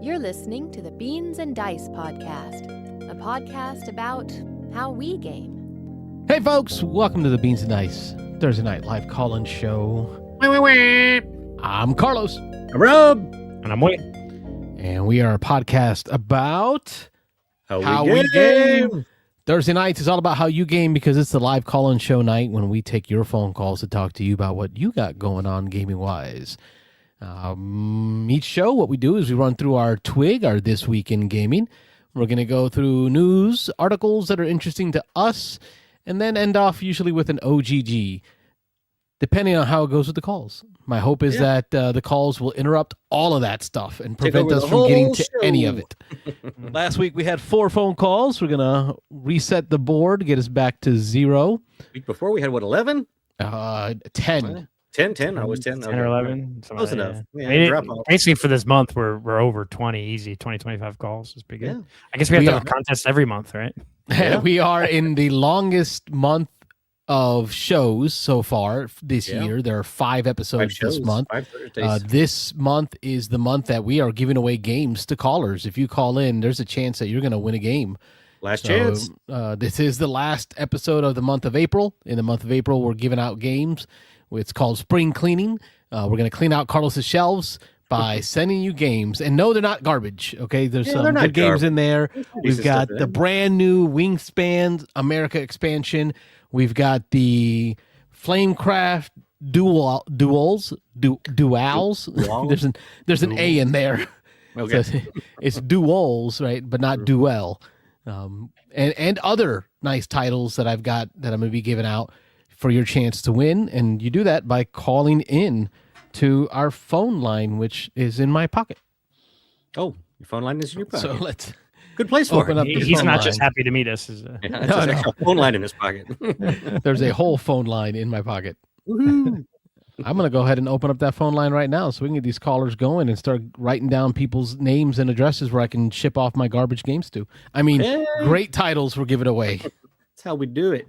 You're listening to the Beans and Dice podcast, a podcast about how we game. Hey folks, welcome to the Beans and Dice Thursday night live call-in show. I'm Carlos. I'm Rob. And I'm Wayne. And we are a podcast about how we game. Thursday nights is all about how you game because it's the live call-in show night when we take your phone calls to talk to you about what you got going on gaming-wise. Each show, what we do is we run through our Twig, our This Week in Gaming. We're going to go through news, articles that are interesting to us, and then end off usually with an OGG, depending on how it goes with the calls. My hope is that the calls will interrupt all of that stuff and prevent us from getting to any of it. Last week we had 4 phone calls. We're going to reset the board, get us back to 0. Week before we had, 11? 10. 10? I was 10. 10 or 11. Close enough. Yeah, I mean, basically for this month, we're over 20 easy, 25 calls. It's pretty good. Yeah. I guess we have to have a contest every month, right? Yeah. We are in the longest month of shows so far this year. There are 5 episodes this month. 5 Thursdays. This month is the month that we are giving away games to callers. If you call in, there's a chance that you're going to win a game. Last chance. This is the last episode of the month of April. In the month of April, we're giving out games. It's called Spring Cleaning. We're going to clean out Carlos's shelves by sending you games. And no, they're not garbage, okay? There's some good games in there. We've got the brand new Wingspan America expansion. We've got the Flamecraft Duals. There's an A in there. Okay. So it's Duals, right? But not Duel. And other nice titles that I've got that I'm going to be giving out for your chance to win. And you do that by calling in to our phone line, which is in my pocket. Oh, your phone line is in your pocket. So let's good place for open it. up. He's not just happy to meet us. There's a phone line in his pocket. There's a whole phone line in my pocket. Woohoo. I'm going to go ahead and open up that phone line right now so we can get these callers going and start writing down people's names and addresses where I can ship off my garbage games to. I mean, great titles we're giving away. That's how we do it.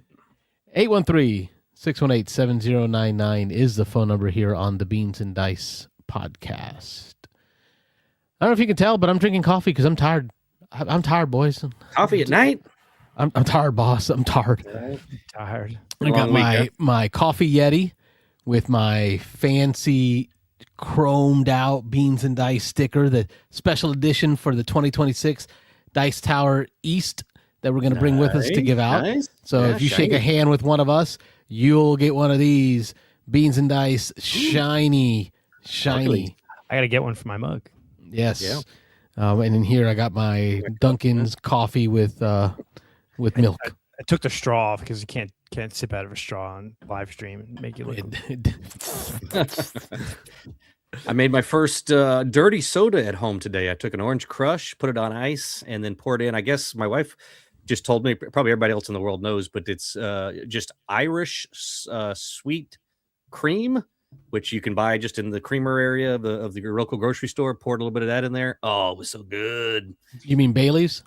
813-618-7099 is the phone number here on the Beans and Dice podcast. I don't know if you can tell, but I'm drinking coffee because I'm tired. I'm tired, boys. Coffee at night? I'm tired, boss. I'm tired. Tired. I got my coffee Yeti with my fancy chromed out Beans and Dice sticker, the special edition for the 2026 Dice Tower East that we're going to bring with us to give out. Nice. So if you shake a hand with one of us, you'll get one of these Beans and Dice shiny. I got to get one for my mug. Yes. Yeah. And in here I got my Dunkin's coffee with milk. I took the straw off because you can't sip out of a straw on live stream and make you look. I made my first dirty soda at home today. I took an orange crush, put it on ice, and then poured in. I guess my wife just told me, probably everybody else in the world knows, but it's just Irish sweet cream, which you can buy just in the creamer area of the local grocery store. Poured a little bit of that in there. Oh, it was so good. You mean Bailey's?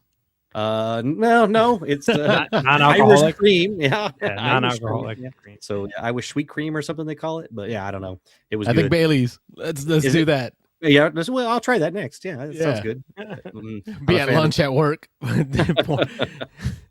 No, it's non-alcoholic Irish cream. Yeah, non-alcoholic. Cream. So Irish sweet cream or something they call it. But yeah, I don't know. It was. I good. think Bailey's. Let's do that. Yeah, well, I'll try that next. Yeah, that sounds good. Be at lunch at work. I'm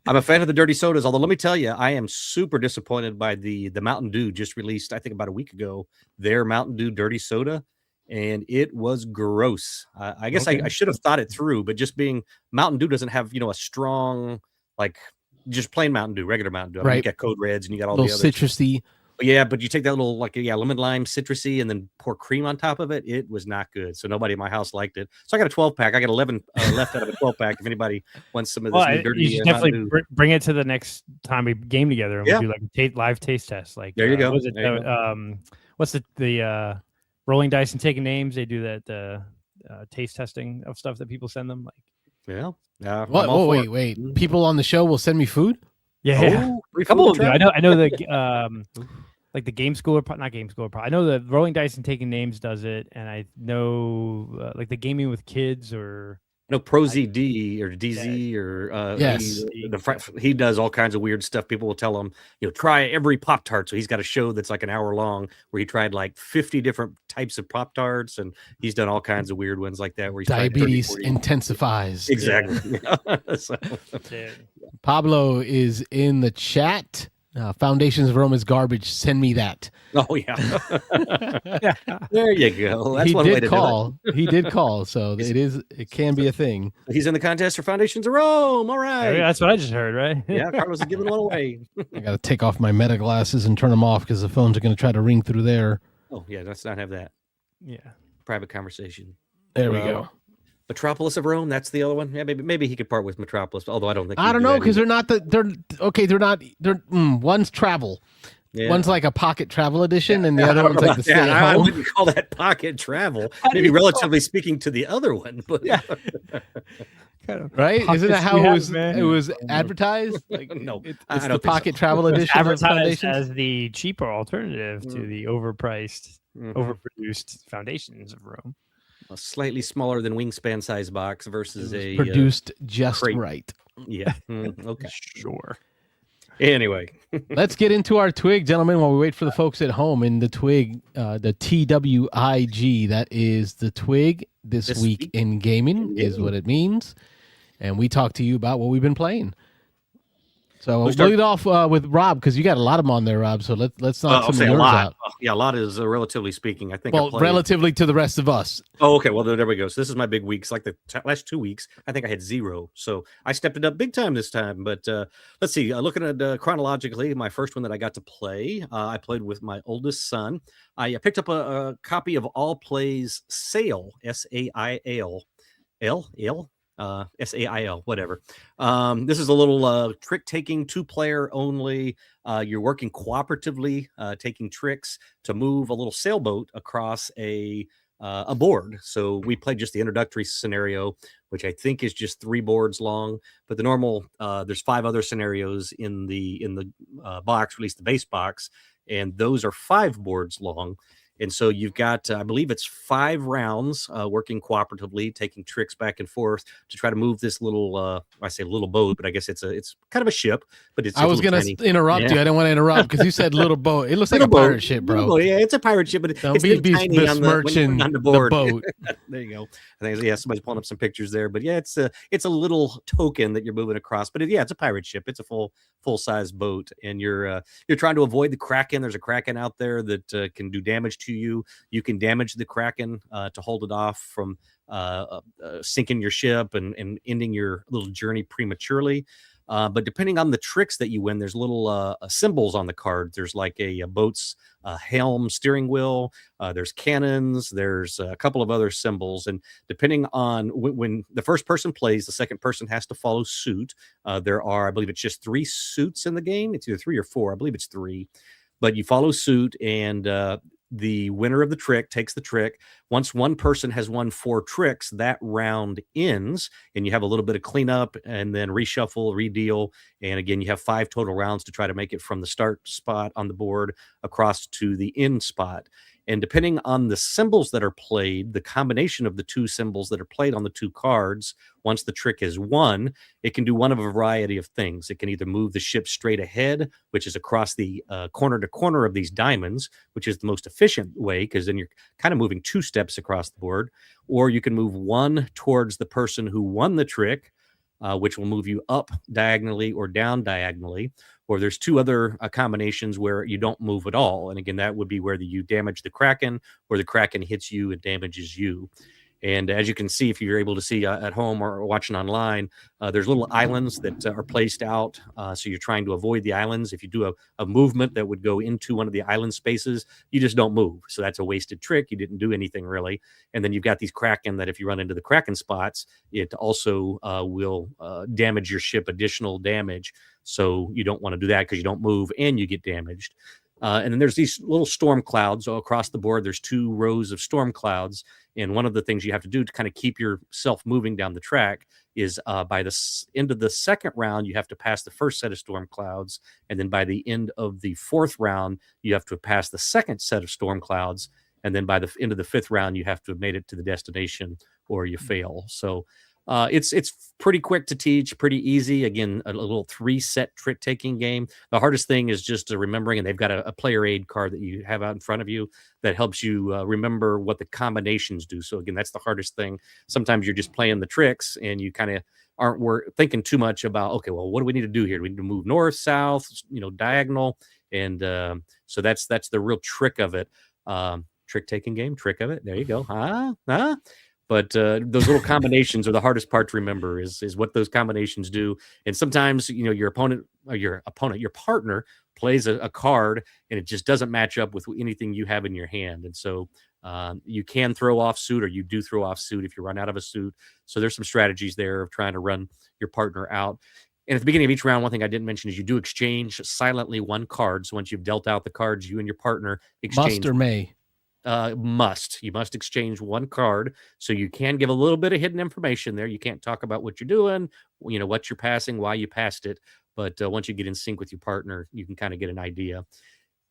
a fan of the dirty sodas, although let me tell you, I am super disappointed by the Mountain Dew just released, I think about a week ago, their Mountain Dew dirty soda, and it was gross. I guess I should have thought it through, but just being Mountain Dew doesn't have, a strong, like just plain Mountain Dew, regular Mountain Dew. I mean, you got Code Reds and you got all the other citrusy. Yeah, but you take that little lemon lime citrusy and then pour cream on top of it. It was not good. So nobody in my house liked it. So I got a 12-pack. I got 11 left out of a 12-pack. If anybody wants some of this new dirty, you should definitely bring it to the next time we game together and we'll do like a live taste test. Like there you go. What's the rolling dice and taking names? They do that taste testing of stuff that people send them. Like wait. People on the show will send me food? Yeah. A couple of them. I know the like the Game Schooler, not Game Schooler. I know the Rolling Dice and Taking Names does it, and I know like the Gaming with Kids or No, ProZD or DZ or Yes. he does all kinds of weird stuff. People will tell him, try every Pop-Tart. So he's got a show that's like an hour long where he tried like 50 different types of Pop-Tarts, and he's done all kinds of weird ones like that where he's Diabetes tried 30, 40. intensifies. Exactly. So, Pablo is in the chat. Foundations of Rome is garbage. Send me that. oh yeah. There you go. That's He one way did to call. He did call. So it can be a thing. do it. He's in the contest for Foundations of Rome. All right. That's what I just heard, right? Yeah, Carlos is giving one away. I got to take off my meta glasses and turn them off because the phones are going to try to ring through there. Oh yeah, let's not have that. Yeah. Private conversation. There we go. Metropolis of Rome. That's the other one. Yeah, maybe he could part with Metropolis. Although I don't think. I don't know because they're not one's travel. Yeah. One's like a pocket travel edition, and the other one's like the stay at I home. wouldn't call that pocket travel. Maybe relatively speaking to the other one, but Yeah. Right? Isn't that how it was advertised? Like, no, it's I the don't think pocket so. travel edition. of Advertised Foundations? as the cheaper alternative to the overpriced, overproduced Foundations of Rome. A slightly smaller than wingspan size box versus a produced just crate. right. Yeah. Okay. Sure. Anyway, Let's get into our Twig, gentlemen, while we wait for the folks at home. In the Twig, the TWIG, that is the Twig this week in gaming is what it means. And we talk to you about what we've been playing. So we'll lead off with Rob because you got a lot of them on there, Rob. So let's knock some of yours out. Yeah, a lot is relatively speaking. I think. Well, relatively to the rest of us. Oh, okay. Well, there we go. So this is my big week. It's like the last 2 weeks. I think I had 0. So I stepped it up big time this time. But let's see. Looking at chronologically, my first one that I got to play, I played with my oldest son. I picked up a copy of All Plays Sail, Sail, Sail, whatever. This is a little trick-taking 2-player only. You're working cooperatively, taking tricks to move a little sailboat across a board. So we played just the introductory scenario, which I think is just 3 boards long. But the normal, there's 5 other scenarios in the box, at least the base box, and those are 5 boards long. And so you've got, I believe it's 5 rounds working cooperatively, taking tricks back and forth to try to move this little, I say little boat, but I guess it's kind of a ship. But it's. I was going to interrupt you. I didn't want to interrupt because you said little boat. It looks like a pirate ship, bro. Yeah, it's a pirate ship, but don't it's be tiny besmirching on the board. The boat. There you go. I think somebody's pulling up some pictures there, but yeah, it's a little token that you're moving across. But it's a pirate ship. It's a full size boat, and you're trying to avoid the Kraken. There's a Kraken out there that can do damage to you. You can damage the Kraken to hold it off from sinking your ship and ending your little journey prematurely. But depending on the tricks that you win, there's little symbols on the card. There's like a boat's helm, steering wheel. There's cannons. There's a couple of other symbols. And depending on when the first person plays, the second person has to follow suit. There are, I believe it's just 3 suits in the game. It's either 3 or 4. I believe it's 3. But you follow suit, and the winner of the trick takes the trick. Once one person has won 4 tricks, that round ends, and you have a little bit of cleanup and then reshuffle, redeal. And again, you have 5 total rounds to try to make it from the start spot on the board across to the end spot. And depending on the symbols that are played, the combination of the 2 symbols that are played on the 2 cards, once the trick is won, it can do one of a variety of things. It can either move the ship straight ahead, which is across the corner to corner of these diamonds, which is the most efficient way because then you're kind of moving 2 steps across the board. Or you can move 1 towards the person who won the trick, which will move you up diagonally or down diagonally. Or there's 2 other combinations where you don't move at all. And again, that would be where you damage the Kraken, or the Kraken hits you and damages you. And as you can see, if you're able to see at home or watching online, there's little islands that are placed out. So you're trying to avoid the islands. If you do a movement that would go into one of the island spaces, you just don't move. So that's a wasted trick. You didn't do anything really. And then you've got these Kraken that if you run into the Kraken spots, it also will damage your ship, additional damage. So you don't want to do that because you don't move and you get damaged. And then there's these little storm clouds across the board. There's 2 rows of storm clouds. And one of the things you have to do to kind of keep yourself moving down the track is by the end of the second round, you have to pass the first set of storm clouds. And then by the end of the 4th round, you have to pass the second set of storm clouds. And then by the end of the 5th round, you have to have made it to the destination or you fail. So It's pretty quick to teach, pretty easy. Again, a little 3-set trick taking game. The hardest thing is just remembering, and they've got a player aid card that you have out in front of you that helps you remember what the combinations do. So again, that's the hardest thing. Sometimes you're just playing the tricks and you kind of aren't thinking too much about, okay, well, what do we need to do here? Do we need to move north, south, diagonal? And so that's the real trick of it. Trick taking game, trick of it. There you go. But those little combinations are the hardest part to remember is what those combinations do. And sometimes, your partner plays a card and it just doesn't match up with anything you have in your hand. And so you can throw off suit, or you do throw off suit if you run out of a suit. So there's some strategies there of trying to run your partner out. And at the beginning of each round, one thing I didn't mention is you do exchange silently one card. So once you've dealt out the cards, you and your partner exchange. Must or may? Must. You must exchange one card. So you can give a little bit of hidden information there. You can't talk about what you're doing, what you're passing, why you passed it. But once you get in sync with your partner, you can kind of get an idea.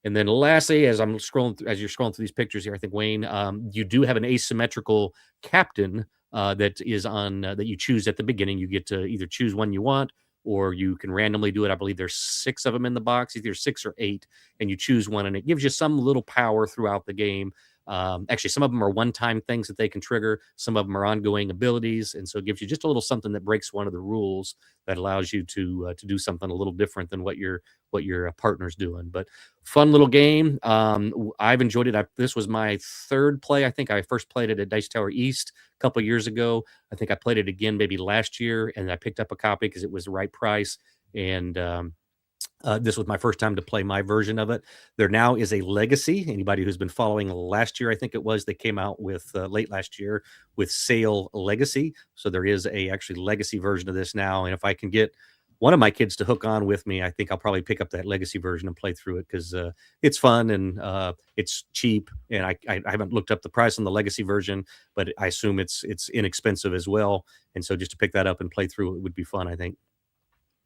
And then lastly, as you're scrolling through these pictures here, I think, Wayne, you do have an asymmetrical captain that is on that you choose at the beginning. You get to either choose one you want, or you can randomly do it. I believe there's 6 of them in the box, either 6 or 8, and you choose one, and it gives you some little power throughout the game. Actually, some of them are one-time things that they can trigger. Some of them are ongoing abilities, and so it gives you just a little something that breaks one of the rules that allows you to do something a little different than what your partner's doing. But fun little game. I've enjoyed it. This was my 3rd play. I think I first played it at Dice Tower East a couple of years ago. I think I played it again maybe last year, and I picked up a copy because it was the right price. And this was my first time to play my version of it. There now is a legacy. Anybody who's been following last year, I think it was, they came out with late last year with Sail Legacy. So there is a actually legacy version of this now. And if I can get one of my kids to hook on with me, I think I'll probably pick up that legacy version and play through it because it's fun and it's cheap. And I haven't looked up the price on the legacy version, but I assume it's inexpensive as well. And so just to pick that up and play through it would be fun, I think.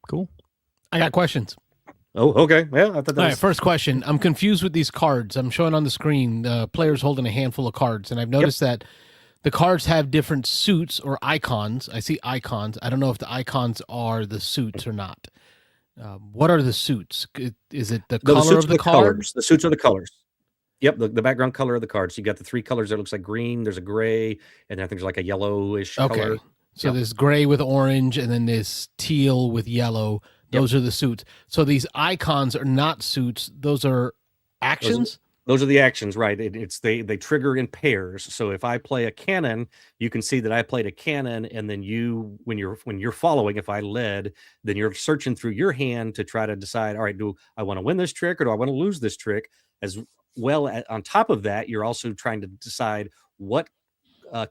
Cool. I got questions. Oh, okay. Yeah, I thought that All was... right, first question. I'm confused with these cards. I'm showing on the screen players holding a handful of cards, and I've noticed that the cards have different suits or icons. I see icons. I don't know if the icons are the suits or not. What are the suits? Is it the color of the card? The suits are the colors. Yep, the background color of the cards. So you got the 3 colors that looks like green. There's a gray, and I think there's like a yellowish color. So there's gray with orange, and then there's teal with yellow. Those are the suits. So these icons are not suits. Those are actions? Those are the actions, right? They trigger in pairs. So if I play a cannon, you can see that I played a cannon, and then when you're following, if I led, then you're searching through your hand to try to decide, all right, do I want to win this trick or do I want to lose this trick? As well, on top of that, you're also trying to decide what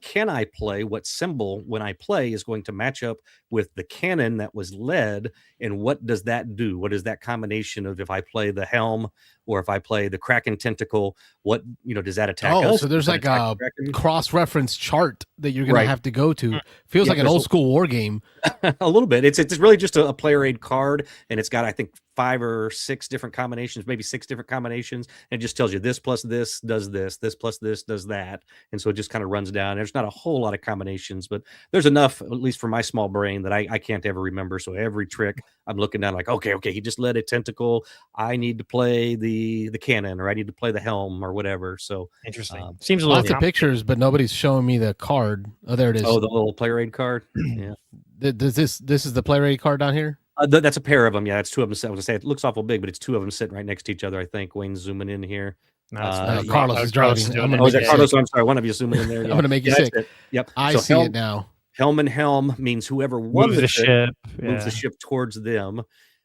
can I play, what symbol when I play is going to match up with the cannon that was led, and what does that do? What is that combination of if I play the helm or if I play the Kraken tentacle, what does that attack us? So there's like a cross-reference chart that you're going to have to go to. Feels like an old school war game. A little bit. It's really just a player aid card, and it's got, I think, 5 or 6 different combinations, maybe 6 different combinations, and it just tells you this plus this does this plus this does that, and so it just kind of runs down. There's not a whole lot of combinations, but there's enough, at least for my small brain, that I can't ever remember. So every trick I'm looking down like, okay, he just led a tentacle. I need to play the cannon, or I need to play the helm, or whatever. So interesting. Seems a little lots of pictures, but nobody's showing me the card. Oh, there it is. Oh, the little player aid card. Yeah. Does this is the player aid card down here? That's a pair of them. Yeah, it's 2 of them. I was gonna say it looks awful big, but it's 2 of them sitting right next to each other. I think Wayne's zooming in here. Carlos is driving. Is that Carlos? I'm sorry. One of you zooming in there. I'm going to make you sick. Yep. I see it now. Helm and helm means whoever won moves the ship moves the ship towards them.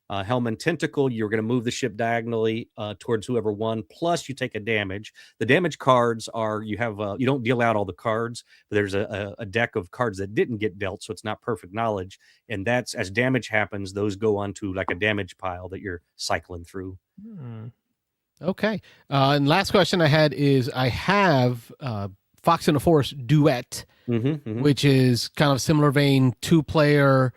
Helm and tentacle, you're going to move the ship diagonally towards whoever won. Plus, you take a damage. The damage cards are you don't deal out all the cards, but there's a deck of cards that didn't get dealt, so it's not perfect knowledge. And that's as damage happens, those go onto like a damage pile that you're cycling through. Okay. And last question I had is I have Fox in the Forest Duet, which is kind of similar vein, 2-player.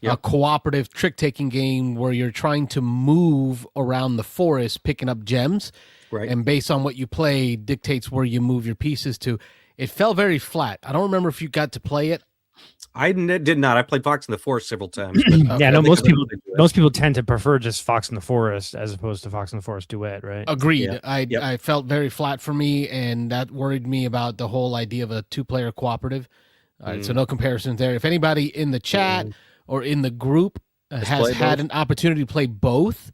A cooperative trick-taking game where you're trying to move around the forest, picking up gems, right? And based on what you play, dictates where you move your pieces to. It fell very flat. I don't remember if you got to play it. Did not. I played Fox in the Forest several times. But Yeah, no, I think most I've people played Duet. most people tend to prefer just Fox in the Forest as opposed to Fox in the Forest Duet, right? Agreed. Yeah. Yep. I felt very flat for me, and that worried me about the whole idea of a 2-player cooperative. So no comparisons there. If anybody in the chat or in the group has had an opportunity to play both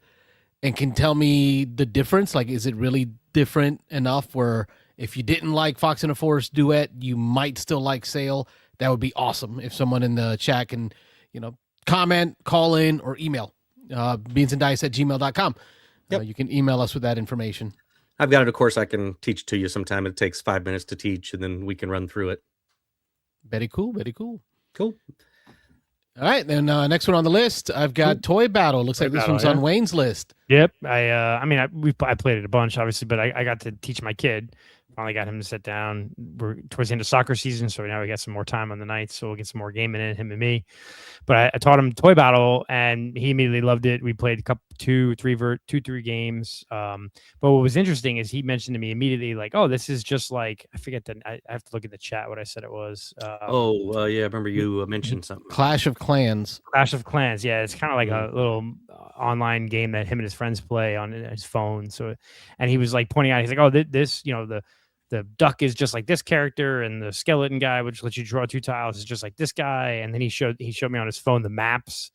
and can tell me the difference, like is it really different enough where if you didn't like Fox in the Forest Duet, you might still like Sail, that would be awesome. If someone in the chat can, comment, call in, or email beansanddice@gmail.com. Yep. You can email us with that information. I've got it. Of course, I can teach it to you sometime. It takes 5 minutes to teach, and then we can run through it. Very cool. Very cool. Cool. All right, then next one on the list, I've got Toy Battle. Looks like this one's on Wayne's list. Yep. I played it a bunch, obviously, but I got to teach my kid. Finally got him to sit down. We're towards the end of soccer season, so now we got some more time on the nights, so we'll get some more gaming in, him and me. But I taught him Toy Battle, and he immediately loved it. We played a couple, two, three games. But what was interesting is he mentioned to me immediately, like, "Oh, this is just like I forget that I have to look at the chat what I said it was." Yeah, I remember you mentioned something. Clash of Clans. Clash of Clans, yeah, it's kind of like a little online game that him and his friends play on his phone. So, and he was like pointing out, he's like, "Oh, this, the duck is just like this character, and the skeleton guy, which lets you draw 2 tiles, is just like this guy." And then he showed me on his phone the maps,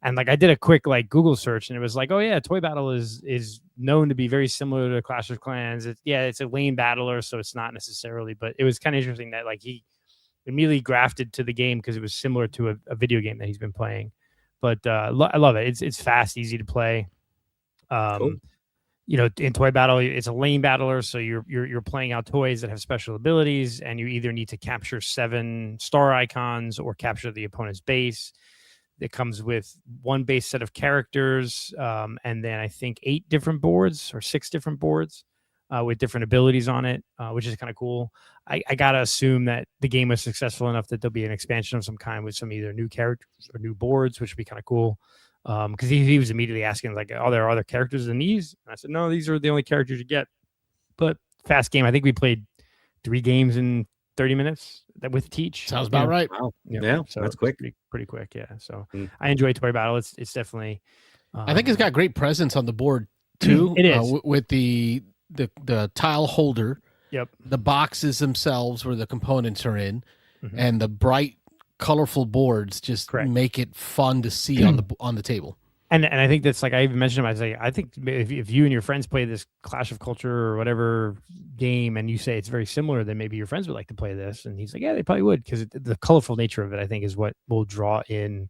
and like I did a quick like Google search, and it was like, oh yeah, Toy Battle is known to be very similar to Clash of Clans. It's a lane battler, so it's not necessarily, but it was kind of interesting that like he immediately grafted to the game because it was similar to a video game that he's been playing. But I love it. It's fast, easy to play. Cool. In Toy Battle, it's a lane battler, so you're playing out toys that have special abilities, and you either need to capture 7 star icons or capture the opponent's base. It comes with 1 base set of characters, and then I think 8 different boards or 6 different boards with different abilities on it, which is kind of cool. I gotta assume that the game was successful enough that there'll be an expansion of some kind with some either new characters or new boards, which would be kind of cool. Because he was immediately asking like, "Oh, there are other characters than these?" And I said, "No, these are the only characters you get." But fast game. I think we played 3 games in 30 minutes with Teach. Sounds about right. Wow. Yep. Yeah, So that's quick. Pretty quick. Yeah. So I enjoy Toy Battle. It's definitely. I think it's got great presence on the board too. It is with the tile holder. Yep. The boxes themselves where the components are in, and the bright, colorful boards just make it fun to see on the table. And I think that's like I even mentioned him. I think if you and your friends play this Clash of Culture or whatever game, and you say it's very similar, then maybe your friends would like to play this. And he's like, yeah, they probably would, because the colorful nature of it, I think, is what will draw in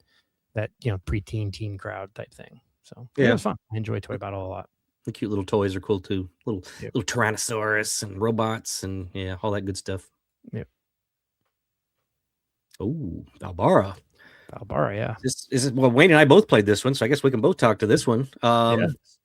that preteen teen crowd type thing. So yeah, it was fun. I enjoy Toy Battle a lot. The cute little toys are cool too. Little Tyrannosaurus and robots and all that good stuff. Yep. Oh, Valbara. Valbara, yeah. Well, Wayne and I both played this one, so I guess we can both talk to this one.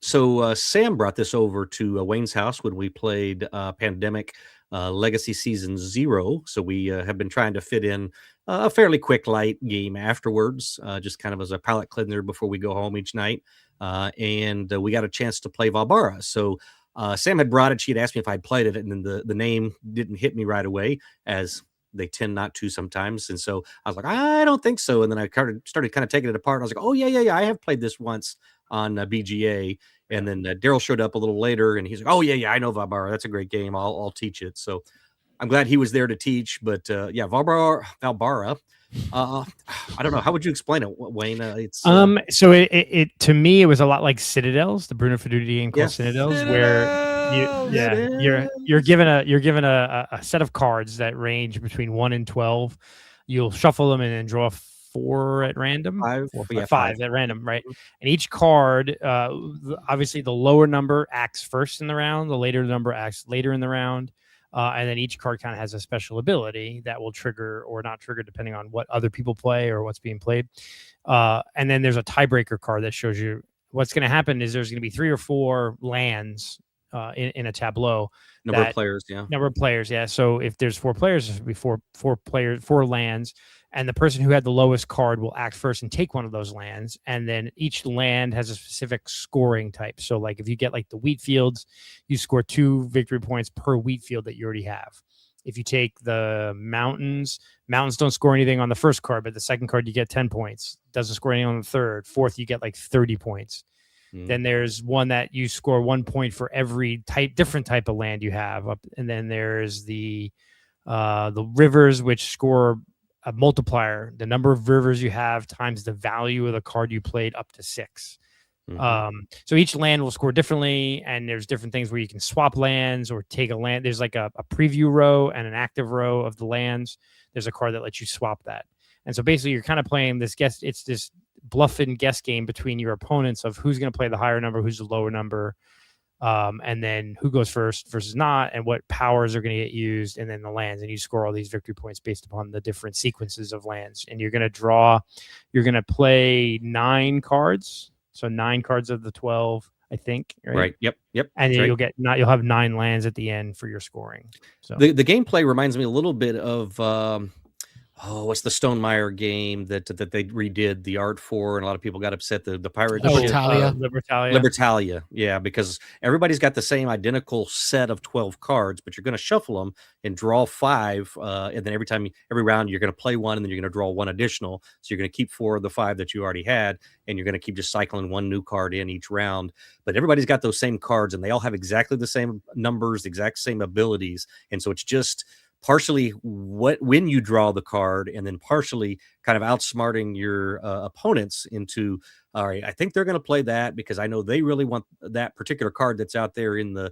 So Sam brought this over to Wayne's house when we played Pandemic Legacy Season 0. So we have been trying to fit in a fairly quick, light game afterwards, just kind of as a palate cleanser before we go home each night. And we got a chance to play Valbara. So Sam had brought it. She had asked me if I'd played it, and then the name didn't hit me right away, as they tend not to sometimes. And so I was like, I don't think so. And then I started kind of taking it apart. And I was like, oh, yeah. I have played this once on BGA. And then Daryl showed up a little later, and he's like, oh, yeah, I know Valbara. That's a great game. I'll teach it. So I'm glad he was there to teach. But Valbara. I don't know. How would you explain it, Wayne? So it to me, it was a lot like Citadels, the Bruno Ferdutti game called Citadels, where you're given a set of cards that range between 1 and 12. You'll shuffle them and then draw 4 at random, 5 at random, right? And each card, obviously, the lower number acts first in the round, the later number acts later in the round. And then each card kind of has a special ability that will trigger or not trigger depending on what other people play or what's being played. And then there's a tiebreaker card that shows you what's going to happen is there's going to be 3 or 4 lands in a tableau. Number of players, yeah. Number of players, yeah. So if there's 4 players, there should be four lands, and the person who had the lowest card will act first and take one of those lands. And then each land has a specific scoring type. So like if you get like the wheat fields, you score 2 victory points per wheat field that you already have. If you take the mountains don't score anything on the first card, but the second card you get 10 points. Doesn't score anything on the third. Fourth, you get like 30 points. Then there's one that you score 1 point for every different type of land you have. And then there's the rivers, which score a multiplier. The number of rivers you have times the value of the card you played up to 6. So each land will score differently, and there's different things where you can swap lands or take a land. There's like a preview row and an active row of the lands. There's a card that lets you swap that. And so basically you're kind of playing this it's this bluff and guess game between your opponents of who's going to play the higher number, who's the lower number, and then who goes first versus not, and what powers are going to get used, and then the lands. And you score all these victory points based upon the different sequences of lands. And you're going to play 9 cards. So 9 cards of the 12, I think. Right. Yep. And then you'll have 9 lands at the end for your scoring. So the gameplay reminds me a little bit of what's the Stonemaier game that they redid the art for, and a lot of people got upset. The pirate Libertalia. Yeah, because everybody's got the same identical set of 12 cards, but you're going to shuffle them and draw 5, and then every round you're going to play one, and then you're going to draw 1 additional. So you're going to keep 4 of the 5 that you already had, and you're going to keep just cycling 1 new card in each round. But everybody's got those same cards, and they all have exactly the same numbers, exact same abilities, and so it's just partially when you draw the card, and then partially kind of outsmarting your opponents into, all right, I think they're going to play that because I know they really want that particular card that's out there in the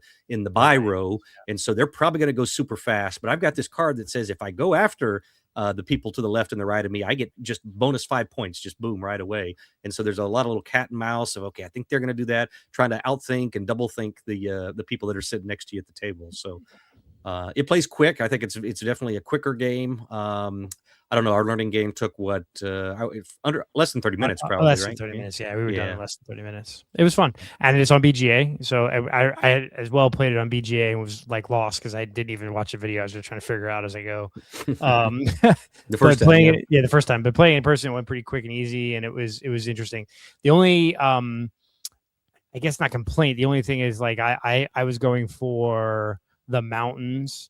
buy row, and so they're probably going to go super fast. But I've got this card that says if I go after the people to the left and the right of me, I get just bonus 5 points, just boom, right away. And so there's a lot of little cat and mouse of, okay, I think they're going to do that, trying to outthink and double think the people that are sitting next to you at the table. So it plays quick. I think it's definitely a quicker game. I don't know. Our learning game took under less than 30 minutes, probably. Less than 30 minutes. Yeah, we were done in less than 30 minutes. It was fun, and it's on BGA. So I as well played it on BGA and was like lost because I didn't even watch a video. I was just trying to figure it out as I go. The first time, playing it, the first time, but playing in person went pretty quick and easy, and it was interesting. The only I guess not complaint. The only thing is like I was going for the mountains.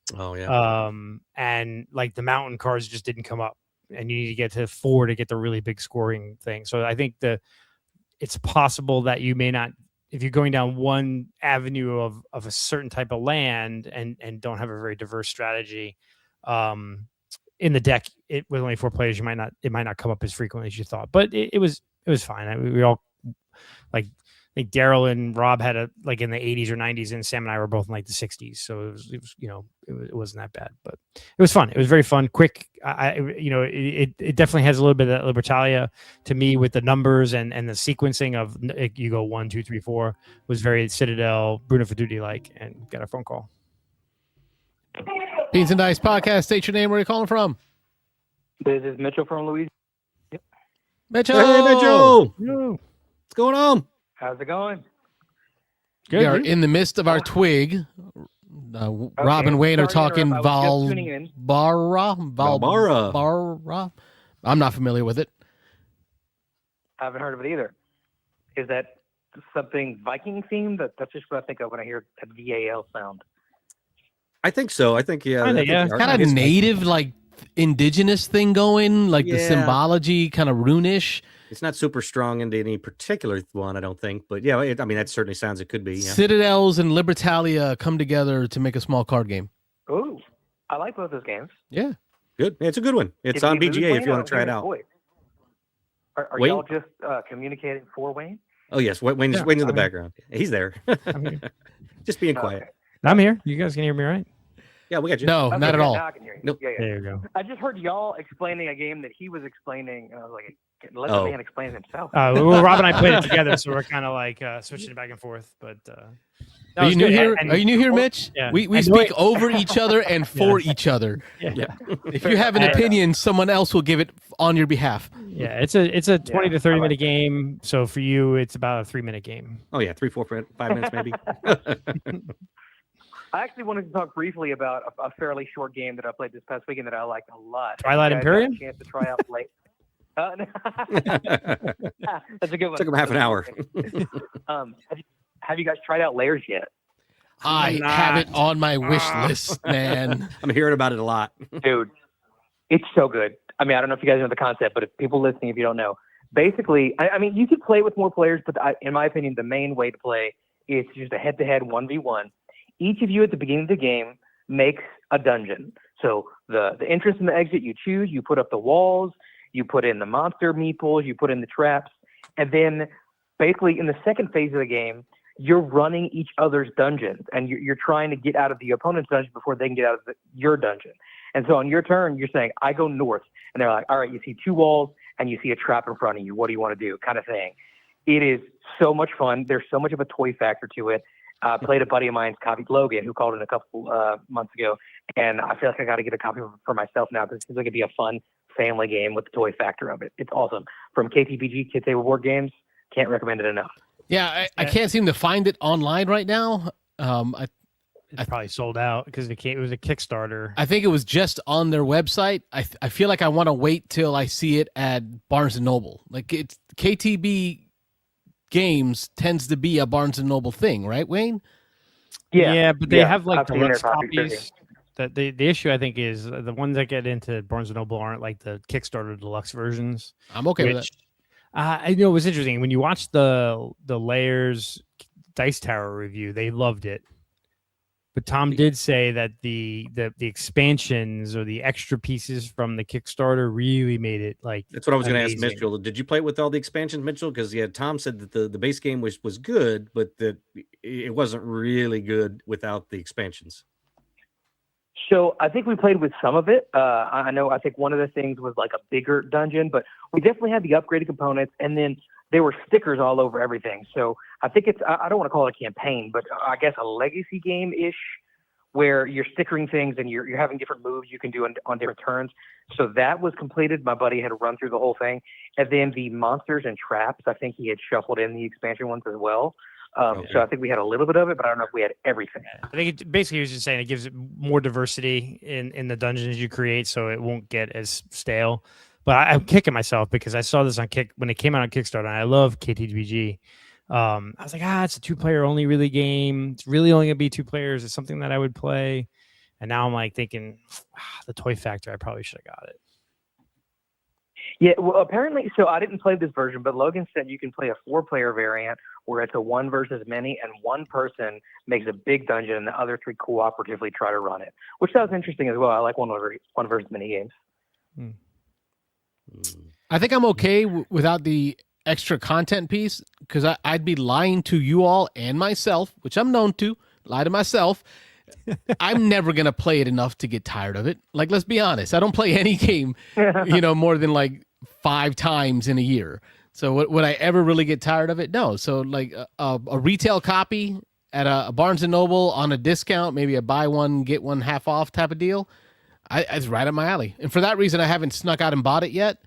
And like the mountain cards just didn't come up, and you need to get to 4 to get the really big scoring thing. So I think it's possible that you may not, if you're going down one avenue of a certain type of land and don't have a very diverse strategy in the deck, with only 4 players, it might not come up as frequently as you thought, but it was fine. We all like, I think Daryl and Rob had in the 80s or 90s, and Sam and I were both in like the 60s. So it wasn't that bad, but it was fun. It was very fun, quick. It definitely has a little bit of that Libertalia to me with the numbers and the sequencing of you go 1, 2, 3, 4 was very Citadel, Bruno Fedudi like, and got a phone call. Beans and Dice Podcast. State your name. Where are you calling from? This is Mitchell from Louisiana. Mitchell. Hey, Mitchell. What's going on? How's it going? Good. We are in the midst of our Twig. Rob and Wayne are talking Valbara. I'm not familiar with it. I haven't heard of it either. Is that something Viking themed? That's just what I think of when I hear a VAL sound. I think so. I think It's kind of native, like indigenous thing going, like the symbology, kind of runish. It's not super strong into any particular one, I don't think. But yeah, that certainly sounds it could be. Yeah. Citadels and Libertalia come together to make a small card game. Ooh, I like both those games. Yeah. Good. It's a good one. It's on BGA if you want to try it out. Are y'all just communicating for Wayne? Oh, yes. Wayne's in the background. He's there. Just being quiet. Okay. I'm here. You guys can hear me, right? Yeah, we got you. No, not at all. Now I can hear you. Nope. Yeah. There you go. I just heard y'all explaining a game that he was explaining, and I was like, let the man explain himself. Rob and I played it together, so we're kind of like switching it back and forth. But No, Are it's you new good. here? And- Are you new here, Mitch? Yeah. We And speak wait- over each other and for each other. Yeah. If you have an And- opinion, someone else will give it on your behalf. Yeah, it's a 20 to 30 I like minute game. So for you, it's about a 3-minute game. Oh yeah, 3, 4, 5 minutes maybe. I actually wanted to talk briefly about a fairly short game that I played this past weekend that I liked a lot. Twilight You guys got a Imperium? chance to try out late. That's a good one. Took him half an hour. Have you guys tried out Layers yet? I have it on my wish list, man. I'm hearing about it a lot. Dude, it's so good. I mean, I don't know if you guys know the concept, but if people listening, if you don't know, basically, I mean, you could play with more players, but in my opinion, the main way to play is just a head-to-head 1v1. Each of you at the beginning of the game makes a dungeon. So the entrance and the exit you choose, you put up the walls, you put in the monster meeples, you put in the traps, and then basically in the second phase of the game, you're running each other's dungeons, and you're trying to get out of the opponent's dungeon before they can get out of your dungeon. And so on your turn, you're saying, I go north. And they're like, all right, you see 2 walls, and you see a trap in front of you. What do you want to do? Kind of thing. It is so much fun. There's so much of a toy factor to it. I played a buddy of mine's copied Logan, who called in a couple months ago, and I feel like I got to get a copy for myself now because it seems like it'd be a fun family game with the toy factor of it. It's awesome. From KTBG, Kids Table Board Games, can't recommend it enough. Yeah, I can't seem to find it online right now. It's probably sold out because it was a Kickstarter. I think it was just on their website. I feel like I want to wait till I see it at Barnes and Noble. Like it's KTB Games tends to be a Barnes and Noble thing, right, Wayne? Yeah, but they have like I've seen their deluxe copies. copies. The issue I think is the ones that get into Barnes and Noble aren't like the Kickstarter deluxe versions. I'm okay with that. I know it was interesting when you watch the Layers Dice Tower review. They loved it, but Tom did say that the expansions or the extra pieces from the Kickstarter really made it like. That's what I was going to ask amazing. Mitchell. Did you play it with all the expansions, Mitchell? Because yeah, Tom said that the base game was good, but that it wasn't really good without the expansions. So I think we played with some of it. I think one of the things was like a bigger dungeon, but we definitely had the upgraded components, and then there were stickers all over everything. So I think I don't want to call it a campaign, but I guess a legacy game-ish where you're stickering things and you're having different moves you can do on different turns. So that was completed. My buddy had run through the whole thing. And then the monsters and traps, I think he had shuffled in the expansion ones as well. Okay. So I think we had a little bit of it, but I don't know if we had everything. I think basically he was just saying it gives it more diversity in the dungeons you create, so it won't get as stale. But I'm kicking myself because I saw this on when it came out on Kickstarter, and I love KTBG. I was like, it's a 2-player only really game. It's really only gonna be 2 players. It's something that I would play. And now I'm like thinking, the toy factor, I probably should have got it. Yeah, well, apparently, so I didn't play this version, but Logan said you can play a 4-player variant where it's a 1 versus many, and one person makes a big dungeon and the other 3 cooperatively try to run it, which sounds interesting as well. I like one versus many games. I think I'm okay without the extra content piece because I'd be lying to you all and myself, which I'm known to lie to myself. I'm never going to play it enough to get tired of it. Like, let's be honest. I don't play any game, more than like 5 times in a year. So would I ever really get tired of it? No. So like a retail copy at a Barnes and Noble on a discount, maybe a buy one, get one half off type of deal. It's right up my alley. And for that reason, I haven't snuck out and bought it yet.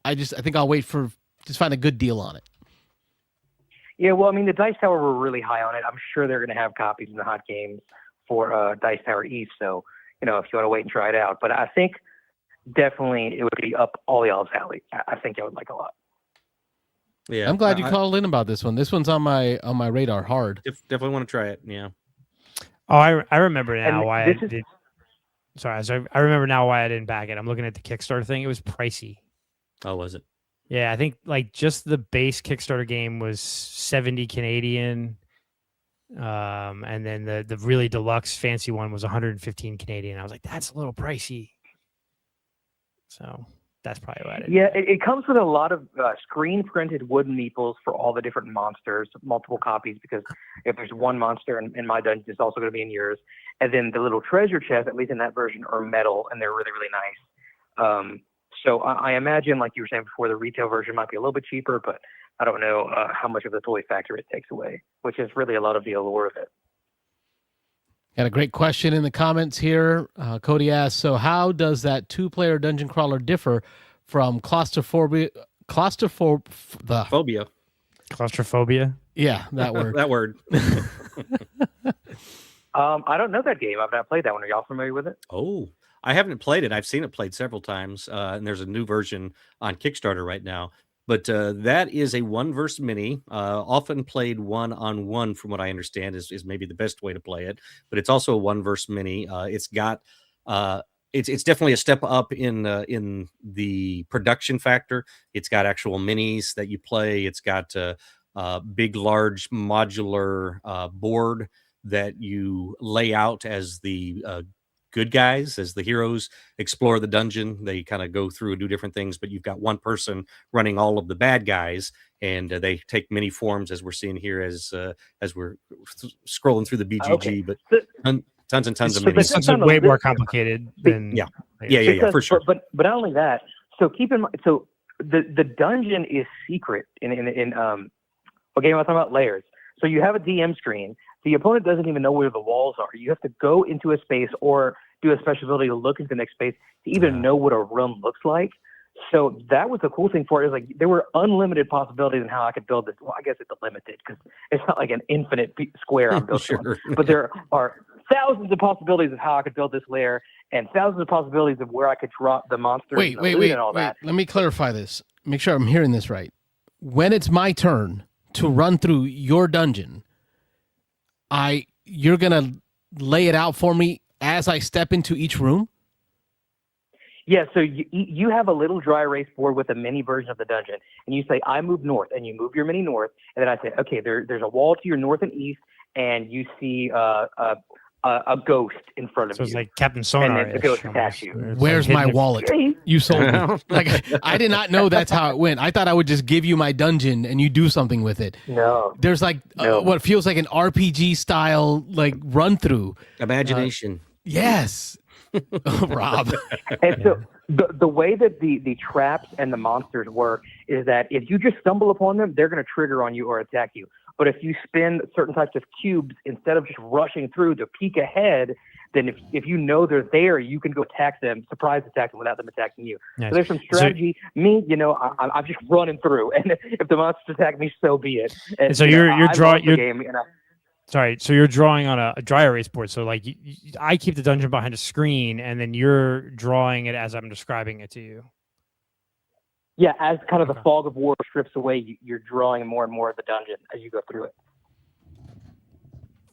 I think I'll wait just find a good deal on it. Yeah, well, I mean, the Dice Tower were really high on it. I'm sure they're going to have copies in the hot games for Dice Tower East. So, if you want to wait and try it out. But I think definitely it would be up all y'all's alley. I think I would like a lot. Yeah, I'm glad you called in about this one. This one's on my radar hard. Definitely want to try it. Yeah. Oh, I remember now why I this did. Sorry, I remember now why I didn't back it. I'm looking at the Kickstarter thing. It was pricey. Oh, was it? Yeah, I think like just the base Kickstarter game was 70 Canadian. And then the really deluxe fancy one was 115 Canadian. I was like, that's a little pricey. So that's probably what I did. Yeah, it comes with a lot of screen printed wooden meeples for all the different monsters, multiple copies, because if there's one monster in my dungeon, it's also going to be in yours. And then the little treasure chests, at least in that version, are metal, and they're really, really nice. So I imagine, like you were saying before, the retail version might be a little bit cheaper, but I don't know how much of the toy factor it takes away, which is really a lot of the allure of it. Got a great question in the comments here. Cody asks, so how does that 2-player dungeon crawler differ from claustrophobia? Phobia. Claustrophobia. Yeah, that word. That word. I don't know that game. I've not played that one. Are y'all familiar with it? Oh, I haven't played it. I've seen it played several times, and there's a new version on Kickstarter right now. But that is a one verse mini, often played 1-on-1, from what I understand, is maybe the best way to play it. But it's also a one verse mini. It's got it's definitely a step up in the production factor. It's got actual minis that you play. It's got big, large modular board that you lay out as the good guys, as the heroes explore the dungeon. They kind of go through and do different things, but you've got one person running all of the bad guys, and they take many forms, as we're seeing here as we're scrolling through the BGG. Okay. But So- tons and tons of So minis. this This sound is a way little- more complicated than Yeah. Yeah, Because- for sure. But not only that. So keep in mind. So the dungeon is secret in okay, I'm talking about layers. So you have a DM screen. The opponent doesn't even know where the walls are. You have to go into a space or do a special ability to look into the next space to even know what a room looks like. So that was the cool thing for it. Is like there were unlimited possibilities in how I could build this. Well, I guess it's limited because it's not like an infinite square I'm building. Sure. But there are thousands of possibilities of how I could build this layer and thousands of possibilities of where I could drop the monsters Wait, and the loot and all that. Let me clarify this. Make sure I'm hearing this right. When it's my turn to run through your dungeon, you're gonna lay it out for me as I step into each room? Yeah, so you have a little dry erase board with a mini version of the dungeon, and you say, I move north, and you move your mini north, and then I say, okay, there's a wall to your north and east, and you see a ghost in front of So you. it's like Captain Sonar. And then the ghost attacks you. Where's my wallet? You sold me. Like I did not know that's how it went. I thought I would just give you my dungeon and you do something with it. No. There's like No. what feels like an RPG style like run through. Imagination. Yes. Rob. And so the way that the traps and the monsters work is that if you just stumble upon them, they're going to trigger on you or attack you. But if you spin certain types of cubes, instead of just rushing through to peek ahead, then if you know they're there, you can go attack them, surprise attack them without them attacking you. Nice. So there's some strategy. I'm just running through, and if the monsters attack me, so be it. And so I drawing love the game, Sorry, so you're drawing on a dry erase board. So like I keep the dungeon behind a screen, and then you're drawing it as I'm describing it to you. yeah, as kind of the Okay. fog of war strips away, you're drawing more and more of the dungeon as you go through it.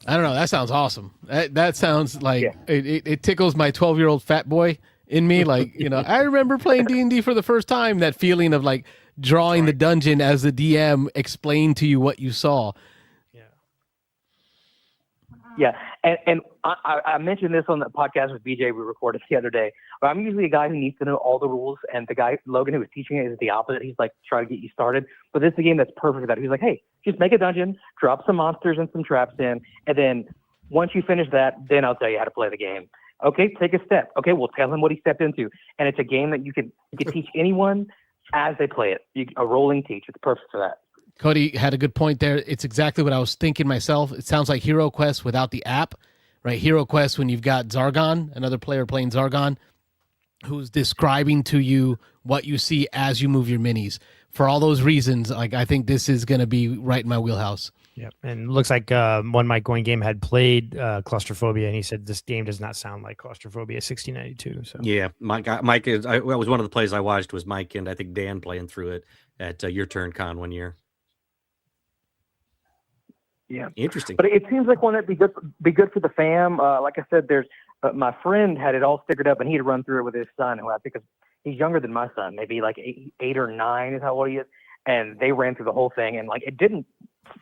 I don't know. That sounds awesome. That sounds like Yeah. it tickles my 12-year-old fat boy in me. Like, I remember playing D&D for the first time, that feeling of like drawing the dungeon as the DM explained to you what you saw. Yeah, and I mentioned this on the podcast with BJ we recorded the other day. But I'm usually a guy who needs to know all the rules, and the guy Logan who was teaching it is the opposite. He's like trying to get you started, but this is a game that's perfect for that. He's like, hey, just make a dungeon, drop some monsters and some traps in, and then once you finish that, then I'll tell you how to play the game. Okay, take a step. Okay, we'll tell him what he stepped into, and it's a game that you can teach anyone as they play it. A rolling teach. It's perfect for that. Cody had a good point there. It's exactly what I was thinking myself. It sounds like Hero Quest without the app, right? Hero Quest when you've got Zargon, another player playing Zargon, who's describing to you what you see as you move your minis. For all those reasons, like I think this is going to be right in my wheelhouse. Yep. And it looks like one Mike Going Game had played Claustrophobia, and he said this game does not sound like Claustrophobia 1692. So Yeah, Mike is. That was one of the plays I watched was Mike and I think Dan playing through it at Your Turn Con one year. Yeah, Interesting. but it seems like one that'd be good for the fam. Like I said, there's my friend had it all figured up, and he had run through it with his son, who I think he's younger than my son, maybe like eight or nine is how old he is, and they ran through the whole thing, and like it didn't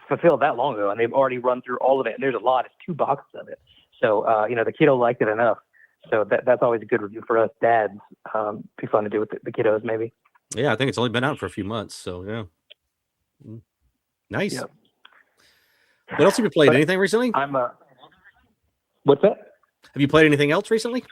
fulfill that long ago, and they've already run through all of it, and there's a lot. It's 2 boxes of it, so the kiddo liked it enough, so that's always a good review for us dads. Be fun to do with the kiddos, maybe. Yeah, I think it's only been out for a few months, so yeah. Nice. Yeah. What else have you played? But Anything recently? What's that? Have you played anything else recently?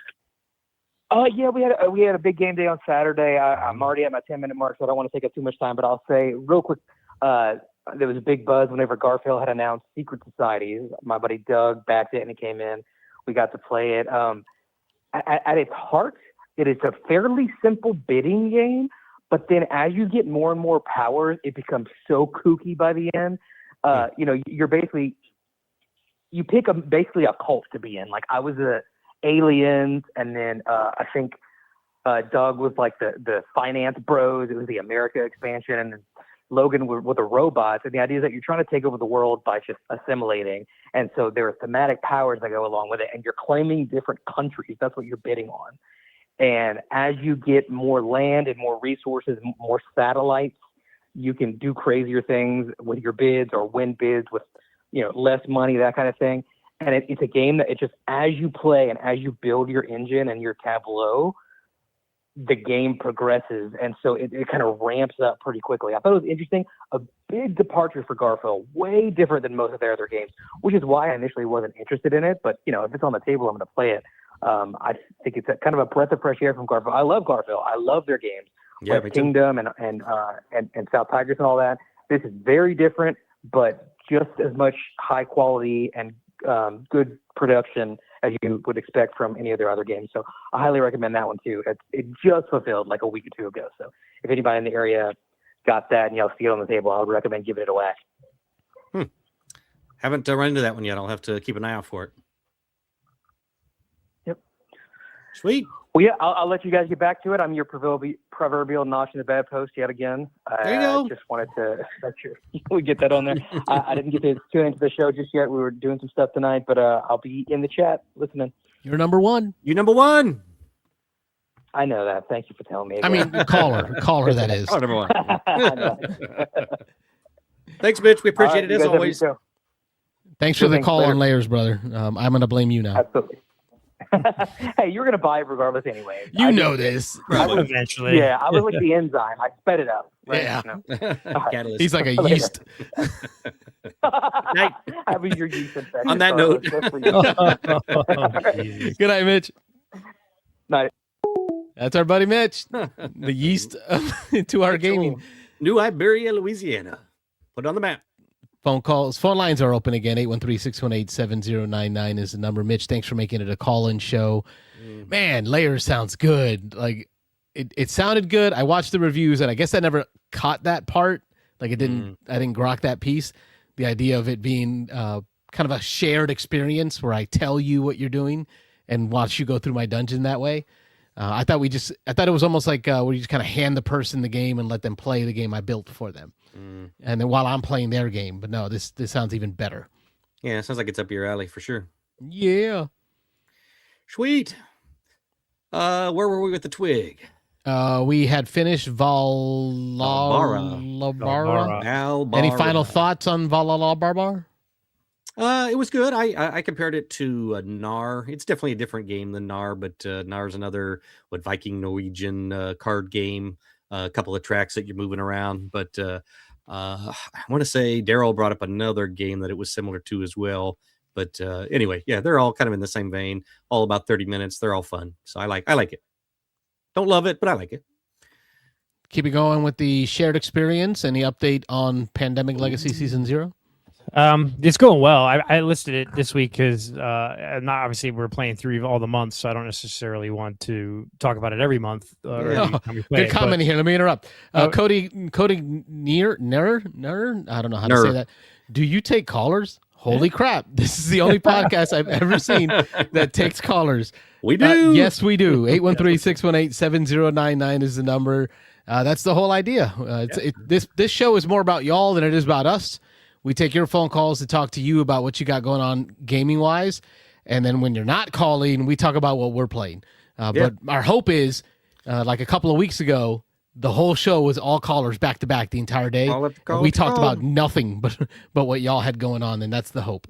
Yeah, we had a big game day on Saturday. I'm already at my 10-minute mark, so I don't want to take up too much time. But I'll say real quick, there was a big buzz whenever Garfield had announced Secret Society. My buddy Doug backed it, and he came in. We got to play it. At its heart, it is a fairly simple bidding game, but then as you get more and more powers, it becomes so kooky by the end. You're basically, you pick basically a cult to be in. Like I was a Aliens, and then I think Doug was like the Finance Bros. It was the America expansion, and then Logan with the robots. And the idea is that you're trying to take over the world by just assimilating. And so there are thematic powers that go along with it, and you're claiming different countries. That's what you're bidding on. And as you get more land and more resources, more satellites, you can do crazier things with your bids or win bids with, less money, that kind of thing. And it's a game that it just, as you play and as you build your engine and your tableau, the game progresses. And so it kind of ramps up pretty quickly. I thought it was interesting, a big departure for Garphill, way different than most of their other games, which is why I initially wasn't interested in it. But, if it's on the table, I'm going to play it. I think it's kind of a breath of fresh air from Garphill. I love Garphill. I love their games. Yeah, West Kingdom and South Tigers and all that. This is very different, but just as much high quality and good production as you would expect from any of their other games. So I highly recommend that one too. It just fulfilled like a week or two ago. So if anybody in the area got that and see it on the table, I would recommend giving it a whack. Haven't run into that one yet. I'll have to keep an eye out for it. Yep. Sweet. Well, yeah, I'll let you guys get back to it. I'm your proverbial notch in the bedpost yet again. There you go. I just wanted to make sure we get that on there. I didn't get to tune into the show just yet. We were doing some stuff tonight, but I'll be in the chat listening. You're number one. You number one. I know that. Thank you for telling me. I mean, caller that is. Oh, number one. Thanks, Mitch. We appreciate it as always. Thanks for the call on layers, brother. I'm going to blame you now. Absolutely. Hey, you're going to buy it regardless anyway. This. Eventually. Yeah, I was like the enzyme. I sped it up. Right? Yeah. Catalyst. He's like a yeast. Having your yeast infection. On that note. Good night, Mitch. Night. That's our buddy Mitch. The yeast to our gaming. New Iberia, Louisiana. Put it on the map. Phone lines are open again. 813-618-7099 is the number. Mitch, thanks for making it a call-in show. Man, Layers sounds good. Like it sounded good. I watched the reviews, and I guess I never caught that part. Like I didn't grok that piece. The idea of it being kind of a shared experience where I tell you what you're doing and watch you go through my dungeon that way. I thought it was almost like where you just kind of hand the person the game and let them play the game I built for them. And then while I'm playing their game. But no, this sounds even better. Yeah, it sounds like it's up your alley for sure. Yeah. Sweet. Where were we with the Twig? We had finished Valbara. Any final thoughts on Valbara? It was good. I compared it to Nar. It's definitely a different game than Nar, but Nar's another Viking Norwegian card game. A couple of tracks that you're moving around, but I want to say Daryl brought up another game that it was similar to as well. But anyway, yeah, they're all kind of in the same vein. All about 30 minutes. They're all fun, so I like it. Don't love it, but I like it. Keep it going with the shared experience. Any update on Pandemic Legacy Season 0? It's going well. I listed it this week because not obviously we're playing through all the months, so I don't necessarily want to talk about it every month. Every time we play Good comment here. Let me interrupt. Cody Near, I don't know how to say that. Do you take callers? Holy crap. This is the only podcast I've ever seen that takes callers. We do. Yes, we do. 813-618-7099 is the number. That's the whole idea. This show is more about y'all than it is about us. We take your phone calls to talk to you about what you got going on gaming-wise. And then when you're not calling, we talk about what we're playing. But our hope is, like a couple of weeks ago, the whole show was all callers back-to-back the entire day. We talked about nothing but what y'all had going on, and that's the hope.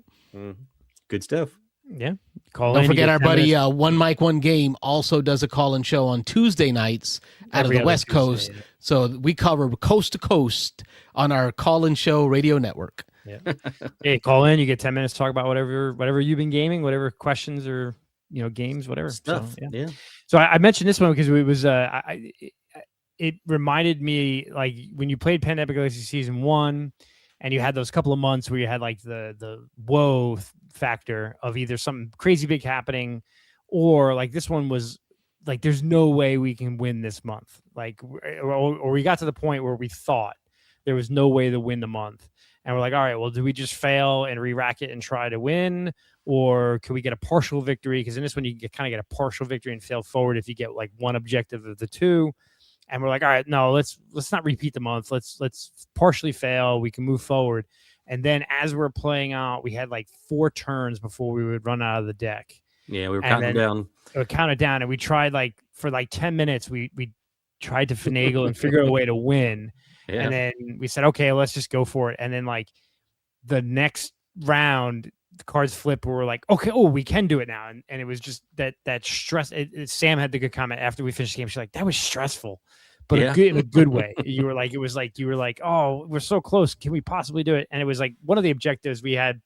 Good stuff. Yeah. Don't forget our buddy One Mic, One Game also does a call-in show on Tuesday nights out of the West Coast. Yeah. So we cover coast to coast on our call-in show radio network. Yeah. Hey, call in. You get 10 minutes to talk about whatever you've been gaming, whatever questions or games, whatever stuff. So, yeah. So I mentioned this one because it was it reminded me like when you played Pandemic Legacy Season 1. and you had those couple of months where you had like the woe factor of either something crazy big happening, or like this one was like, there's no way we can win this month. Like, or we got to the point where we thought there was no way to win the month. And we're like, all right, well, do we just fail and re-rack it and try to win? Or can we get a partial victory? Because in this one, you kind of get a partial victory and fail forward if you get like one objective of the two. And we're like, all right, no, let's not repeat the month. Let's partially fail. We can move forward. And then as we're playing out, we had like 4 turns before we would run out of the deck. Yeah, we were counting down. We counted down, and we tried like for like 10 minutes. We tried to finagle and figure out a way to win. Yeah. And then we said, okay, let's just go for it. And then like the next round, the cards flip where we're like, okay, we can do it now. And it was just that stress. Sam had the good comment after we finished the game. She's like, that was stressful, but in a good way. You were like, oh, we're so close. Can we possibly do it? And it was like one of the objectives we had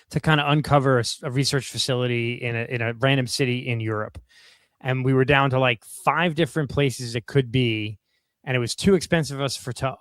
to kind of uncover a research facility in a random city in Europe. And we were down to like 5 different places it could be. And it was too expensive of us to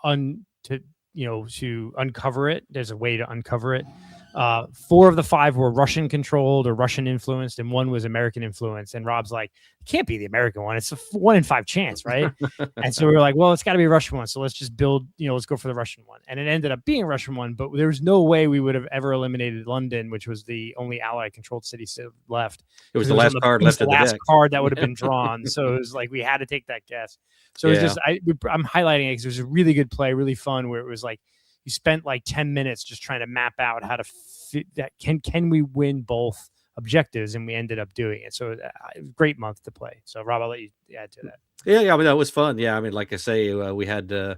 uncover it. There's a way to uncover it. 4 of the 5 were Russian controlled or Russian influenced, and 1 was American influenced. And Rob's like, it can't be the American one. It's a 1 in 5 chance, right? And so we were like, well, it's got to be a Russian one. So let's just build, let's go for the Russian one. And it ended up being a Russian one, but there was no way we would have ever eliminated London, which was the only Allied controlled city left. It was the last card left of the last deck. card that would have been drawn. So it was like we had to take that guess. So it was just I'm highlighting it because it was a really good play, really fun, where it was like you spent like 10 minutes just trying to map out how to fit that. Can we win both objectives? And we ended up doing it. So great month to play. So Rob, I'll let you add to that. Yeah, I mean, that was fun. Yeah, I mean, like I say, we had to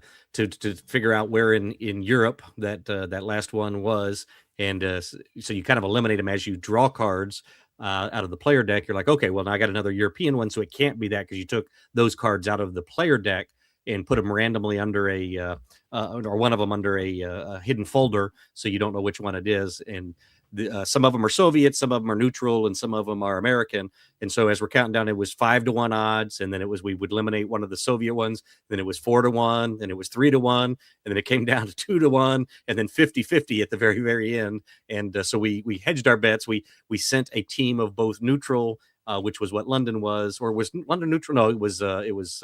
figure out where in Europe that last one was, and so you kind of eliminate them as you draw cards out of the player deck. You're like, okay, well, now I got another European one, so it can't be that because you took those cards out of the player deck and put them randomly under or one of them under a hidden folder, so you don't know which one it is. And some of them are Soviet, some of them are neutral, and some of them are American. And so as we're counting down, it was 5-1 odds, and then we would eliminate one of the Soviet ones. Then it was 4-1, then it was 3-1, and then it came down to 2-1, and then 50-50 at the very, very end. And so we hedged our bets. We sent a team of both neutral, which was what London was, or was London neutral? No, it was.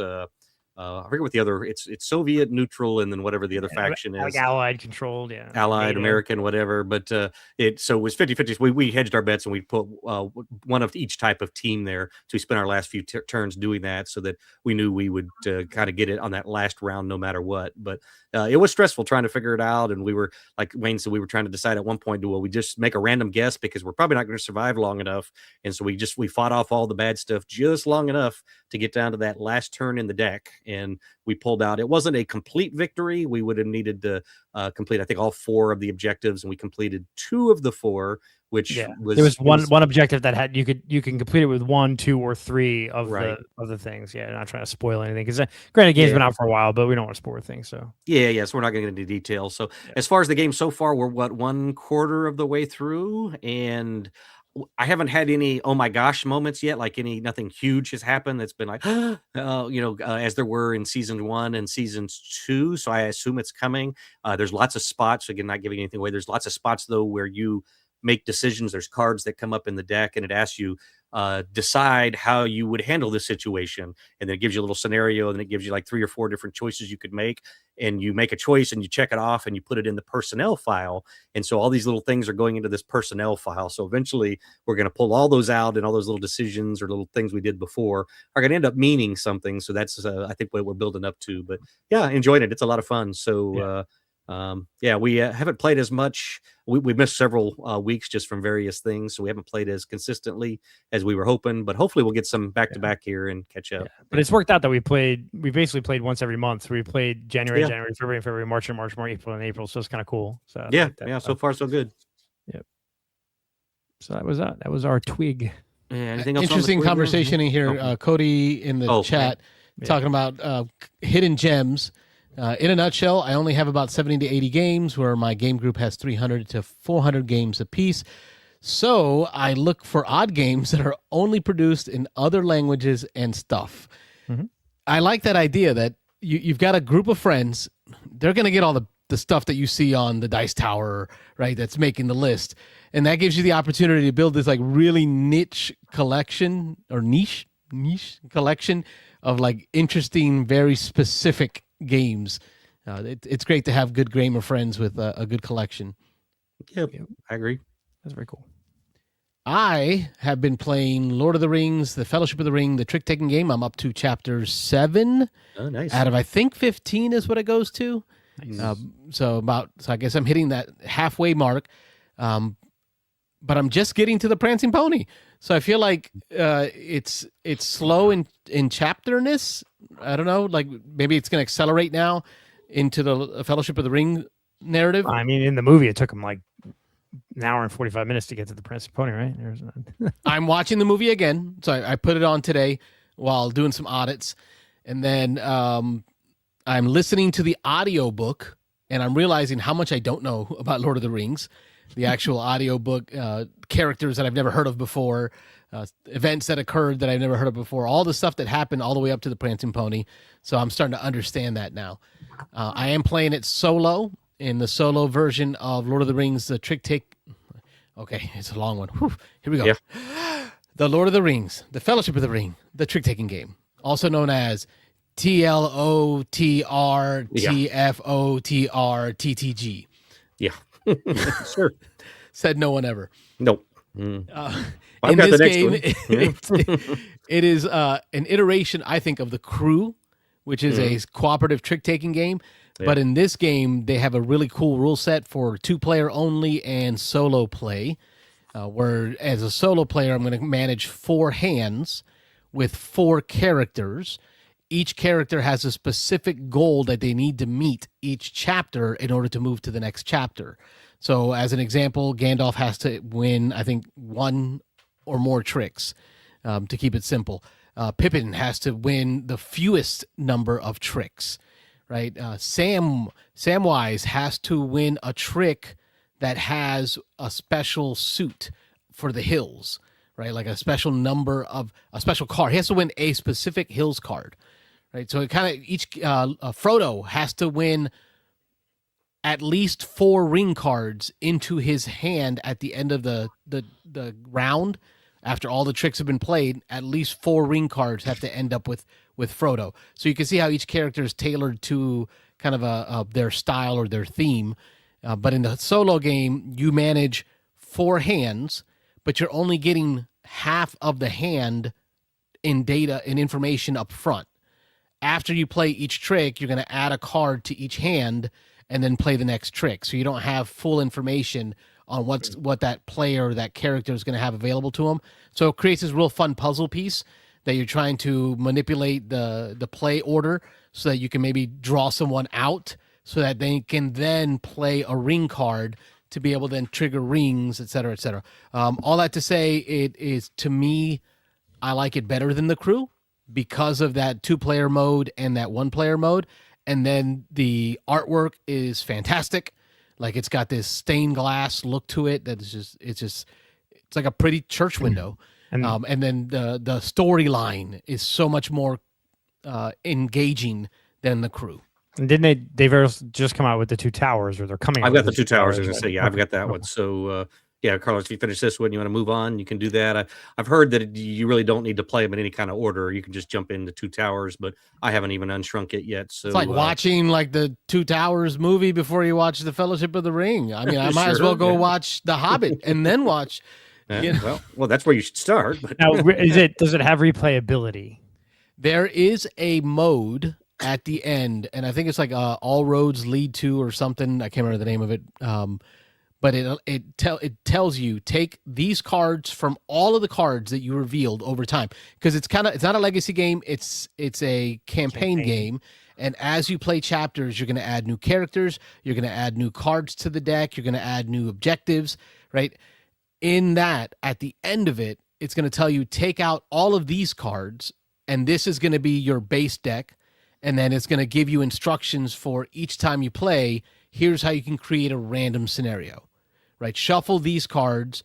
I forget what the other. It's Soviet, neutral, and then whatever the other faction is. Like Allied controlled, yeah. Allied, NATO. American, whatever. But it was 50-50. So we hedged our bets and we put one of each type of team there. So we spent our last few turns doing that so that we knew we would kind of get it on that last round no matter what. But it was stressful trying to figure it out. And we were, like Wayne said, we were trying to decide at one point, will we just make a random guess because we're probably not going to survive long enough. And so we fought off all the bad stuff just long enough to get down to that last turn in the deck. And we pulled out. It wasn't a complete victory. We would have needed to complete, I think, all 4 of the objectives, and we completed 2 of the 4, which was there was one objective that had you can complete it with 1, 2, or 3 of the things. Yeah, not trying to spoil anything because granted, the game's been out for a while, but we don't want to spoil things. So yeah, so we're not going to get into details. So as far as the game so far, we're 1/4 of the way through, and I haven't had any oh my gosh moments yet. Like nothing huge has happened that's been like, as there were in season 1 and seasons 2. So I assume it's coming. There's lots of spots. Again, not giving anything away. There's lots of spots though where you make decisions. There's cards that come up in the deck, and it asks you decide how you would handle this situation, and then it gives you a little scenario, and then it gives you like 3 or 4 different choices you could make, and you make a choice and you check it off and you put it in the personnel file. And so all these little things are going into this personnel file. So eventually we're going to pull all those out, and all those little decisions or little things we did before are going to end up meaning something. So that's I think what we're building up to. But yeah, enjoyed it. It's a lot of fun. So we haven't played as much. We missed several weeks just from various things, so we haven't played as consistently as we were hoping. But hopefully, we'll get some back to back here and catch up. Yeah. But it's worked out that we basically played once every month. So we played January, February, March, April, and April. So it's kind of cool. So so far so good. Yep. So that was that. That was our Twig. Yeah, anything else? Interesting conversation in here. Cody in the chat talking about hidden gems. In a nutshell, I only have about 70 to 80 games, where my game group has 300 to 400 games apiece. So I look for odd games that are only produced in other languages and stuff. Mm-hmm. I like that idea that you've got a group of friends. They're going to get all the the stuff that you see on the dice tower, right? That's making the list. And that gives you the opportunity to build this like really niche collection or niche collection of like interesting, very specific games. It's great to have good gamer friends with a good collection. Yep, I agree. That's very cool. I have been playing Lord of the Rings, The Fellowship of the Ring, the trick-taking game. I'm up to chapter 7 Oh, nice. out of, I think, 15 is what it goes to. Nice. So I guess I'm hitting that halfway mark. But I'm just getting to the Prancing Pony. So I feel like it's slow in chapterness. I don't know. Like maybe it's going to accelerate now into the Fellowship of the Ring narrative. I mean, in the movie, it took him like an hour and 45 minutes to get to the Prancing Pony, right? I'm watching the movie again. So I put it on today while doing some audits. And then I'm listening to the audiobook, and I'm realizing how much I don't know about Lord of the Rings. The actual audiobook, characters that I've never heard of before, events that occurred that I've never heard of before, all the stuff that happened all the way up to the Prancing Pony. So I'm starting to understand that now. I am playing it solo in the solo version of Lord of the Rings, the Trick Take. Okay, it's a long one. Whew, here we go. Yeah. The Lord of the Rings, the Fellowship of the Ring, the Trick Taking game, also known as TLOTRTFOTRTTG. Yeah. Sure. Said no one ever. Nope. In got this the next game, one. it is an iteration, I think, of The Crew, which is a cooperative trick-taking game. Yeah. But in this game, they have a really cool rule set for 2-player only and solo play, where as a solo player, I'm going to manage 4 hands with 4 characters. Each character has a specific goal that they need to meet each chapter in order to move to the next chapter. So as an example, Gandalf has to win, I think, 1 or more tricks, to keep it simple. Pippin has to win the fewest number of tricks, right? Samwise has to win a trick that has a special suit for the hills, right? Like a special number of a special card. He has to win a specific hills card, right? So it kind of Frodo has to win at least 4 ring cards into his hand at the end of the round. After all the tricks have been played, at least 4 ring cards have to end up with Frodo. So you can see how each character is tailored to kind of their style or their theme. But in the solo game, you manage 4 hands, but you're only getting half of the hand in data and information up front. After you play each trick, you're going to add a card to each hand and then play the next trick. So you don't have full information on what that player or that character is going to have available to them. So it creates this real fun puzzle piece that you're trying to manipulate the play order so that you can maybe draw someone out so that they can then play a ring card to be able to then trigger rings, et cetera, et cetera. All that to say, it is, to me, I like it better than The Crew because of that 2-player mode and that 1-player mode. And then the artwork is fantastic. Like it's got this stained glass look to it that is it's like a pretty church window. And then the storyline is so much more engaging than The Crew. And didn't they've just come out with the 2 towers, or they're coming out? I've got the 2 towers. I was going to say, yeah, I've got that one. So, yeah, Carlos, if you finish this one, you want to move on, you can do that. I've heard that you really don't need to play them in any kind of order. You can just jump into 2 towers, but I haven't even unshrunk it yet. So it's like watching like the 2 Towers movie before you watch the Fellowship of the Ring. I mean, I might as well go watch The Hobbit and then watch. Well, that's where you should start. But now, does it have replayability? There is a mode at the end, and I think it's like All Roads Lead To or something. I can't remember the name of it. But it tells you take these cards from all of the cards that you revealed over time, because it's not a legacy game. It's a campaign game, and as you play chapters, you're going to add new characters. You're going to add new cards to the deck. You're going to add new objectives, right? In that, at the end of it, it's going to tell you take out all of these cards, and this is going to be your base deck, and then it's going to give you instructions for each time you play. Here's how you can create a random scenario, right? Shuffle these cards,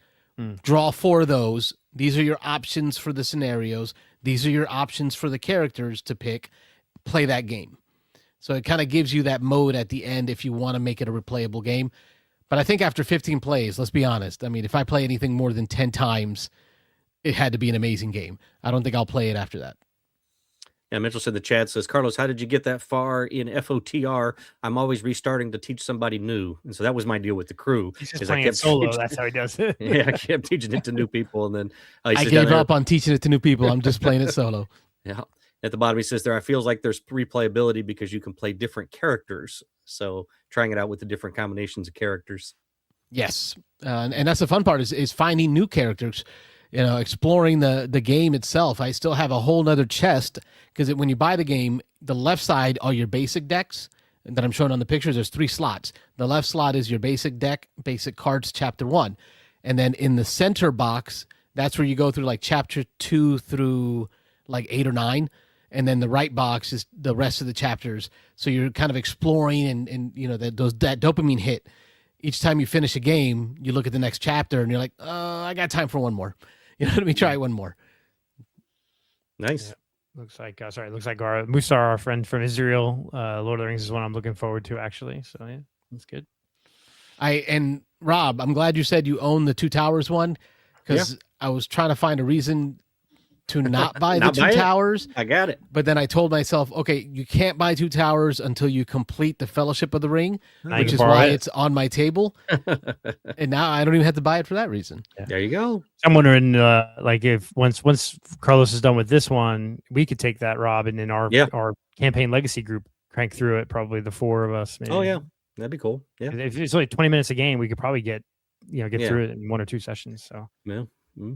draw 4 of those. These are your options for the scenarios. These are your options for the characters to pick. Play that game. So it kind of gives you that mode at the end if you want to make it a replayable game. But I think after 15 plays, let's be honest. I mean, if I play anything more than 10 times, it had to be an amazing game. I don't think I'll play it after that. Yeah, Mitchell said in the chat says, Carlos, how did you get that far in FOTR? I'm always restarting to teach somebody new. And so that was my deal with the crew. He's just playing it solo. That's how he does it. Yeah, I kept teaching it to new people. And then I gave up on teaching it to new people. I'm just playing it solo. Yeah. At the bottom, he says there, I feels like there's replayability because you can play different characters. So trying it out with the different combinations of characters. Yes. And that's the fun part is finding new characters, exploring the game itself. I still have a whole nother chest because when you buy the game, the left side are your basic decks that I'm showing on the pictures. There's 3 slots. The left slot is your basic deck, basic cards, chapter 1. And then in the center box, that's where you go through like chapter 2 through like 8 or 9. And then the right box is the rest of the chapters. So you're kind of exploring and that dopamine hit. Each time you finish a game, you look at the next chapter and you're like, I got time for one more. Let me try one more. Nice. Yeah. Looks like Musar, our friend from Israel, Lord of the Rings is one I'm looking forward to, actually. So yeah, that's good. And Rob, I'm glad you said you own the Two Towers one, because I was trying to find a reason to not buy the Two Towers. I got it. But then I told myself, okay, you can't buy Two Towers until you complete the Fellowship of the Ring, which is why it's on my table. And now I don't even have to buy it for that reason. Yeah. There you go. I'm wondering, if once Carlos is done with this one, we could take that, Rob, and in our campaign legacy group, crank through it. Probably the 4 of us. Maybe. Oh yeah, that'd be cool. Yeah, if it's only 20 minutes a game, we could probably get through it in 1 or 2 sessions. So yeah. Mm-hmm.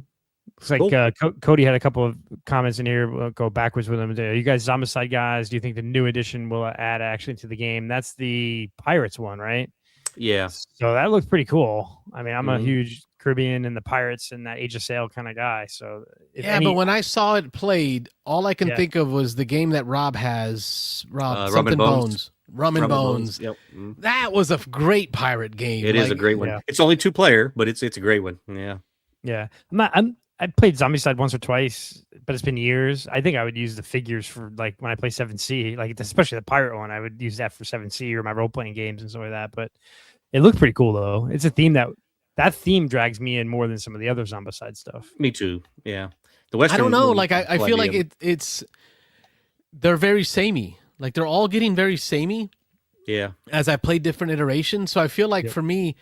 Looks like Cody had a couple of comments in here. We'll go backwards with them. Are you guys Zombicide guys? Do you think the new edition will add actually to the game? That's the Pirates one, right? Yeah. So that looks pretty cool. I mean, I'm a huge Caribbean and the Pirates and that Age of Sail kind of guy. So but when I saw it played, all I can think of was the game that Rob has. Rum and Bones. Rum and Bones. Yep. That was a great pirate game. It is a great one. Yeah. It's only 2 player, but it's a great one. Yeah. Yeah. I played Zombicide once or twice, but it's been years. I think I would use the figures for like when I play 7C, like especially the pirate one. I would use that for 7C or my role playing games and stuff like that. But it looked pretty cool though. It's a theme that theme drags me in more than some of the other Zombicide stuff. Me too. Yeah. The Western. I don't know. Like I feel like they're very samey. Like they're all getting very samey. Yeah. As I play different iterations, so I feel like for me,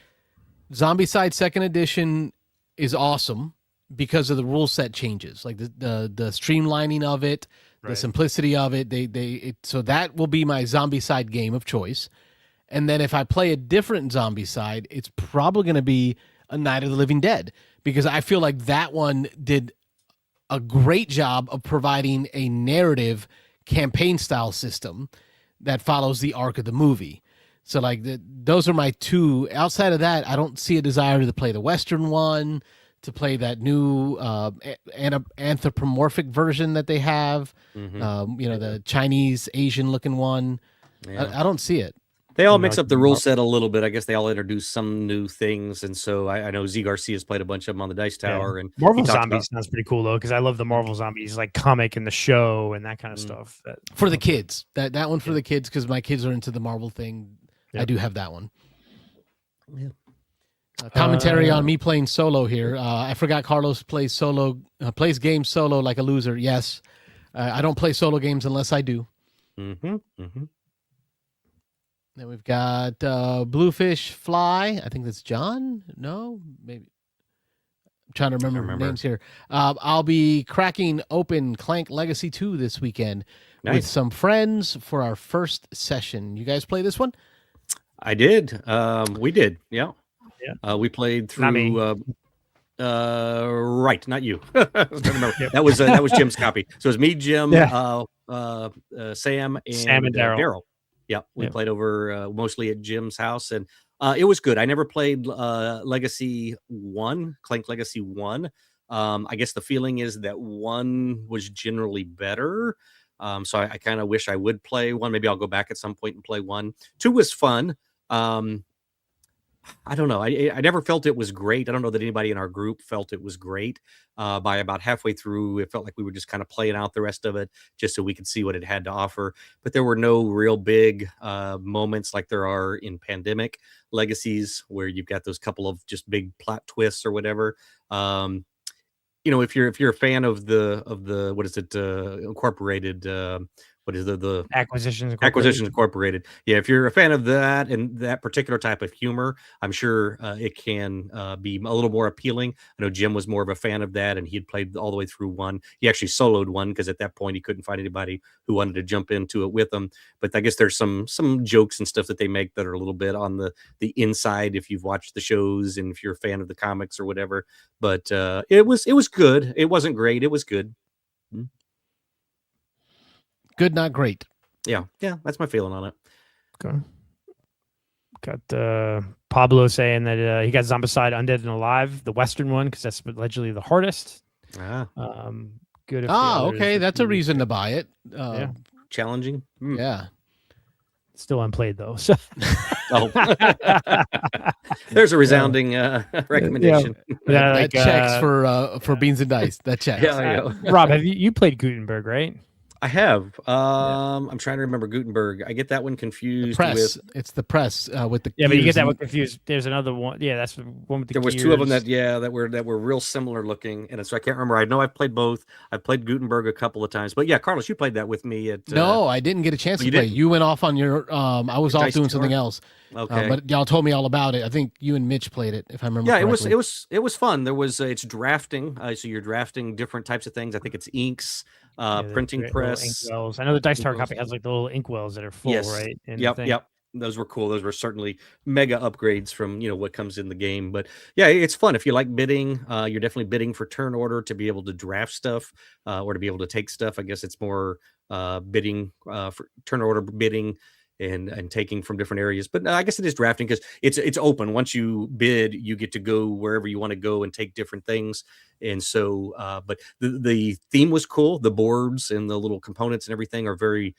Zombicide 2nd Edition is awesome because of the rule set changes, like the streamlining of it, the simplicity of it. So that will be my Zombicide game of choice. And then if I play a different Zombicide, it's probably going to be a Night of the Living Dead, because I feel like that one did a great job of providing a narrative campaign style system that follows the arc of the movie. So like those are my 2. Outside of that, I don't see a desire to play the Western one, to play that new anthropomorphic version that they have, the Chinese Asian looking one. Yeah. I don't see it. They all mix up the rule set a little bit. I guess they all introduce some new things. And so I know Z Garcia's played a bunch of them on the Dice Tower. And Marvel Zombies sounds pretty cool though, because I love the Marvel Zombies like comic and the show and that kind of stuff. For the kids. That one for the kids, because my kids are into the Marvel thing. Yeah. I do have that one. Yeah. Commentary on me playing solo here. I forgot Carlos plays games solo like a loser. Yes. I don't play solo games unless I do. Mm-hmm. Mm-hmm. Then we've got Bluefish Fly. I think that's John. No, maybe. I'm trying to remember names here. I'll be cracking open Clank Legacy 2 this weekend with some friends for our first session. You guys play this one? I did. We did. Yeah. We played through. Not you. That was Jim's copy. So it was me, Jim, Sam, and Daryl. Yeah, we played over mostly at Jim's house, and it was good. I never played Legacy 1, Clank Legacy 1. I guess the feeling is that 1 was generally better. So I kind of wish I would play 1. Maybe I'll go back at some point and play 1. 2 was fun. I don't know. I never felt it was great. I don't know that anybody in our group felt it was great. By about halfway through, it felt like we were just kind of playing out the rest of it just so we could see what it had to offer. But there were no real big moments like there are in Pandemic Legacies, where you've got those couple of just big plot twists or whatever. If you're a fan of the what is it, incorporated, what is the Acquisitions Incorporated. Yeah, if you're a fan of that and that particular type of humor, I'm sure it can be a little more appealing. I know Jim was more of a fan of that, and he had played all the way through one. He actually soloed one because at that point he couldn't find anybody who wanted to jump into it with him. But I guess there's some jokes and stuff that they make that are a little bit on the inside if you've watched the shows and if you're a fan of the comics or whatever. But it was good. It wasn't great. It was good. Good, not great. Yeah, that's my feeling on it. Okay. Got Pablo saying that he got Zombicide, Undead, and Alive, the Western one, because that's allegedly the hardest. Good. Okay, that's a reason to buy it. Yeah. Challenging. Yeah. Still unplayed though. So. There's a resounding recommendation. That checks for Beans and Dice. That checks. Rob, have you played Gutenberg, right? I have. I'm trying to remember Gutenberg. I get that one confused with. It's the press with the. Yeah, but you get that one confused. There's another one. Yeah, that's the one with the. There was two of them that were real similar looking, and so I can't remember. I know I've played both. I've played Gutenberg a couple of times, but yeah, Carlos, you played that with me at. No, I didn't get a chance to play. You went off on your. I was off doing something else. Okay, but y'all told me all about it. I think you and Mitch played it, if I remember. Yeah, correctly. it was fun. There was it's drafting. So you're drafting different types of things. I think it's inks. Printing press. I know the Dice Tower copy has like the little inkwells that are full, right? And Yep. Those were cool. Those were certainly mega upgrades from what comes in the game. But yeah, it's fun if you like bidding. You're definitely bidding for turn order to be able to draft stuff or to be able to take stuff. I guess it's more bidding for turn order bidding. And taking from different areas, but I guess it is drafting because it's open. Once you bid, you get to go wherever you want to go and take different things. And so, but the theme was cool. The boards and the little components and everything are very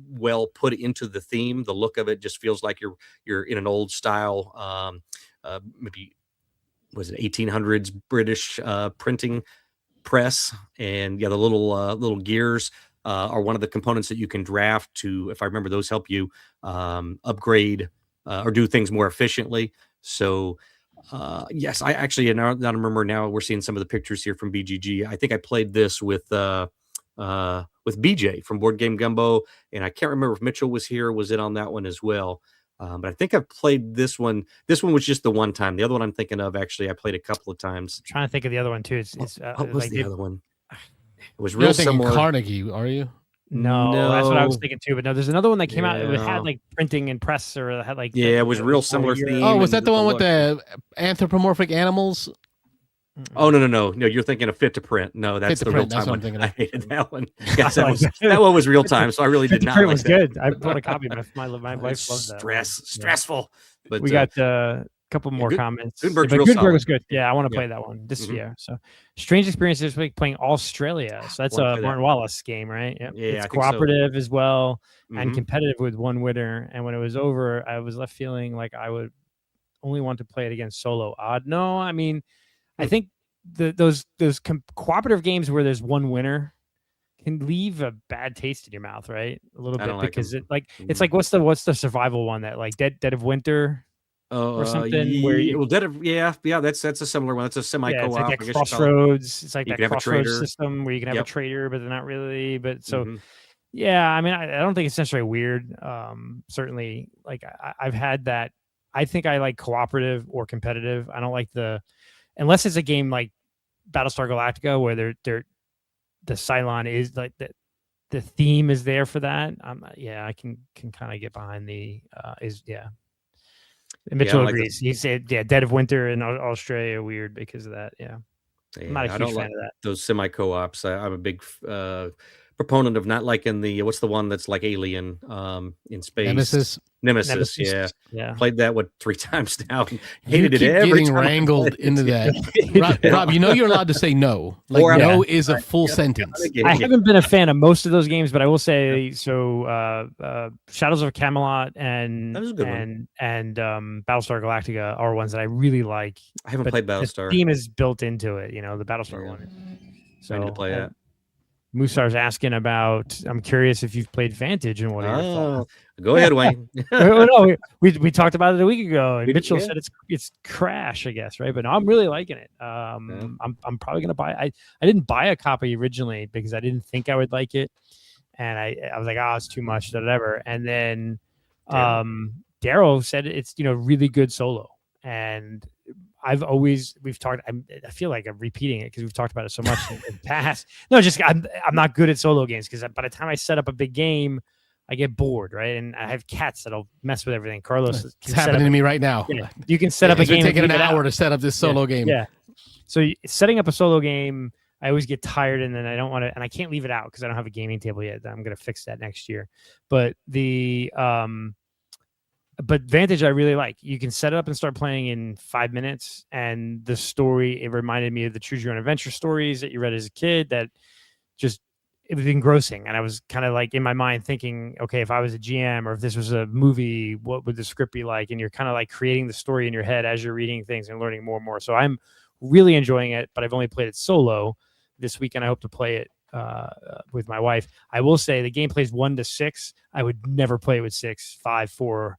well put into the theme. The look of it just feels like you're in an old style, maybe was it 1800s British printing press, and the little gears. Are one of the components that you can draft to, if I remember, those help you upgrade or do things more efficiently. So, yes, I actually, now that I remember now, we're seeing some of the pictures here from BGG. I think I played this with BJ from Board Game Gumbo, and I can't remember if Mitchell was here. Was it on that one as well? But I think I've played this one. This one was just the one time. The other one I'm thinking of, actually, I played a couple of times. I'm trying to think of the other one too. What was the other one? It was real similar. Carnegie, are you? No, that's what I was thinking too. But no, there's another one that came out. It had like printing and press, or it had like it was real similar theme. Oh, was that the one with the anthropomorphic animals? Oh no! You're thinking of Fit to Print. No, that's the real time one. I hated that one. Yes, that one was real time. So I really did not. It was good. I bought a copy. My wife loves that. Stressful. But we got couple more comments. Gutenberg was good. Yeah, I want to play that one this year. So, strange experience this week playing Australia. So that's a Martin Wallace game, right? Yep. Yeah, it's cooperative as well and competitive with one winner. And when it was over, I was left feeling like I would only want to play it against solo. Odd? No, I mean, I think those cooperative games where there's one winner can leave a bad taste in your mouth, right? A little bit because it's like what's the survival one that like Dead of Winter. Or something where that's a similar one. That's a semi-co-op. It's like Crossroads. It's like that Crossroads system where you can have a trader, but they're not really. But so, I mean, I don't think it's necessarily weird. Certainly, like I've had that. I think I like cooperative or competitive. I don't like unless it's a game like Battlestar Galactica where the Cylon is like the theme is there for that. I can kind of get behind Mitchell agrees. He said, Dead of Winter in Australia weird because of that. Yeah. I'm not a huge fan of that. Those semi-co-ops. I'm a big proponent of not liking the what's the one that's like Alien in space. Nemesis. Yeah. Played that 3 times now. Hated you keep it every getting time wrangled into that. Rob, you know you're allowed to say no. Like no is a full sentence. I haven't been a fan of most of those games, but I will say so. Shadows of Camelot and Battlestar Galactica are ones that I really like. I haven't played Battlestar. The theme is built into it, the Battlestar one. So I need to play that. Musar's asking about. I'm curious if you've played Vantage and what are your thoughts. Go ahead, Wayne. No, we talked about it a week ago, and Mitchell said it's crash, I guess, right? But no, I'm really liking it. I'm probably gonna buy. I didn't buy a copy originally because I didn't think I would like it, and I was like, it's too much, whatever. And then Daryl said it's really good solo, and we've talked. I feel like I'm repeating it because we've talked about it so much in the past. No, just I'm not good at solo games because by the time I set up a big game, I get bored, right? And I have cats that'll mess with everything. Carlos, it's happening to me right now. Yeah, you can set up a game. It's taking an hour to set up this solo game. Yeah. So setting up a solo game, I always get tired, and then I don't want to, and I can't leave it out because I don't have a gaming table yet. I'm going to fix that next year. But but Vantage, I really like. You can set it up and start playing in 5 minutes. And the story, it reminded me of the Choose Your Own Adventure stories that you read as a kid that just, it was engrossing. And I was kind of like in my mind thinking, okay, if I was a GM or if this was a movie, what would the script be like? And you're kind of like creating the story in your head as you're reading things and learning more and more. So I'm really enjoying it, but I've only played it solo. This weekend, I hope to play it with my wife. I will say the game plays 1 to 6. I would never play it with 6, 5, 4,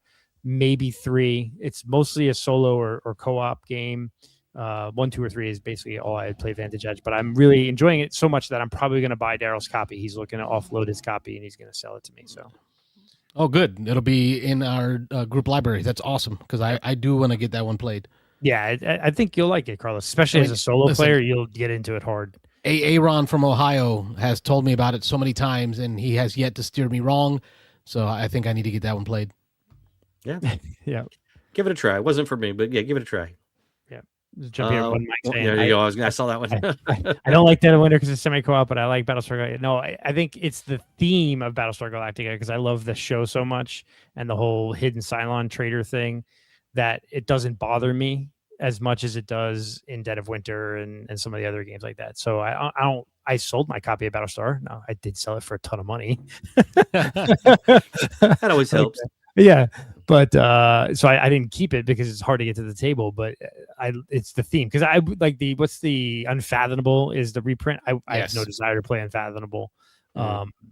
maybe 3. It's mostly a solo or co-op game. 1, 2, or 3 is basically all I play Vantage Edge, but I'm really enjoying it so much that I'm probably going to buy Daryl's copy. He's looking to offload his copy and he's going to sell it to me. So, oh, good. It'll be in our group library. That's awesome because I do want to get that one played. Yeah, I think you'll like it, Carlos. Especially as a solo player, you'll get into it hard. Aaron from Ohio has told me about it so many times, and he has yet to steer me wrong. So I think I need to get that one played. Yeah. Yeah. Give it a try. It wasn't for me, but yeah, give it a try. Yeah. Just jump in one mic saying, there you go. I saw that one. I don't like Dead of Winter because it's semi-co-op, but I like Battlestar Galactica. No, I think it's the theme of Battlestar Galactica because I love the show so much and the whole hidden Cylon trader thing that it doesn't bother me as much as it does in Dead of Winter and some of the other games like that. So I sold my copy of Battlestar. No, I did sell it for a ton of money. That always helps. Yeah. But so I didn't keep it because it's hard to get to the table, but it's the theme because I like what's the Unfathomable is the reprint. I have no desire to play Unfathomable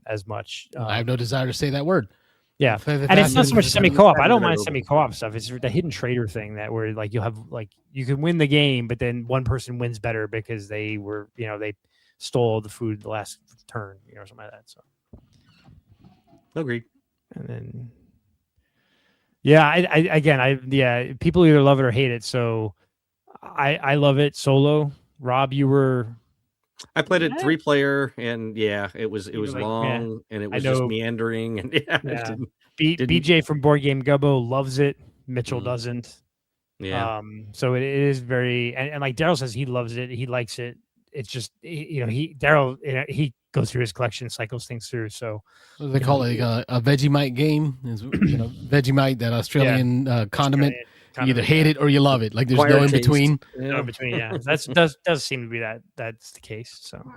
as much. I have no desire to say that word. Yeah, and it's not so much semi-co-op. I don't mind semi-co-op stuff. It's the hidden trader thing that where like you'll have like you can win the game, but then one person wins better because they were they stole the food the last turn, something like that. So agreed. And then I people either love it or hate it. So I love it solo. Rob, you were. I played it 3-player, and it was long, and it was just meandering, and BJ from Board Game Gubbo loves it. Mitchell doesn't. Yeah. So it is very, and like Daryl says, he loves it. He likes it. It's just Daryl he goes through his collection, cycles things through. So what do they call it a Vegemite game? Is Vegemite, that Australian condiment. You either hate it or you love it. Like there's no in between. No in between. Yeah, does seem to be that's the case. So,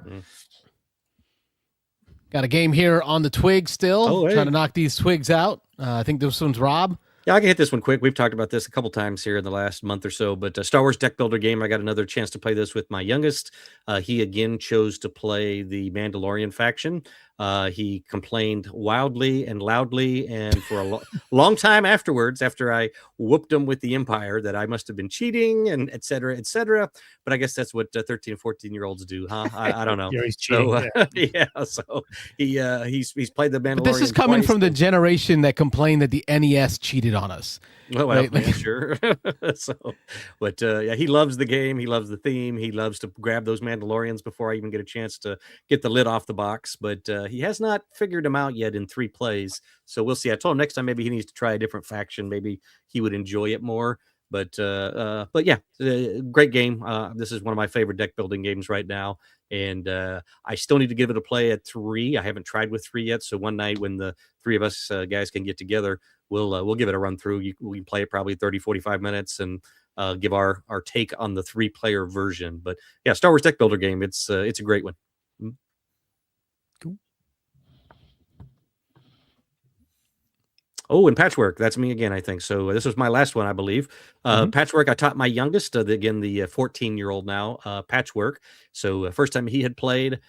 got a game here on the Twig still. Trying to knock these Twigs out. I think this one's Rob. Yeah, I can hit this one quick. We've talked about this a couple times here in the last month or so, but Star Wars deck builder game. I got another chance to play this with my youngest. He again chose to play the Mandalorian faction. He complained wildly and loudly, and for a long time afterwards, after I whooped him with the Empire, that I must have been cheating and et cetera, et cetera. But I guess that's what 13 and 14-year-olds do, huh? I don't know. He's cheating. So, so he's played the Mandalorian. But this is coming from the generation that complained that the NES cheated on us. Well, right? Sure. But he loves the game. He loves the theme. He loves to grab those Mandalorians before I even get a chance to get the lid off the box. But he has not figured them out yet in 3 plays. So we'll see. I told him next time maybe he needs to try a different faction. Maybe he would enjoy it more. But yeah, great game. This is one of my favorite deck building games right now, and I still need to give it a play at 3. I haven't tried with 3 yet, so one night when the 3 of us guys can get together, we'll give it a run through. We can play it probably 30-45 minutes and give our take on the 3-player version. But yeah, Star Wars deck builder game. It's a great one. Cool. Oh, and Patchwork. That's me again, I think. So this was my last one, I believe. Patchwork, I taught my youngest, the 14-year-old now, Patchwork. So first time he had played.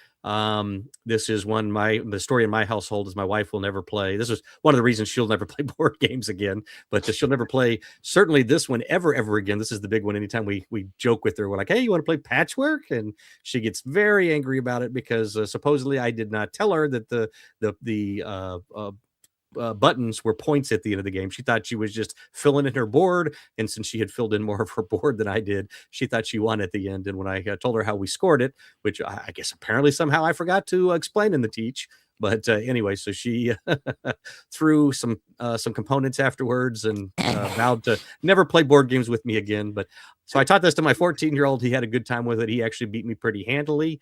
This is one, the story in my household is my wife will never play. This was one of the reasons she'll never play board games again, but she'll never play certainly this one ever again. This is the big one. Anytime we joke with her, we're like, hey, you want to play Patchwork? And she gets very angry about it because supposedly I did not tell her that the buttons were points at the end of the game. She thought she was just filling in her board, and since she had filled in more of her board than I did, she thought she won at the end. And when I told her how we scored it, which I guess apparently somehow I forgot to explain in the teach, but anyway, so she threw some components afterwards and vowed to never play board games with me again. But so I taught this to my 14-year-old. He had a good time with it. He actually beat me pretty handily.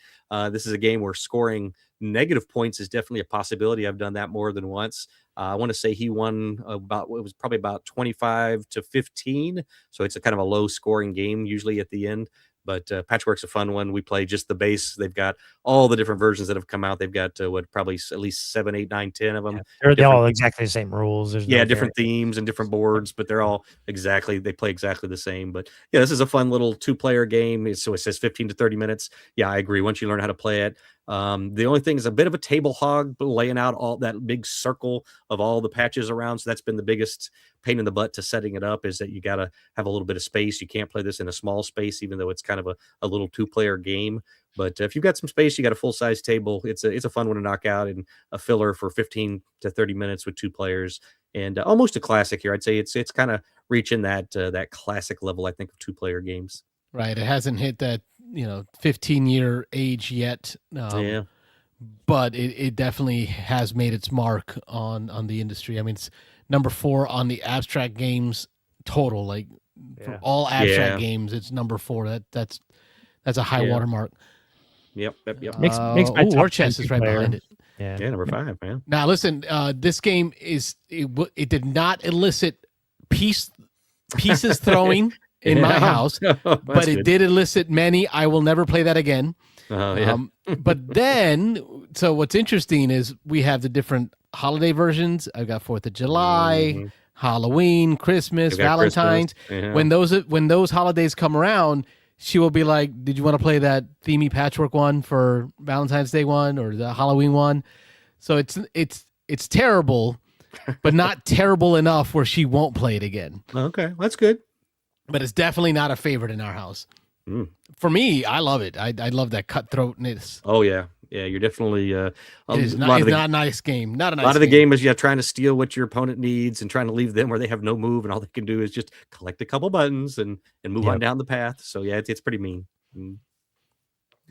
This is a game where scoring negative points is definitely a possibility. I've done that more than once. I want to say he won it was probably about 25-15. So it's a kind of a low scoring game usually at the end. But Patchwork's a fun one. We play just the base. They've got all the different versions that have come out. They've got probably at least 7, 8, 9, 10 of them. Yeah, they're all exactly the same rules. There's no different themes and different boards, but they're all they play exactly the same. But yeah, this is a fun little 2-player game. So it says 15 to 30 minutes. Yeah, I agree. Once you learn how to play it, the only thing is a bit of a table hog, laying out all that big circle of all the patches around. So that's been the biggest pain in the butt to setting it up, is that you got to have a little bit of space. You can't play this in a small space, even though it's kind of a little 2-player game. But if you've got some space, you got a full-size table, it's a fun one to knock out, and a filler for 15 to 30 minutes with 2 players, and almost a classic here. I'd say it's kind of reaching that classic level, I think, of 2-player games. Right. It hasn't hit that 15-year age yet. Yeah. But it definitely has made its mark on the industry. I mean, it's number 4 on the abstract games total. Like for all abstract games, it's number 4. That's a high watermark. Yep. Makes my top War Chest is right behind it. Yeah, number 5, man. Now listen, this game it did not elicit pieces throwing in my house, but it did elicit many. I will never play that again. But then, so what's interesting is we have the different holiday versions. I've got 4th of July, Halloween, Christmas, Valentine's. Yeah. When those holidays come around, she will be like, "Did you want to play that themey Patchwork one for Valentine's Day one or the Halloween one?" So it's terrible, but not terrible enough where she won't play it again. Okay, that's good. But it's definitely not a favorite in our house. For me, I love it. I love that cutthroatness. Oh yeah, you're definitely. It's not a nice game. Not a nice. A lot of the game is trying to steal what your opponent needs and trying to leave them where they have no move, and all they can do is just collect a couple buttons and move on down the path. So yeah, it's pretty mean.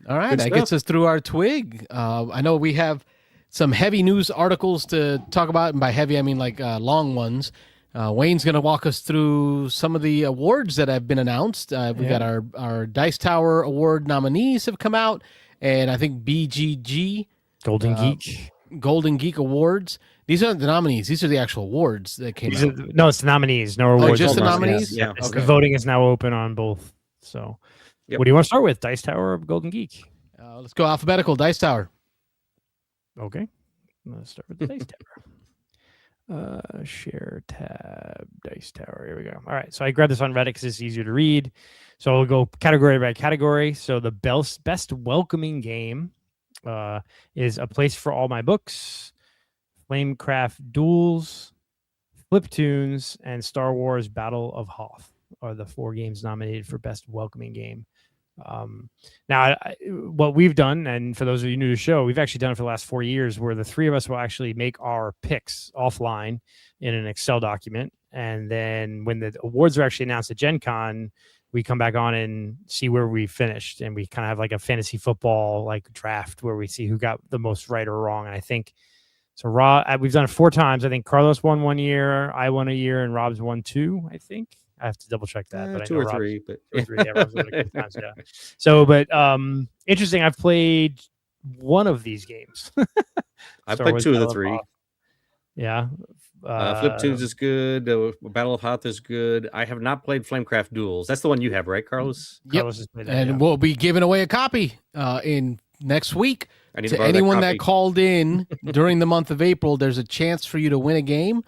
All right, that gets us through our Twig. I know we have some heavy news articles to talk about, and by heavy I mean like long ones. Wayne's going to walk us through some of the awards that have been announced. We've got our Dice Tower Award nominees have come out, and I think BGG Golden Geek Awards. These aren't the nominees; these are the actual awards that came out. No, it's the nominees. No awards. Just the nominees. Yeah. The voting is now open on both. So, what do you want to start with? Dice Tower or Golden Geek? Let's go alphabetical. Dice Tower. Okay, let's start with the Dice Tower. Share tab Dice Tower. Here we go. All right, so I grabbed this on Reddit because it's easier to read. So I'll go category by category. So the best welcoming game is A Place for All My Books, Flamecraft Duels, Fliptoons, and Star Wars Battle of Hoth are the 4 games nominated for best welcoming game. Now, what we've done, and for those of you new to the show, we've actually done it for the last 4 years, where the 3 of us will actually make our picks offline in an Excel document, and then when the awards are actually announced at Gen Con, we come back on and see where we finished, and we kind of have like a fantasy football like draft where we see who got the most right or wrong. And I think so. We've done it 4 times. I think Carlos won 1 year, I won a year, and Rob's won 2. I think I have to double check that, but I two know or Rob's three, but 2 or 3. Yeah, Rob's done it a couple times. Yeah. So, but interesting. I've played one of these games. I Star played Wars 2 of the Battle of 3. Hoth. Yeah. Flip Tunes is good. Battle of Hoth is good. I have not played Flamecraft Duels. That's the one you have, right, Carlos? Yep. Carlos has played that, And yeah. we'll be giving away a copy in next week I need to borrow anyone that copy. called in during the month of April. There's a chance for you to win a game.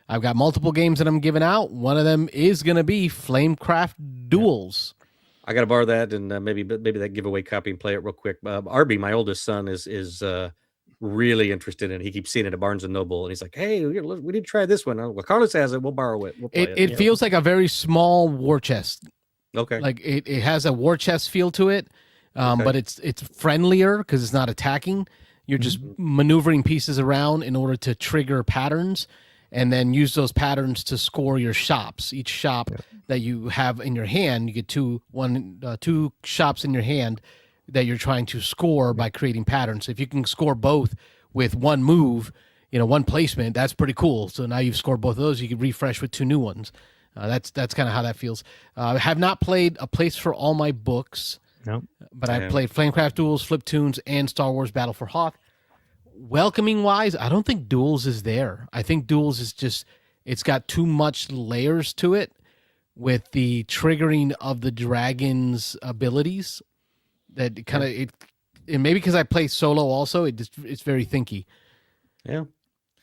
I've got multiple games that I'm giving out. One of them is going to be Flamecraft Duels. I got to borrow that and maybe that giveaway copy and play it real quick. Arby, my oldest son, is really interested in it. He keeps seeing it at Barnes and Noble, and he's like, "Hey, we need to try this one." Well, Carlos has it. We'll borrow it. We'll play it. It feels like a very small war chest. Okay. Like it has a war chest feel to it, Okay. but it's friendlier because it's not attacking. You're just maneuvering pieces around in order to trigger patterns, and then use those patterns to score your shops. Each shop that you have in your hand, you get two shops in your hand that you're trying to score by creating patterns. If you can score both with one move, one placement, that's pretty cool. So now you've scored both of those. You can refresh with 2 new ones. That's kind of how that feels. I have not played A Place for All My Books. No. But I've played Flamecraft Duels, Flip Tunes, and Star Wars Battle for Hoth. Welcoming wise, I don't think Duels is there. I think Duels is just, it's got too much layers to it with the triggering of the dragon's abilities. That kind of it maybe because I play solo also, it's very thinky. Yeah.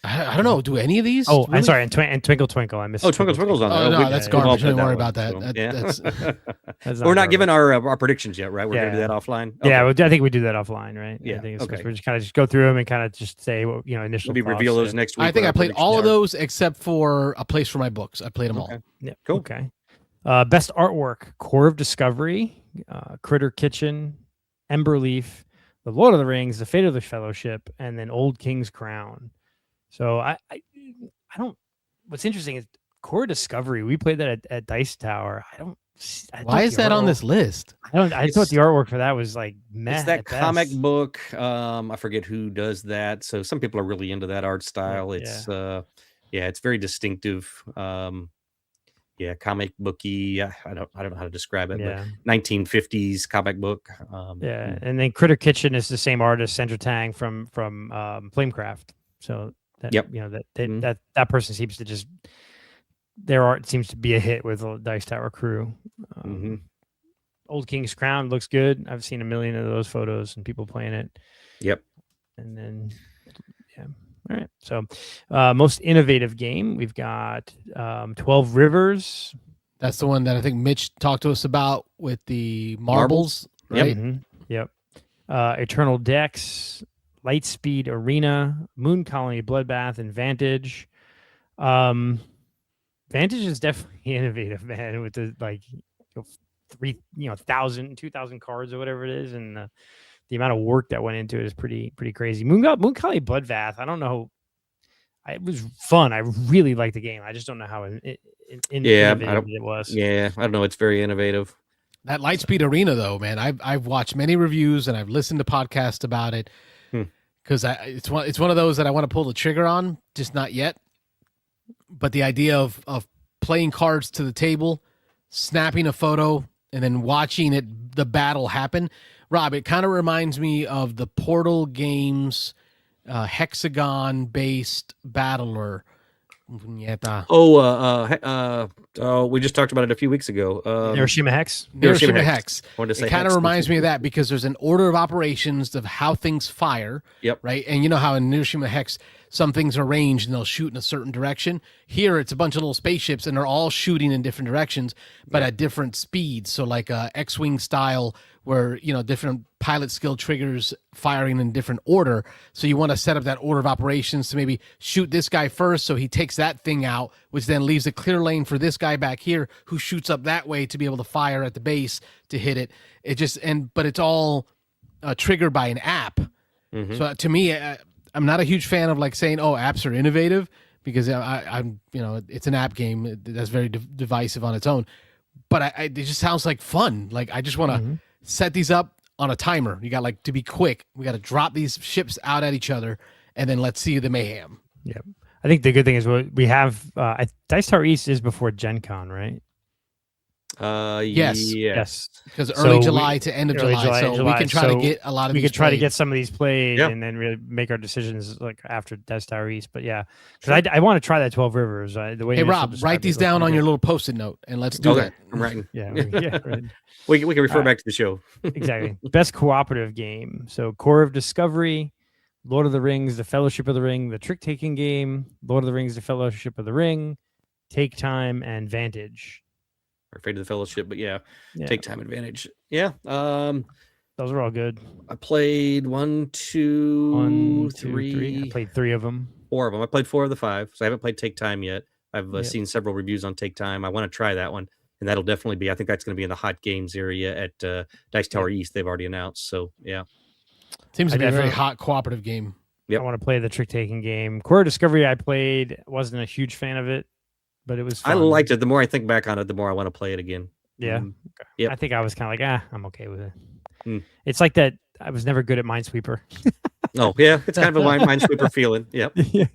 I don't know. Do any of these? Oh, really? I'm sorry. And Twinkle Twinkle. I missed. Oh, Twinkle Twinkle's on there. Oh, no, that's garbage. Don't worry one, about that. so, yeah. That's We're not garbage. giving our predictions yet, right? We're going to do that offline. Yeah, well, I think we do that offline, right? Yeah, I think okay. we're just kind of just go through them and kind of just say, well, initial. Maybe reveal thoughts those next week. I think what I our played all of predictions those except for A Place for My Books. I played them all. Okay. Yeah. Cool. Okay. Best artwork: Core of Discovery, Critter Kitchen, Emberleaf, The Lord of the Rings, The Fate of the Fellowship, and then Old King's Crown. So I don't. What's interesting is Core Discovery. We played that at Dice Tower. Why is that on this list? I thought the artwork for that was like meh. It's that at comic best. book. I forget who does that. So some people are really into that art style. It's it's very distinctive. Comic booky. I don't know how to describe it. Yeah. But 1950s comic book. And then Critter Kitchen is the same artist, Sandra Tang from Flamecraft. So that that person seems to just, their art seems to be a hit with the Dice Tower crew. Old King's Crown looks good. I've seen a million of those photos and people playing it. Yep. And then all right. So most innovative game, we've got 12 Rivers. That's the one that I think Mitch talked to us about with the marbles. Right? Yep. Eternal Decks, Lightspeed Arena, Moon Colony, Bloodbath, and Vantage. Vantage is definitely innovative, man, with the 3,000, 2,000 cards or whatever it is, and the amount of work that went into it is pretty crazy. Moon Colony, Bloodbath. I don't know. It was fun. I really liked the game. I just don't know how innovative it was. Yeah, I don't know. It's very innovative. That Lightspeed Arena, though, man, I've watched many reviews and I've listened to podcasts about it because it's one of those that I want to pull the trigger on, just not yet. But the idea of playing cards to the table, snapping a photo, and then watching the battle happen, Rob, it kind of reminds me of the Portal Games hexagon-based battler. We just talked about it a few weeks ago. Hiroshima Hex. Hiroshima Hex. It kind of reminds me of that because there's an order of operations of how things fire. Yep. Right. And you know how in Hiroshima Hex, some things are ranged and they'll shoot in a certain direction. Here, it's a bunch of little spaceships and they're all shooting in different directions, but at different speeds. So like a X-Wing style where, different pilot skill triggers firing in different order. So you want to set up that order of operations to maybe shoot this guy first. So he takes that thing out, which then leaves a clear lane for this guy back here who shoots up that way to be able to fire at the base to hit it. But it's all triggered by an app. So to me, I'm not a huge fan of saying, apps are innovative because I'm it's an app game that's very divisive on its own, but it just sounds like fun. Like I just want to set these up on a timer. You got to be quick. We got to drop these ships out at each other and then let's see the mayhem. Yep. I think the good thing is we have Dice Tower East is before Gen Con, right? Yes. Because So early July to end of early July, so we can try to So get a lot of we these could try to played. get some of these played Yeah. and then really make our decisions like after Death Tower East. But yeah, Sure. because I want to try that 12 Rivers. The way Hey, Mitchell Rob, described write it these was down pretty on your good. little Post-it note, and let's do Okay, that. I'm writing. Yeah, right. We can refer All right. back to the show. Exactly. Best cooperative game. So Core of Discovery, Lord of the Rings, The Fellowship of the Ring, The Trick Taking Game, Lord of the Rings, The Fellowship of the Ring, Take Time, and Vantage. Or Fate of the Fellowship, but yeah, Yeah, Take Time Advantage. Yeah. those are all good. I played 1, 2, 1, 2, 3. 3. I played 3 of them. 4 of them. I played 4 of the 5, so I haven't played Take Time yet. I've Yep. seen several reviews on Take Time. I want to try that one, and that'll definitely be. I think that's going to be in the hot games area at Dice Tower East. They've already announced. So yeah, Seems to be a very definitely- hot cooperative game. Yep. I want to play the trick taking game. Core of Discovery I played, wasn't a huge fan of it, but it was fun. I liked it. The more I think back on it, the more I want to play it again. Yeah. Mhm. Okay. Yep. I think I was kind of like, I'm okay with it. Hmm. It's like that. I was never good at Minesweeper. Oh yeah, it's kind of a Minesweeper feeling. Yep. Yeah.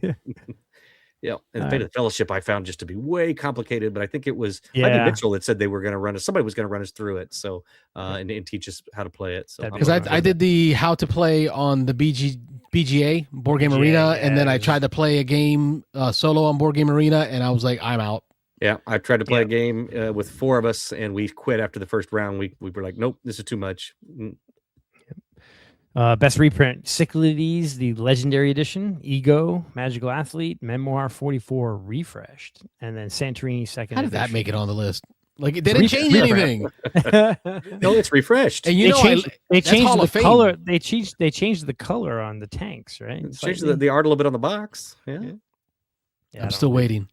Yeah, and All Fate right. of the Fellowship I found just to be way complicated, but I think it was Yeah. Mitchell that said they were going to run us. Somebody was going to run us through it, so and teach us how to play it. So That'd be Because Okay. I did the how to play on the BGA, Board Game BGA, Arena, and then I yes. tried to play a game solo on Board Game Arena, and I was like, I'm out. yeah, I tried to play a game with 4 of us, and we quit after the first round. We were like, nope, this is too much. Best reprint: Cyclades, the Legendary Edition, Ego, Magical Athlete, Memoir 44 refreshed, and then Santorini Second. How did that Edition. make it on the list? Like it didn't change anything. No, it's refreshed. And you they know, changed, they that's changed Hall the of Fame. color. They changed the color on the tanks, right? It's changed Slightly. the art a little bit on the box. Yeah. Yeah, I I'm don't still know. waiting.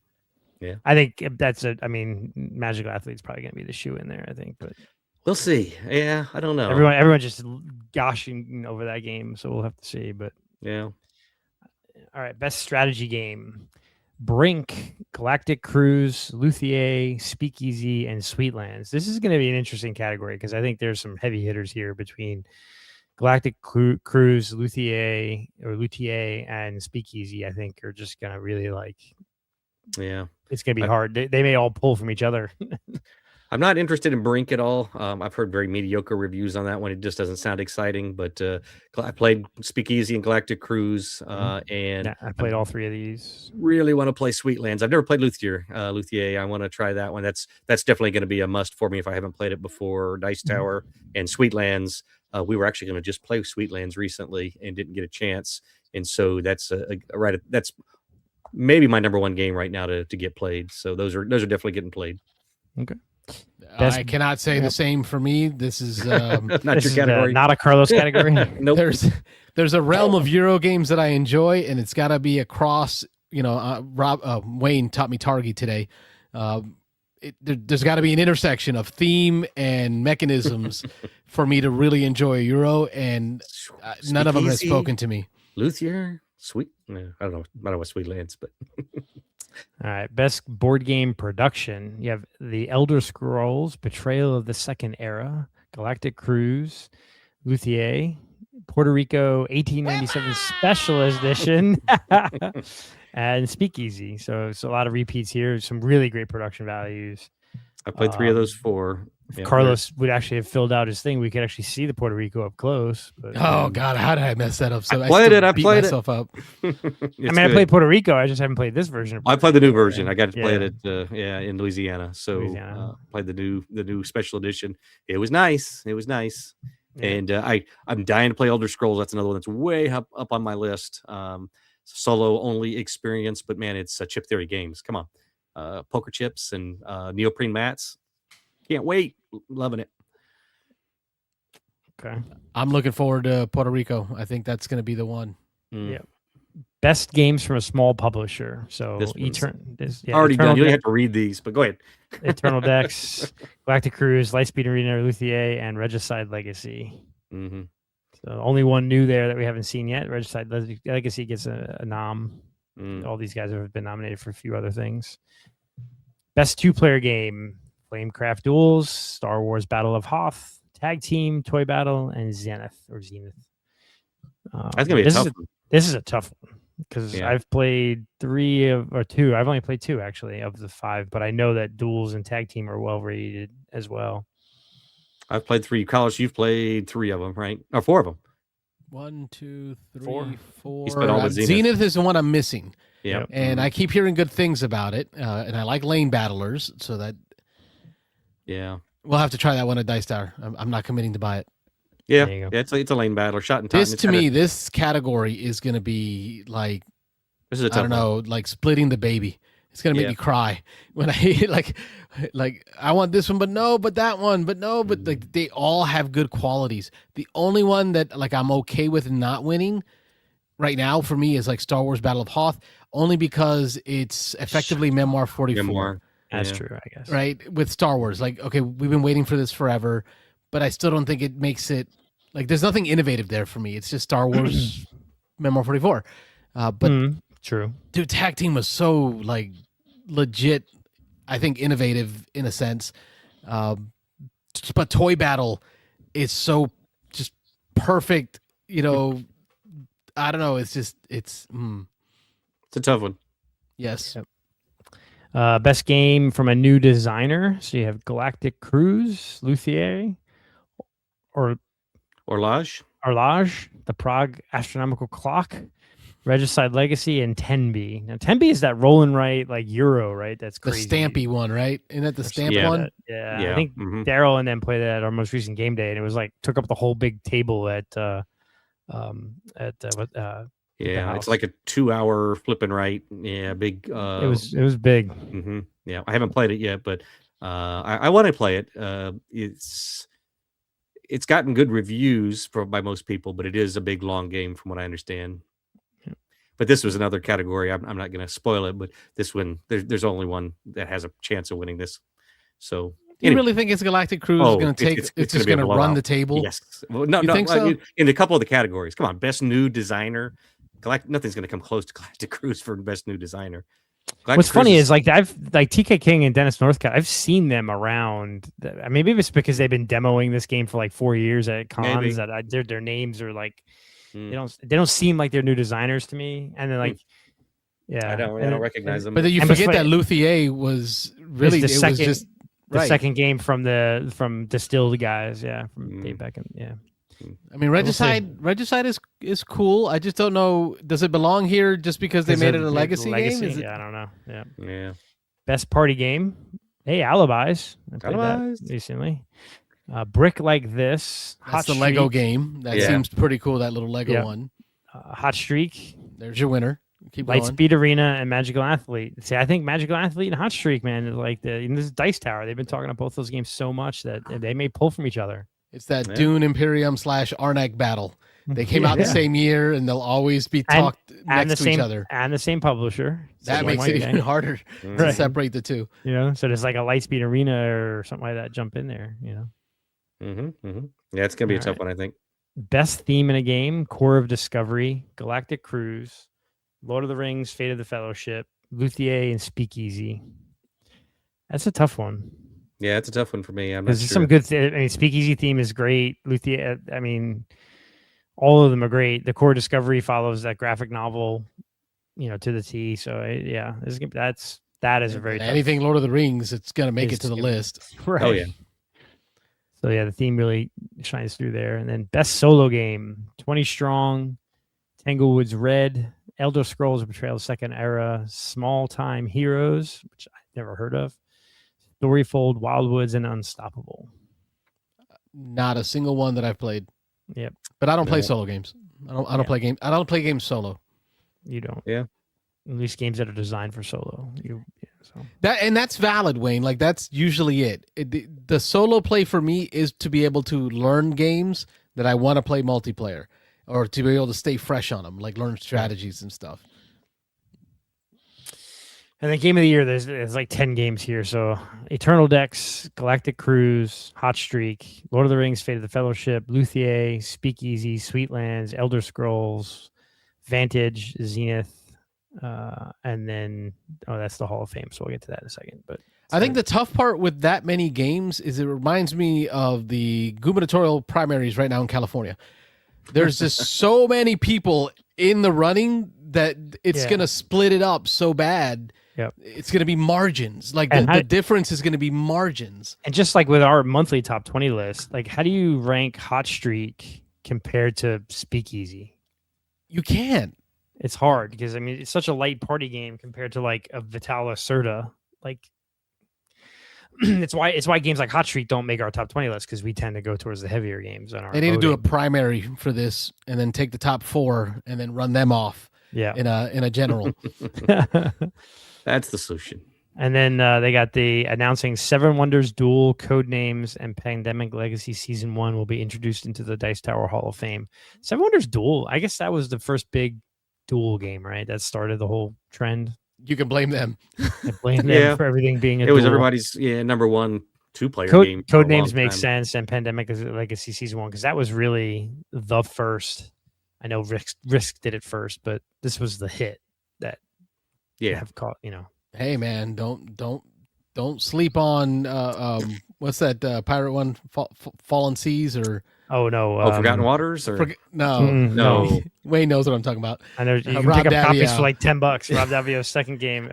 I think that's I mean, Magical Athlete's probably going to be the shoe in there. I think, but We'll see. Yeah, I don't know. everyone just goshing over that game, so we'll have to see. But Yeah. all right, best strategy game: Brink, Galactic Cruise, Luthier, Speakeasy, and Sweetlands. This is going to be an interesting category because I think there's some heavy hitters here between Galactic Cruise, Luthier, and Speakeasy. I think are just going to really Yeah. it's going to be hard. They may all pull from each other. I'm not interested in Brink at all. I've heard very mediocre reviews on that one. It just doesn't sound exciting, but I played Speakeasy and Galactic Cruise, and Yeah, I played all 3 of these. really want to play Sweetlands. I've never played Luthier. I want to try that one. That's definitely going to be a must for me if I haven't played it before. Dice Tower and Sweetlands. We were actually going to just play Sweetlands recently and didn't get a chance, and so that's that's maybe my number 1 game right now to get played. So those are definitely getting played. Okay. I cannot say the same for me. This is Not This your is, category. not a Carlos category. Nope. there's a realm of Euro games that I enjoy, and it's got to be across. You know, Wayne taught me Targi today. There's got to be an intersection of theme and mechanisms for me to really enjoy Euro, and none of them has Speakeasy, spoken to me. Luthier, no, I don't know what Sweetlands, but All right, best board game production. You have The Elder Scrolls, Betrayal of the Second Era, Galactic Cruise, Luthier, Puerto Rico 1897 Special Edition, and Speakeasy. So it's a lot of repeats here. Some really great production values. I played 3 of those 4. If Yeah, Carlos would actually have filled out his thing, we could actually see the Puerto Rico up close. But, Oh God, how did I mess that up? So I played still it. I beat played it. myself up. I played Puerto Rico. I just haven't played this version. Of I played the new version. I got to play Yeah. it in Louisiana. So Louisiana. played the new special edition. It was nice. Yeah. And I'm dying to play Elder Scrolls. That's another one that's way up on my list. Solo only experience, but man, it's chip theory games. Come on, poker chips and neoprene mats. Can't wait. Loving it. Okay. I'm looking forward to Puerto Rico. I think that's going to be the one. Mm. Yeah. Best games from a small publisher. So This one's Eternal already done. You don't Deck- have to read these, but go ahead. Eternal Decks, Galactic Cruise, Lightspeed Arena, Luthier, and Regicide Legacy. Mm-hmm. So only one new there that we haven't seen yet. Regicide Legacy gets a nom. Mm. All these guys have been nominated for a few other things. Best 2-player game: Flamecraft Duels, Star Wars Battle of Hoth, Tag Team, Toy Battle, and Zenith. That's gonna be a tough one. This is a tough one because Yeah. I've played 2. I've only played 2 actually of the 5, but I know that duels and tag team are well rated as well. I've played 3. Carlos, you've played 3 of them, right? Or 4 of them. 1, 2, 3, 4. 4. You spent all but Zenith. Zenith is the one I'm missing. Yeah. Yep. And I keep hearing good things about it. And I like lane battlers, so that Yeah. we'll have to try that one at Dice Tower. I'm not committing to buy it. Yeah. There you go. Yeah, it's a lane battler, shot in time. This, to me, this category is going to be like, this is a I tough don't know, like splitting the baby. It's going to make Yeah. me cry when I like I want this one, but no, but that one, but no, but like they all have good qualities. The only one that like I'm okay with not winning right now for me is like Star Wars Battle of Hoth, only because it's effectively Memoir 44. Memoir. That's Yeah. true, I guess. Right? With Star Wars. Like, okay, we've been waiting for this forever, but I still don't think it makes it like there's nothing innovative there for me. It's just Star Wars Memoir 44. But true. dude, tag team was so like legit, I think innovative in a sense. But toy battle is so just perfect, you know. I don't know. It's just It's a tough one. yes. Yep. Best game from a new designer. So you have Galactic Cruise, Luthier, or Orlage. Arlage, the Prague Astronomical Clock, Regicide Legacy, and 10B. Now 10B is that roll and write like Euro, right? That's The crazy. Stampy one, right? Isn't that the stamp Yeah. one? Yeah. Yeah. I think Mhm. Daryl and them played that at our most recent game day, and it was like took up the whole big table at Yeah, house. it's like a 2-hour flipping right. Yeah, big. it was big. Yeah, I haven't played it yet, but I want to play it. It's gotten good reviews by most people, but it is a big long game from what I understand. Yeah. But this was another category. I'm not going to spoil it, but this one there's only one that has a chance of winning this. So You really think it's Galactic Cruise is going to take? It's just gonna be a going to run blowout. the table. Yes. Well, no, You no. think I so? mean, in a couple of the categories, come on, best new designer. Nothing's going to come close to Galactic Cruise for best new designer. What's funny is like I've like TK King and Dennis Northcott. I've seen them around. Maybe it's because they've been demoing this game for like 4 years at cons. Maybe. That their names are like they don't seem like they're new designers to me. And then like yeah, I don't recognize them. But then you And forget what's that Luthier was really the it second- was just the right. second game from Distilled guys. Yeah, from Dave Beckham. Yeah. I mean, Regicide is cool. I just don't know. Does it belong here just because they made it a legacy game? Is it? Yeah, I don't know. Yeah. Yeah. Best party game. Hey, Alibis. I played Alibis. that recently. Brick Like This. That's Hot the Lego Streak, game. That Yeah. seems pretty cool. That little Lego Yeah. one. Hot Streak. There's your winner. Keep going. Lightspeed Arena and Magical Athlete. See, I think Magical Athlete and Hot Streak, man, is like this is Dice Tower. They've been talking about both those games so much that they may pull from each other. It's that Yeah. Dune Imperium / Arnak battle. They came out the same year, and they'll always be talked next to each other. And the same publisher. That Same makes white it guy. even harder to Right. separate the two. You know, so there's like a Lightspeed Arena or something like that. Jump in there. You know, Yeah, it's gonna be a All tough right. one, I think. best theme in a game: Core of Discovery, Galactic Cruise, Lord of the Rings, Fate of the Fellowship, Luthier, and Speakeasy. That's a tough one. Yeah, it's a tough one for me. I'm not Because sure. there's some good. I mean, Speakeasy theme is great. Luthier. I mean, all of them are great. The Core Discovery follows that graphic novel, you know, to the T. So yeah, that is a very tough, Anything Lord of the Rings, it's gonna make it It's to the gonna- list. right. Oh yeah. So yeah, the theme really shines through there. And then best solo game: 20 Strong, Tanglewood's Red, Elder Scrolls: Betrayal of the Second Era, Small Time Heroes, which I've never heard of, Storyfold, Wildwoods, and Unstoppable. Not a single one that I've played. Yep. But I don't play No. solo games. I don't Yeah. play games. I don't play games solo. You don't. Yeah. At least games that are designed for solo. So. That's valid, Wayne. Like that's usually it. The solo play for me is to be able to learn games that I want to play multiplayer, or to be able to stay fresh on them, like learn strategies and stuff. And then game of the year, there's like 10 games here. So Eternal Decks, Galactic Cruise, Hot Streak, Lord of the Rings, Fate of the Fellowship, Luthier, Speakeasy, Sweetlands, Elder Scrolls, Vantage, Zenith, and then that's the Hall of Fame. So we'll get to that in a second. But I think the tough part with that many games is it reminds me of the gubernatorial primaries right now in California. There's just so many people in the running that it's Yeah. going to split it up so bad. Yep. It's going to be margins. Like And the difference is going to be margins. And just like with our monthly top 20 list, like how do you rank Hot Streak compared to Speakeasy? You can't. It's hard because I mean it's such a light party game compared to like a Vitala Serta. Like it's why games like Hot Streak don't make our top 20 list because we tend to go towards the hevier games on our They need to do a voting. primary for this and then take the top 4 and then run them off Yeah. in a general. That's the solution. And then they got the announcing Seven Wonders Duel, Codenames, and Pandemic Legacy Season 1 will be introduced into the Dice Tower Hall of Fame. Seven Wonders Duel, I guess that was the first big duel game, right? That started the whole trend. You can blame them. I blame them for everything being a It was duel. everybody's number one 2-player game. Codenames makes sense, and Pandemic Legacy Season 1, because that was really the first. I know Risk did it first, but this was the hit that have caught, Hey man, don't sleep on what's that pirate one? Fallen Seas or Forgotten Waters or no. Wayne knows what I'm talking about. I know you can Rob pick up copies Daviau. for like $10. Rob Davio's second game.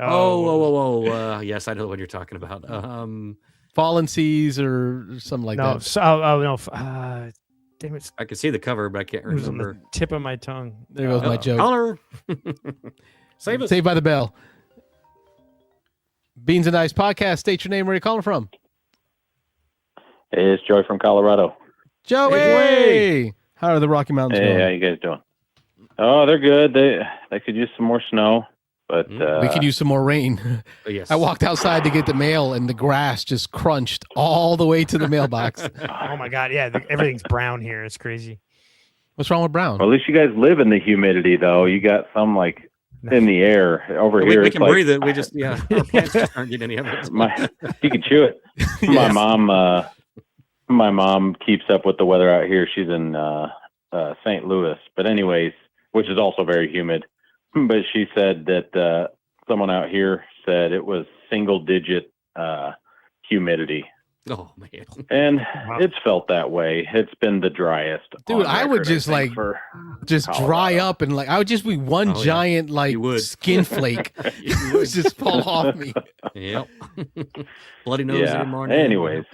Yes, I know what you're talking about. Fallen Seas or something like that. Damn it! I can see the cover, but I can't It was on remember. the tip of my tongue. There goes my joke. Color. Save us. Saved by the Bell. Beans and Dice Podcast. State your name. Where you calling from? Hey, it's Joey from Colorado. Joey. Hey. How are the Rocky Mountains Hey, going? how you guys doing? Oh, they're good. They could use some more snow, but We could use some more rain. Yes. I walked outside to get the mail, and the grass just crunched all the way to the mailbox. Oh my god! Yeah, everything's brown here. It's crazy. What's wrong with brown? Well, at least you guys live in the humidity, though. You got some like in the air over here. We it's can like, breathe it. We just our plants just aren't getting any of it. You can chew it. Yes. My mom keeps up with the weather out here. She's in St. Louis, but anyways, which is also very humid. But she said that someone out here said it was single-digit humidity. Oh man! And it's felt that way. It's been the driest. Dude, on I would record, just think, like for just Colorado. dry up and like I would just be one Oh, yeah. giant like You would. skin flake. You It would just fall off me. Yep. Bloody nose Yeah. every morning. Anyways.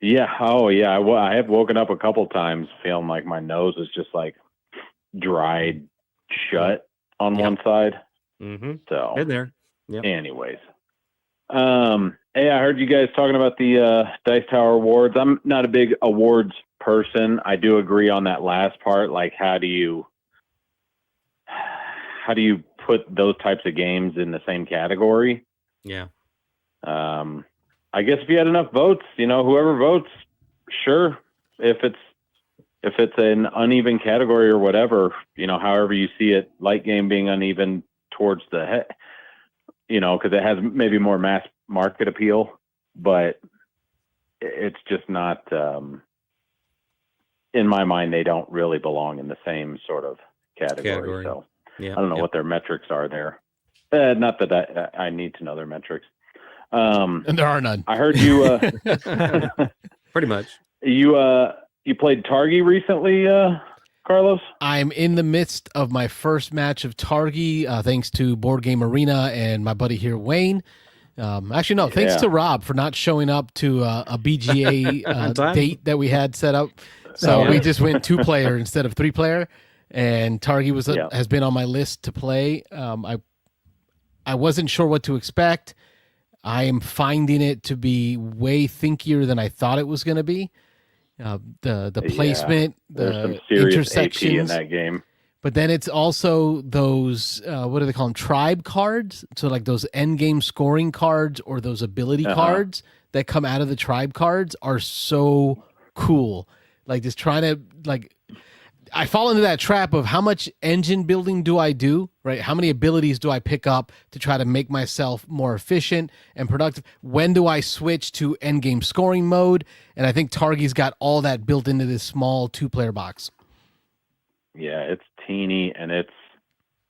Yeah. Oh, yeah. I have woken up a couple times feeling like my nose is just like dried shut on one side. Mm-hmm. So, In there. Yep. anyways, hey, I heard you guys talking about the Dice Tower Awards. I'm not a big awards person. I do agree on that last part. Like, how do you put those types of games in the same category? Yeah. I guess if you had enough votes, whoever votes, sure. If it's an uneven category or whatever, however you see it, light game being uneven towards the head, because it has maybe more mass market appeal, but it's just not, in my mind, they don't really belong in the same sort of category. So Yeah. I don't know what their metrics are there. Not that I need to know their metrics. And there are none. I heard you, Pretty much. you played Targi recently, Carlos? I'm in the midst of my first match of Targi, thanks to Board Game Arena and my buddy here, Wayne. Actually, no, thanks to Rob for not showing up to a BGA date that we had set up. So we just went 2-player instead of 3-player, and Targi has been on my list to play. I wasn't sure what to expect. I am finding it to be way thinkier than I thought it was going to be. The placement, there's some the serious intersections AP in that game. But then it's also those, what do they call them? Tribe cards. So like those end game scoring cards or those ability cards that come out of the tribe cards are so cool. Like just trying to I fall into that trap of how much engine building do I do, right? How many abilities do I pick up to try to make myself more efficient and productive? When do I switch to end game scoring mode? And I think Targi's got all that built into this small 2-player box. Yeah, it's teeny and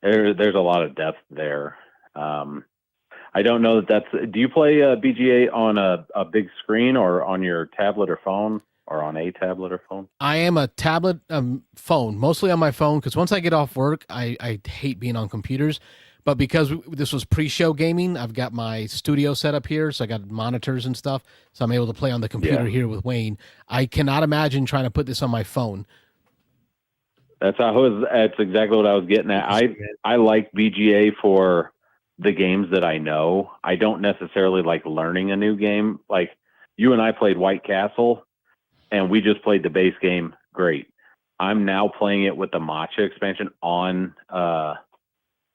there's a lot of depth there. I don't know do you play BGA on a big screen or on your tablet or phone? or on a tablet or phone? I am a tablet phone, mostly on my phone, because once I get off work, I hate being on computers. But because this was pre-show gaming, I've got my studio set up here, so I got monitors and stuff, so I'm able to play on the computer here with Wayne. I cannot imagine trying to put this on my phone. That's exactly what I was getting at. I like VGA for the games that I know. I don't necessarily like learning a new game. Like you and I played White Castle, and we just played the base game. Great. I'm now playing it with the Matcha expansion on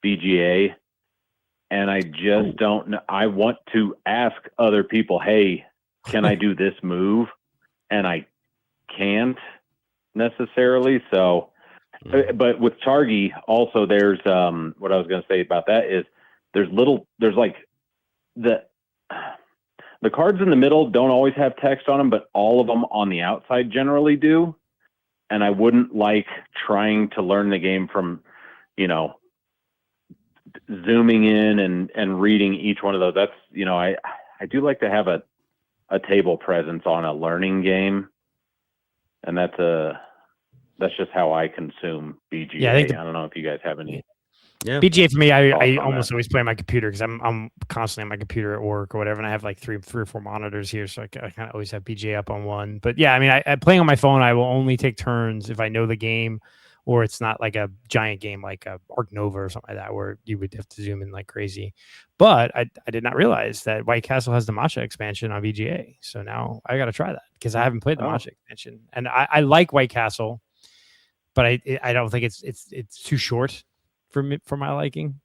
VGA, and I just don't know. I want to ask other people, hey, can I do this move? And I can't necessarily. So, but with Targi also, there's what I was going to say about that is there's like the cards in the middle don't always have text on them, but all of them on the outside generally do. And I wouldn't like trying to learn the game from, zooming in and reading each one of those. That's, I do like to have a table presence on a learning game. And that's just how I consume BGA. Yeah, I don't know if you guys have any. Yeah. BGA for me, I on almost that. always play on my computer because I'm constantly on my computer at work or whatever, and I have like three or four monitors here, so I kind of always have BGA up on one. But yeah, I mean, I playing on my phone, I will only take turns if I know the game, or it's not like a giant game like a Ark Nova or something like that where you would have to zoom in like crazy. But I did not realize that White Castle has the Matcha expansion on VGA, so now I got to try that because I haven't played the Matcha expansion, and I like White Castle, but I don't think it's too short for my liking.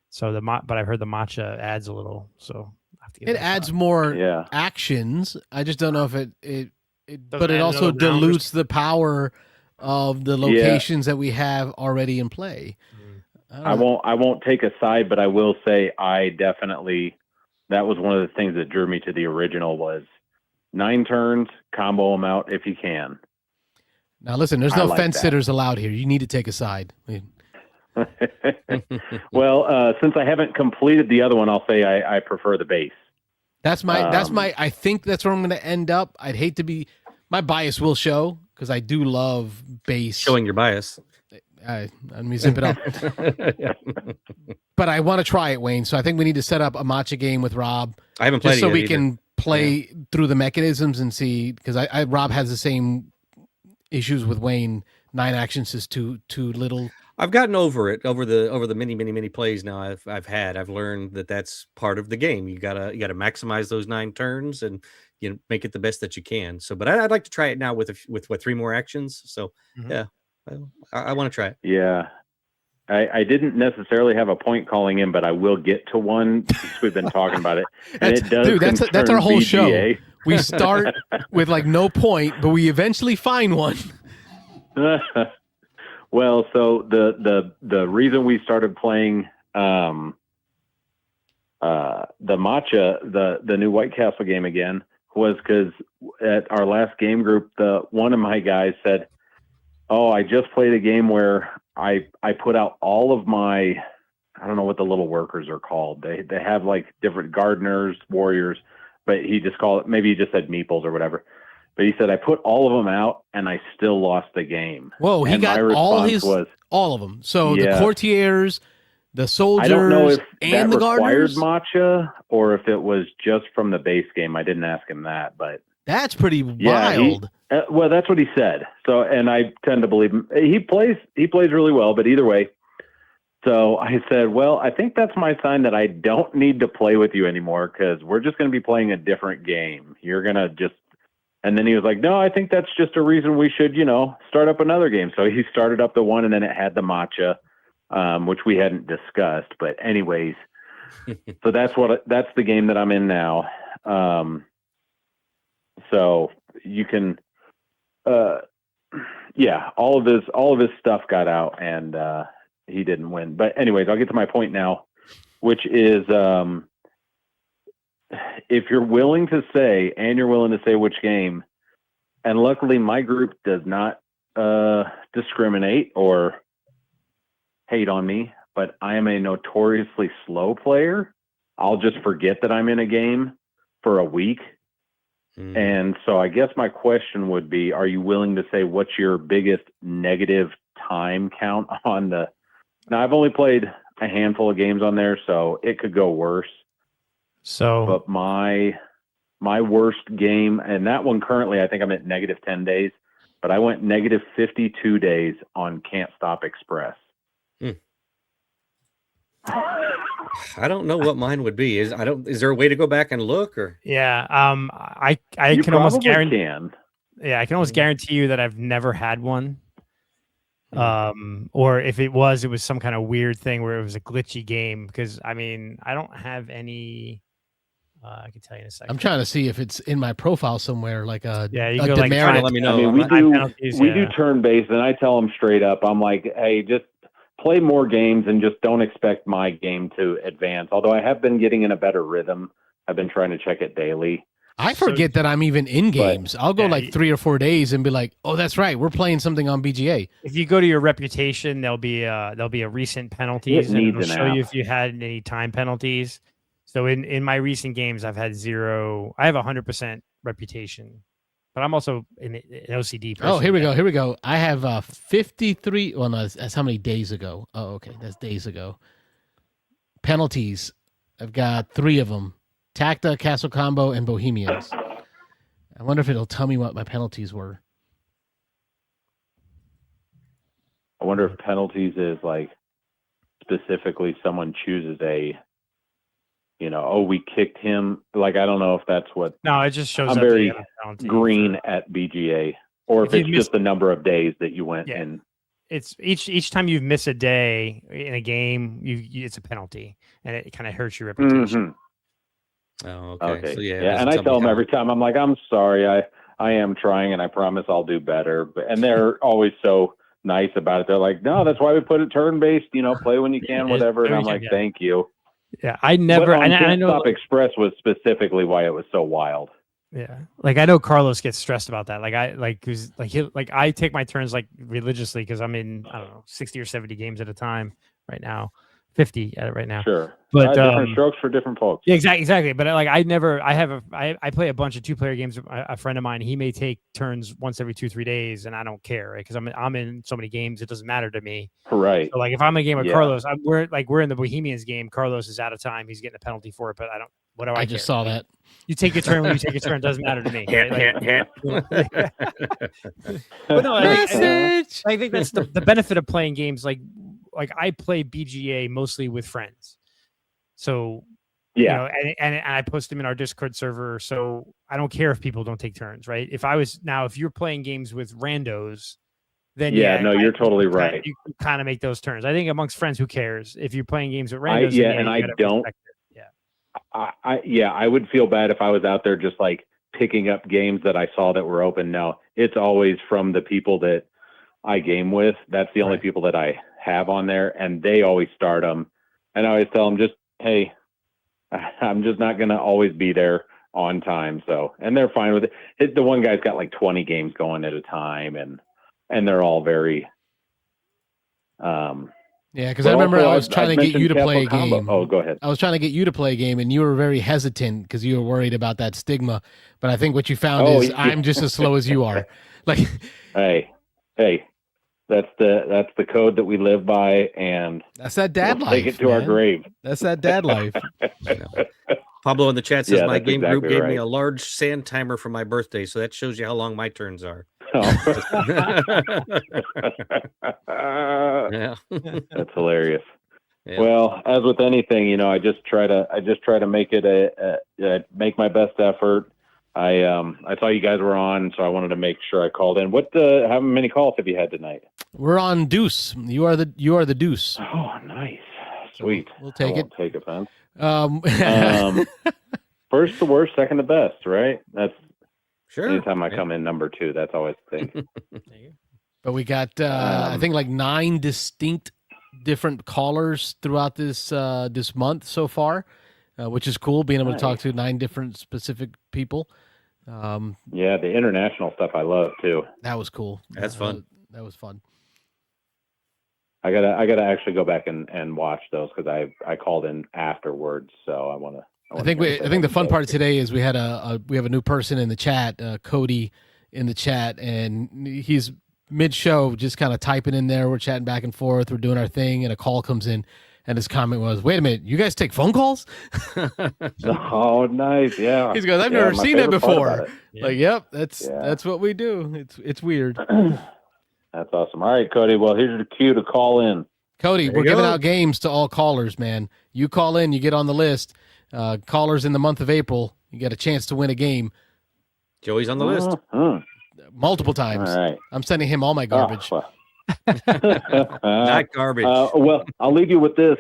So but I've heard the Matcha adds a little, so I have to give It adds more actions. I just don't know if it but it also dilutes the power of the locations that we have already in play. I won't take a side, but I will say that was one of the things that drew me to the original was 9 turns, combo them out if you can. Now listen, there's no fence sitters allowed here. You need to take a side. Well, since I haven't completed the other one, I'll say I prefer the base. That's my I think that's where I'm going to end up. I'd hate to be, my bias will show because I do love base. Showing your bias. Let me zip it up. But I want to try it, Wayne. So I think we need to set up a matcha game with Rob. I haven't played just so it we either. can play through the mechanisms and see, because Rob has the same issues with Wayne. 9 actions is too little. I've gotten over it over the many plays now I've had. I've learned that that's part of the game. You gotta maximize those 9 turns and make it the best that you can. So, but I'd like to try it now with 3 more actions. So yeah, I want to try it. Yeah, I didn't necessarily have a point calling in, but I will get to one since we've been talking about it. And it does. Dude, that's our whole VGA. show. We start with like no point, but we eventually find one. Well, so the reason we started playing the Matcha, the new White Castle game again, was because at our last game group, one of my guys said, "Oh, I just played a game where I put out all of my, I don't know what the little workers are called. They have like different gardeners, warriors, but he just said meeples or whatever." But he said, I put all of them out and I still lost the game. Whoa, he got all of them. So the courtiers, the soldiers, I don't know if and that the required gardeners? matcha or if it was just from the base game. I didn't ask him that, but that's pretty wild. Well, that's what he said. So, and I tend to believe him. He plays really well, but either way. So I said, well, I think that's my sign that I don't need to play with you anymore because we're just going to be playing a different game. You're going to just. And then he was like, no, I think that's just a reason we should, start up another game. So he started up the one and then it had the matcha, which we hadn't discussed. But anyways, so that's the game that I'm in now. So you can, all of his stuff got out and he didn't win. But anyways, I'll get to my point now, which is, if you're willing to say which game, and luckily my group does not discriminate or hate on me, but I am a notoriously slow player. I'll just forget that I'm in a game for a week And so I guess my question would be, are you willing to say what's your biggest negative time count on the... Now, I've only played a handful of games on there, so it could go worse. So, But my worst game, and that one currently, I think I'm at negative 10 days, but I went negative 52 days on Can't Stop Express. I don't know what mine would be. Is there a way to go back and look, or? yeah, I You can almost probably guarantee. can. Yeah, I can almost guarantee you that I've never had one. Or if it was some kind of weird thing where it was a glitchy game. Because I mean, I don't have any. I can tell you in a second. I'm trying to see if it's in my profile somewhere, like a Yeah, you a go like demerit. Let me know. I mean, I'm we not- do penalties, turn-based, and I tell them straight up, I'm like, hey, just play more games and just don't expect my game to advance. Although I have been getting in a better rhythm. I've been trying to check it daily. I forget that I'm even in games. I'll go like 3 or 4 days and be like, "Oh, that's right, we're playing something on BGA." If you go to your reputation, there'll be a recent penalties, and it'll show you if you had any time penalties. So in my recent games, I've had 0. I have 100% reputation, but I'm also an OCD person. Oh, here we go. I have 53. Well, no, that's how many days ago. Oh, okay, that's days ago. Penalties. I've got 3 of them: Tacta, Castle Combo, and Bohemians. I wonder if it'll tell me what my penalties were. I wonder if penalties is like specifically someone chooses a, we kicked him. Like, I don't know if that's what. No, it just shows I'm up very that you have a penalty green at BGA, or if it's miss- just the number of days that you went in. It's each time you miss a day in a game, it's a penalty, and it kind of hurts your reputation. Oh, Okay. So, yeah, it and doesn't I tell tell me them how. every time, I'm like, I'm sorry, I am trying, and I promise I'll do better. And they're always so nice about it. They're like, no, that's why we put it turn-based. Play when you can, whatever. And I'm like, thank you. Yeah, I never. But I know Stop Express was specifically why it was so wild. Yeah, like I know Carlos gets stressed about that. I take my turns like religiously because I'm in 60 or 70 games at a time right now, 50 at it right now. Sure, but different strokes for different folks. Yeah, exactly. But I play a bunch of 2-player games. A friend of mine, he may take turns once every 2-3 days, and I don't care, right? Because I'm in so many games, it doesn't matter to me. Right. So like if I'm in a game with Carlos, we're in the Bohemians game. Carlos is out of time. He's getting a penalty for it, but I don't. What do I just care? saw that. You take your turn when you take your turn. It doesn't matter to me. Right? But no, I think that's the benefit of playing games like I play BGA mostly with friends. So and I post them in our Discord server. So I don't care if people don't take turns, right? If you're playing games with randos, then you're totally right. You kind of make those turns. I think amongst friends, who cares if you're playing games with randos? I would feel bad if I was out there just like picking up games that I saw that were open. No, it's always from the people that I game with. That's the only people that I have on there, and they always start them. And I always tell them, just, hey, I'm just not going to always be there on time. So, and they're fine with it. The one guy's got like 20 games going at a time, and they're all very, yeah, because I remember I was trying to get you to play a game. Oh, go ahead. I was trying to get you to play a game, and you were very hesitant because you were worried about that stigma. But I think what you found is I'm just as slow as you are. Like, hey, that's the code that we live by, and that's that dad life. Take it to our grave. That's that dad life. Pablo in the chat says my game exactly group gave me a large sand timer for my birthday, so that shows you how long my turns are. Yeah, that's hilarious. Yeah. Well, as with anything, I just try to make it make my best effort. I saw you guys were on, so I wanted to make sure I called in. How many calls have you had tonight? We're on Deuce. You are the Deuce. Oh, nice, sweet. We'll take it. Take offense. First the worst, second the best, right? That's sure. Anytime I come in number 2, that's always the thing. But we got I think like 9 distinct different callers throughout this month so far, which is cool, being able to talk to 9 different specific people. Yeah, the international stuff I love too. That was cool. That's fun. That was fun. I gotta actually go back and watch those because I called in afterwards, so I want I think the fun part today is we have a new person in the chat, Cody, in the chat, and he's mid-show just kind of typing in there. We're chatting back and forth. We're doing our thing, and a call comes in, and his comment was, "Wait a minute, you guys take phone calls?" Oh, nice, yeah. He goes, "I've never seen that before." Yeah. Like, yep, that's what we do. It's weird. That's awesome. All right, Cody. Well, here's your cue to call in. Cody, There we're you giving go. out games to all callers, man. You call in, you get on the list. Callers in the month of April, you get a chance to win a game Joey's on the list. Mhm. multiple times. All right. I'm sending him all my garbage. Oh, well. Not garbage. Well, I'll leave you with this.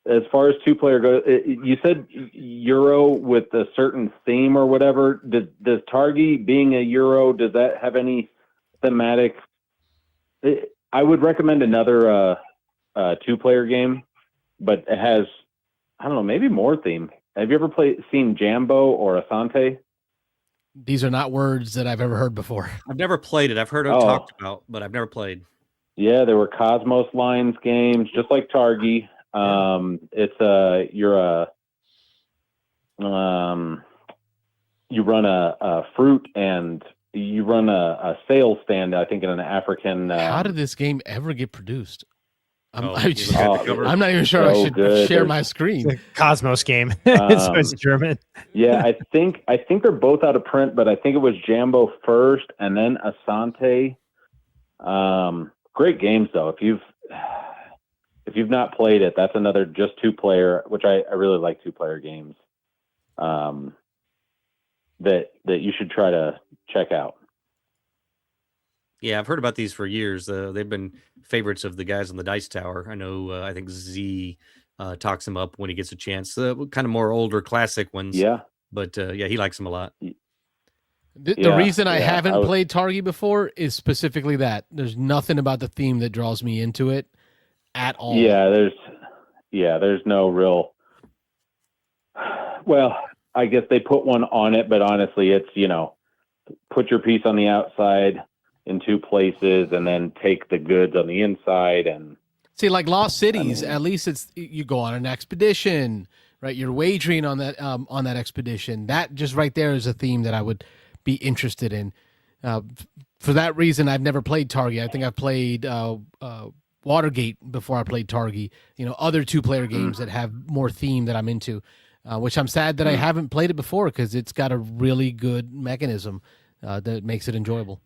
As far as two-player goes, you said Euro with a certain theme or whatever. Does Targi, being a Euro, does that have any thematic? I would recommend another two-player game, but it has, I don't know, maybe more theme. Have you ever seen Jambo or Asante? These are not words that I've ever heard before. I've never played it. I've heard it talked about, but I've never played. Yeah, there were Cosmos Lines games, just like Targi. You run a fruit and you run a sales stand, I think, in an African. How did this game ever get produced? I'm not even sure so I should good. share my screen. It's a Cosmos game. So it's German. Yeah, I think they're both out of print, but I think it was Jambo first and then Asante. Great games though. If you've not played it, that's another just two-player, which I really like two-player games. That you should try to check out. Yeah, I've heard about these for years. They've been favorites of the guys on the Dice Tower. I know. I think Z talks them up when he gets a chance. Kind of more older, classic ones. Yeah, but yeah, he likes them a lot. The reason I haven't played Targi before is specifically that there's nothing about the theme that draws me into it at all. Yeah, there's no real. Well, I guess they put one on it, but honestly, it's put your piece on the outside in two places and then take the goods on the inside. And see, like Lost Cities, at least it's you go on an expedition, right? You're wagering on that expedition. That just right there is a theme that I would be interested in. For that reason, I've never played Targi. I think I've played Watergate before I played Targi. Other two-player games that have more theme that I'm into, which I'm sad that I haven't played it before because it's got a really good mechanism that makes it enjoyable.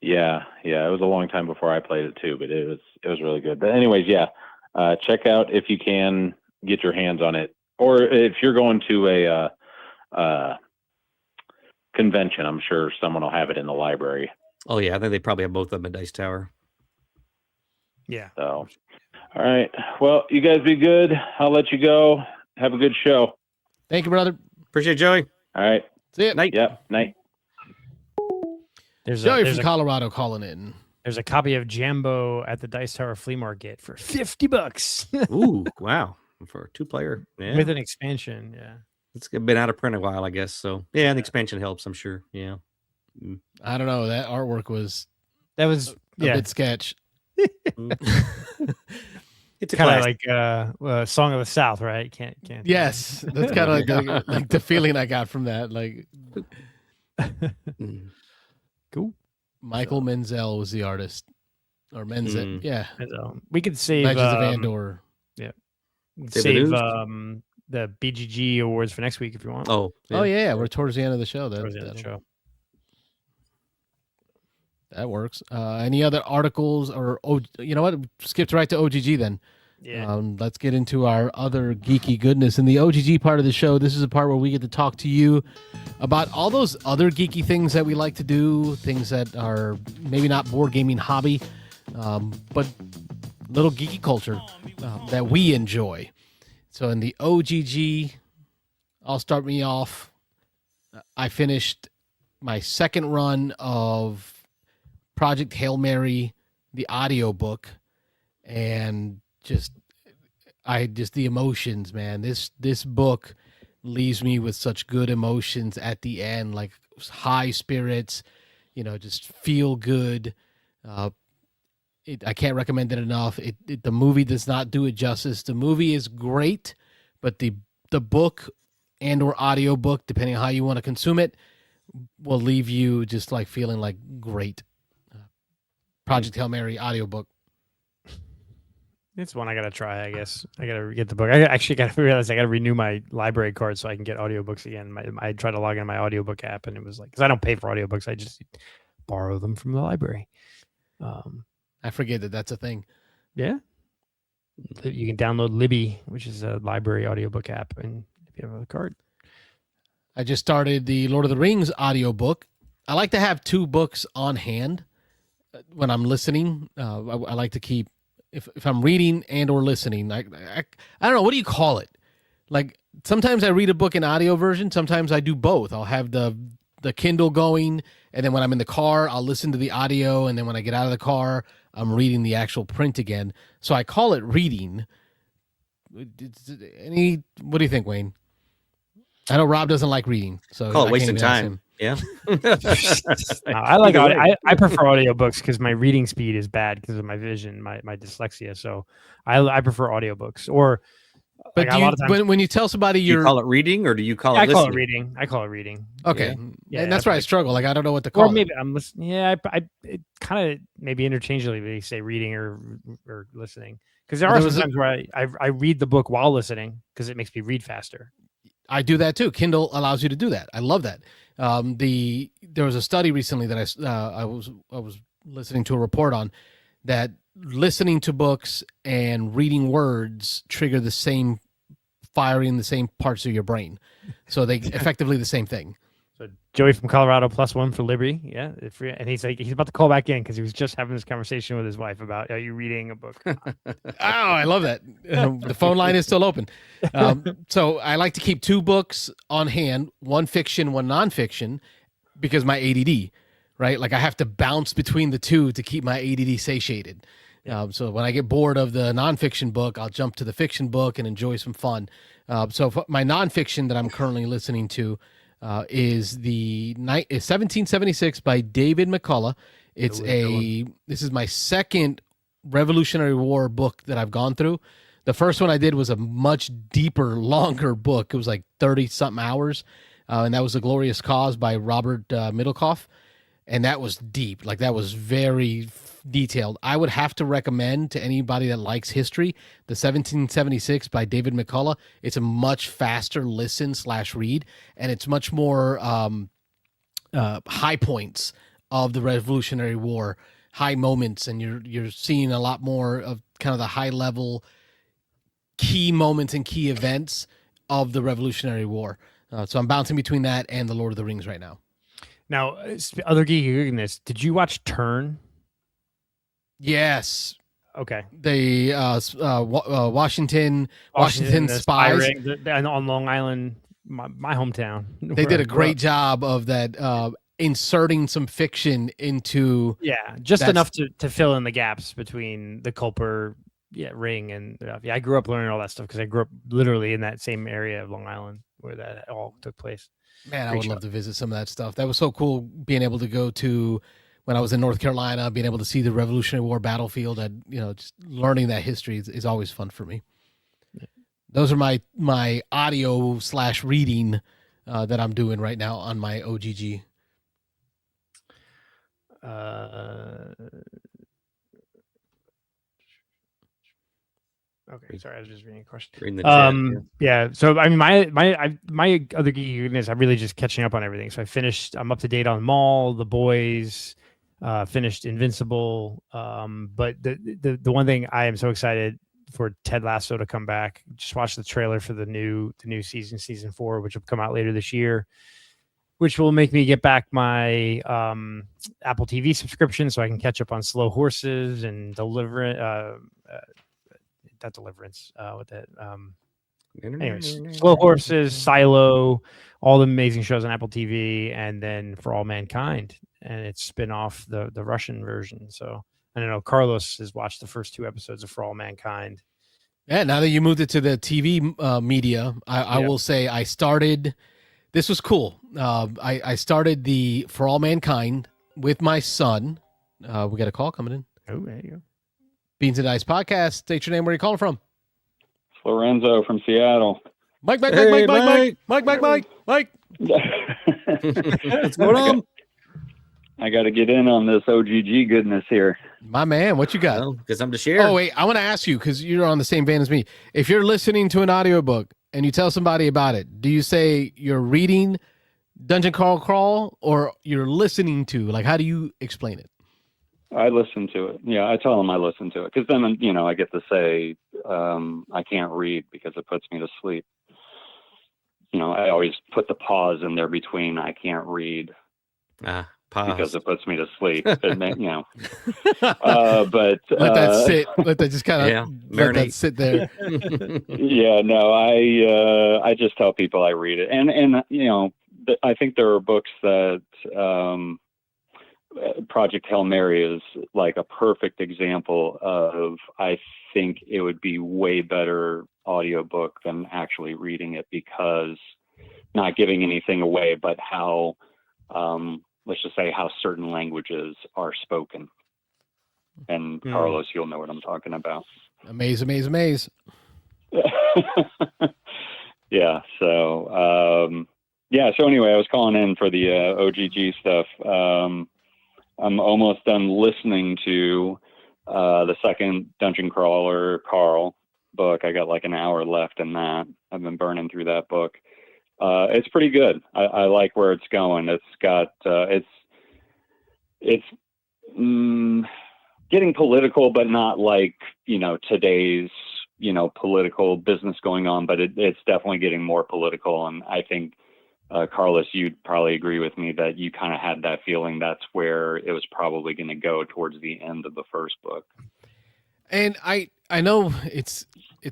Yeah, it was a long time before I played it too, but it was really good. But anyways, check out if you can get your hands on it, or if you're going to a convention, I'm sure someone will have it in the library. Oh yeah, I think they probably have both of them at Dice Tower. Yeah. So, all right. Well, you guys be good. I'll let you go. Have a good show. Thank you, brother. Appreciate it, Joey. All right. See ya. Night. Yep. Night. Joey from Colorado calling in. There's a copy of Jambo at the Dice Tower flea market for $50. Ooh, wow. For a two-player. Yeah. With an expansion, yeah. It's been out of print a while, I guess. So, yeah, the expansion helps, I'm sure. Yeah. I don't know. That artwork was a bit sketch. It's kind of like Song of the South, right? Can't. Yes, that's kind of like the feeling I got from that. Like, cool. Michael Menzel was the artist, or Menzel. Yeah, we could save Legends of Andor. Yeah, save the BGG awards for next week if you want. Oh yeah. We're towards the end of the show. That works. Any other articles or you know what? Skipped right to OGG then. Yeah. Let's get into our other geeky goodness. In the OGG part of the show, this is a part where we get to talk to you about all those other geeky things that we like to do, things that are maybe not board gaming hobby, but little geeky culture that we enjoy. So in the OGG, I'll start me off. I finished my second run of Project Hail Mary, the audiobook, and the emotions, man. This book leaves me with such good emotions at the end, like high spirits, just feel good. I can't recommend it enough. The movie does not do it justice. The movie is great, but the the book and or audio book, depending on how you want to consume it, will leave you just like feeling like great. Project Hail Mary audiobook. It's one I gotta try. I guess I gotta get the book. I actually gotta realize I gotta renew my library card so I can get audiobooks again. I tried to log in my audiobook app, and it was like, because I don't pay for audiobooks, I just borrow them from the library. I forget that that's a thing. Yeah, you can download Libby, which is a library audiobook app, and if you have a card. I just started the Lord of the Rings audiobook. I like to have 2 books on hand when I'm listening. I like to keep, if I'm reading and or listening, I don't know, what do you call it? Like sometimes I read a book in audio version, sometimes I do both. I'll have the Kindle going, and then when I'm in the car, I'll listen to the audio, and then when I get out of the car, I'm reading the actual print again. So I call it reading. What do you think, Wayne? I know Rob doesn't like reading, so Call I it wasting can't even ask time. him. Yeah. I like Either way. I prefer audiobooks because my reading speed is bad because of my vision, my dyslexia. So I prefer audiobooks. Or But like, a lot of times, when you tell somebody Do you you're call it reading or do you call it I call it listening? reading. I call it reading. okay, Yeah, and that's where I struggle. Like I don't know what to call Or maybe it. I'm listening. Yeah, I it kind of maybe interchangeably they say reading or listening, because there Well, are there was some times where I read the book while listening because it makes me read faster. I do that too. Kindle allows you to do that. I love that. There was a study recently that I was listening to a report on that listening to books and reading words trigger the same firing the same parts of your brain, so they effectively the same thing. So Joey from Colorado +1 for Liberty, yeah. And he's about to call back in because he was just having this conversation with his wife about, are you reading a book? Oh, I love that. The phone line is still open. So I like to keep 2 books on hand, one fiction, one nonfiction, because my ADD, right? Like I have to bounce between the 2 to keep my ADD satiated. So when I get bored of the nonfiction book, I'll jump to the fiction book and enjoy some fun. So my nonfiction that I'm currently listening to is 1776 by David McCullough. This is my second Revolutionary War book that I've gone through. The first one I did was a much deeper, longer book. It was like 30-something hours, and that was The Glorious Cause by Robert Middlecoff, and that was deep. Like that was very detailed. I would have to recommend to anybody that likes history the 1776 by David McCullough. It's a much faster listen/read, and it's much more high points of the Revolutionary War, high moments, and you're seeing a lot more of kind of the high level key moments and key events of the Revolutionary War. So I'm bouncing between that and the Lord of the Rings right now. Now, other geekiness, did you watch Turn? Yes. Okay. The Washington spies. On Long Island, my hometown. They did a great job of that, inserting some fiction into. Yeah, just enough to fill in the gaps between the Culper ring and I grew up learning all that stuff because I grew up literally in that same area of Long Island where that all took place. Man, I would love to visit some of that stuff. That was so cool being able to go to when I was in North Carolina, being able to see the Revolutionary War battlefield. Just learning that history is always fun for me. Yeah. Those are my audio/reading that I'm doing right now on my OGG. Okay, sorry, I was just reading a question. Reading the chat, yeah. So I mean, my other geekiness, I'm really just catching up on everything. So I'm up to date on Maul, The Boys, finished Invincible. But the one thing I am so excited for Ted Lasso to come back. Just watched the trailer for the new season 4, which will come out later this year, which will make me get back my Apple TV subscription so I can catch up on Slow Horses and anyways, Slow Horses, Silo, all the amazing shows on Apple TV, and then For All Mankind, and it's spin off the Russian version. So I don't know, Carlos has watched the first 2 episodes of For All Mankind. Yeah, now that you moved it to the TV media, I will say I started. This was cool. I started the For All Mankind with my son. We got a call coming in. Oh, there you go. Beans and Dice podcast. State your name. Where are you calling from? Lorenzo from Seattle. Mike. Hey, Mike. What's going on? I got to get in on this OGG goodness here. My man, what you got? Well, because I'm to share. Oh, wait, I want to ask you, because you're on the same vein as me. If you're listening to an audiobook and you tell somebody about it, do you say you're reading Dungeon Crawl or you're listening to? Like, how do you explain it? I listen to it. Yeah, I tell them I listen to it because then, I get to say I can't read because it puts me to sleep. I always put the pause in there between I can't read Pause. because it puts me to sleep. But Let let that sit. Let that just kind of let that marinate. sit there. Yeah, no, I just tell people I read it, and I think there are books that Project Hail Mary is like a perfect example of. I think it would be way better audiobook than actually reading it because not giving anything away, but how let's just say how certain languages are spoken. And Carlos, you'll know what I'm talking about. Amaze. Yeah. So, so anyway, I was calling in for the OGG stuff. I'm almost done listening to the second Dungeon Crawler Carl book. I got like an hour left in that. I've been burning through that book. It's pretty good. I like where it's going. It's got, it's getting political, but not like, today's, political business going on, but it's definitely getting more political. And I think, Carlos, you'd probably agree with me that you kind of had that feeling that's where it was probably going to go towards the end of the first book. And I know it's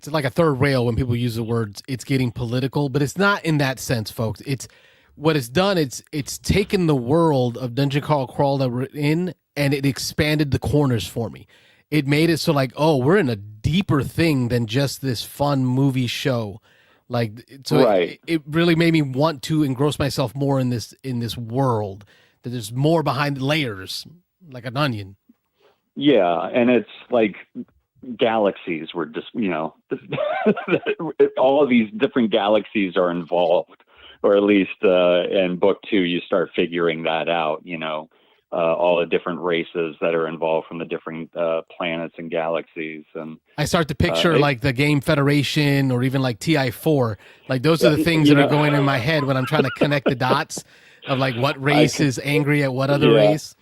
like a third rail when people use the words it's getting political, but it's not in that sense, folks. It's what it's done. It's taken the world of Dungeon Crawl that we're in and it expanded the corners for me. It made it so like, oh, we're in a deeper thing than just this fun movie show. Like, so right. It really made me want to engross myself more in this world, that there's more behind the layers, like an onion. Yeah. And it's like galaxies were just, all of these different galaxies are involved, or at least in book 2, you start figuring that out, all the different races that are involved from the different planets and galaxies. And I start to picture like the Game Federation or even like TI4. Like those are the things that are going in my head when I'm trying to connect the dots of like what race is angry at what other race.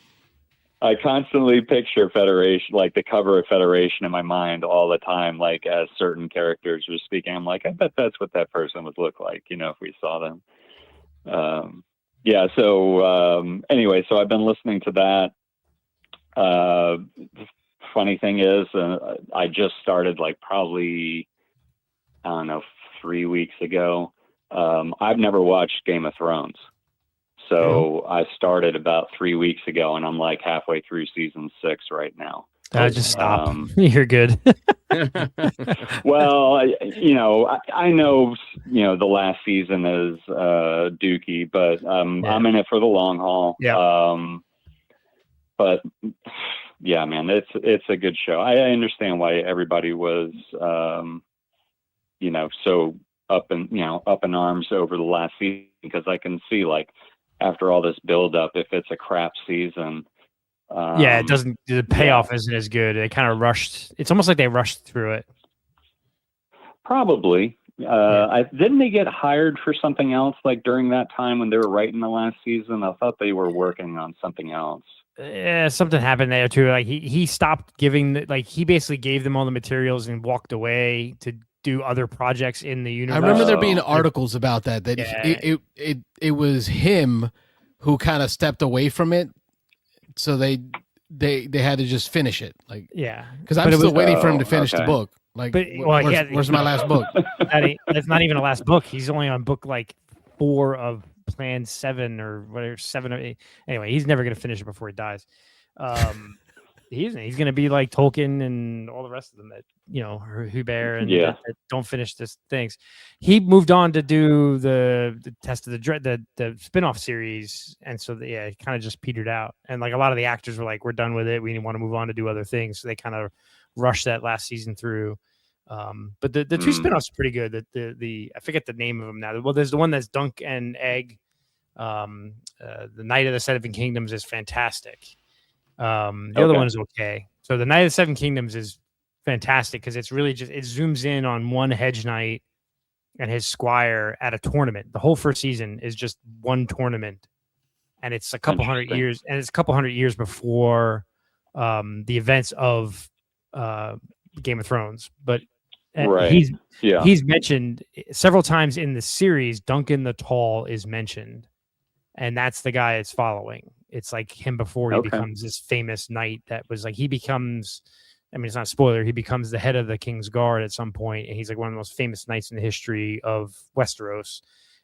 I constantly picture Federation, like the cover of Federation in my mind all the time, like as certain characters were speaking. I'm like, I bet that's what that person would look like, if we saw them. So anyway, so I've been listening to that. Funny thing is, I just started like probably, 3 weeks ago. I've never watched Game of Thrones. So I started about 3 weeks ago and I'm like halfway through season 6 right now. Just stop. You're good. Well, I know, the last season is dookie, but I'm in it for the long haul. Yeah. But yeah, man, it's a good show. I understand why everybody was, so up in arms over the last season, because I can see like after all this build up, if it's a crap season. It doesn't. The payoff isn't as good. They kind of rushed. It's almost like they rushed through it. Probably. Didn't they get hired for something else like during that time when they were writing the last season? I thought they were working on something else. Something happened there too. Like he stopped giving. He basically gave them all the materials and walked away to do other projects in the universe. I remember there being articles about that. It was him who kind of stepped away from it. So they had to just finish it, because I'm still waiting for him to finish the book. Where's my last book? That's not even a last book. He's only on book 4 of Plan 7 or whatever, 7 or 8. Anyway, he's never going to finish it before he dies. He's going to be like Tolkien and all the rest of them that Hubert and that don't finish this things. He moved on to do the Test of the spin-off series, and so it kind of just petered out. And like a lot of the actors were like, "We're done with it. We want to move on to do other things." So they kind of rushed that last season through. But the two spinoffs are pretty good. The I forget the name of them now. Well, there's the one that's Dunk and Egg. The Night of the Seven Kingdoms is fantastic. The other one is okay. So the Night of the Seven Kingdoms is fantastic because it's really just it zooms in on one hedge knight and his squire at a tournament. The whole first season is just one tournament, and it's a couple hundred years. And it's a couple hundred years before the events of Game of Thrones. But he's mentioned several times in the series. Duncan the Tall is mentioned, and that's the guy it's following. It's like him before he becomes this famous knight that was like he becomes. I mean, it's not a spoiler. He becomes the head of the King's Guard at some point, and he's like one of the most famous knights in the history of Westeros.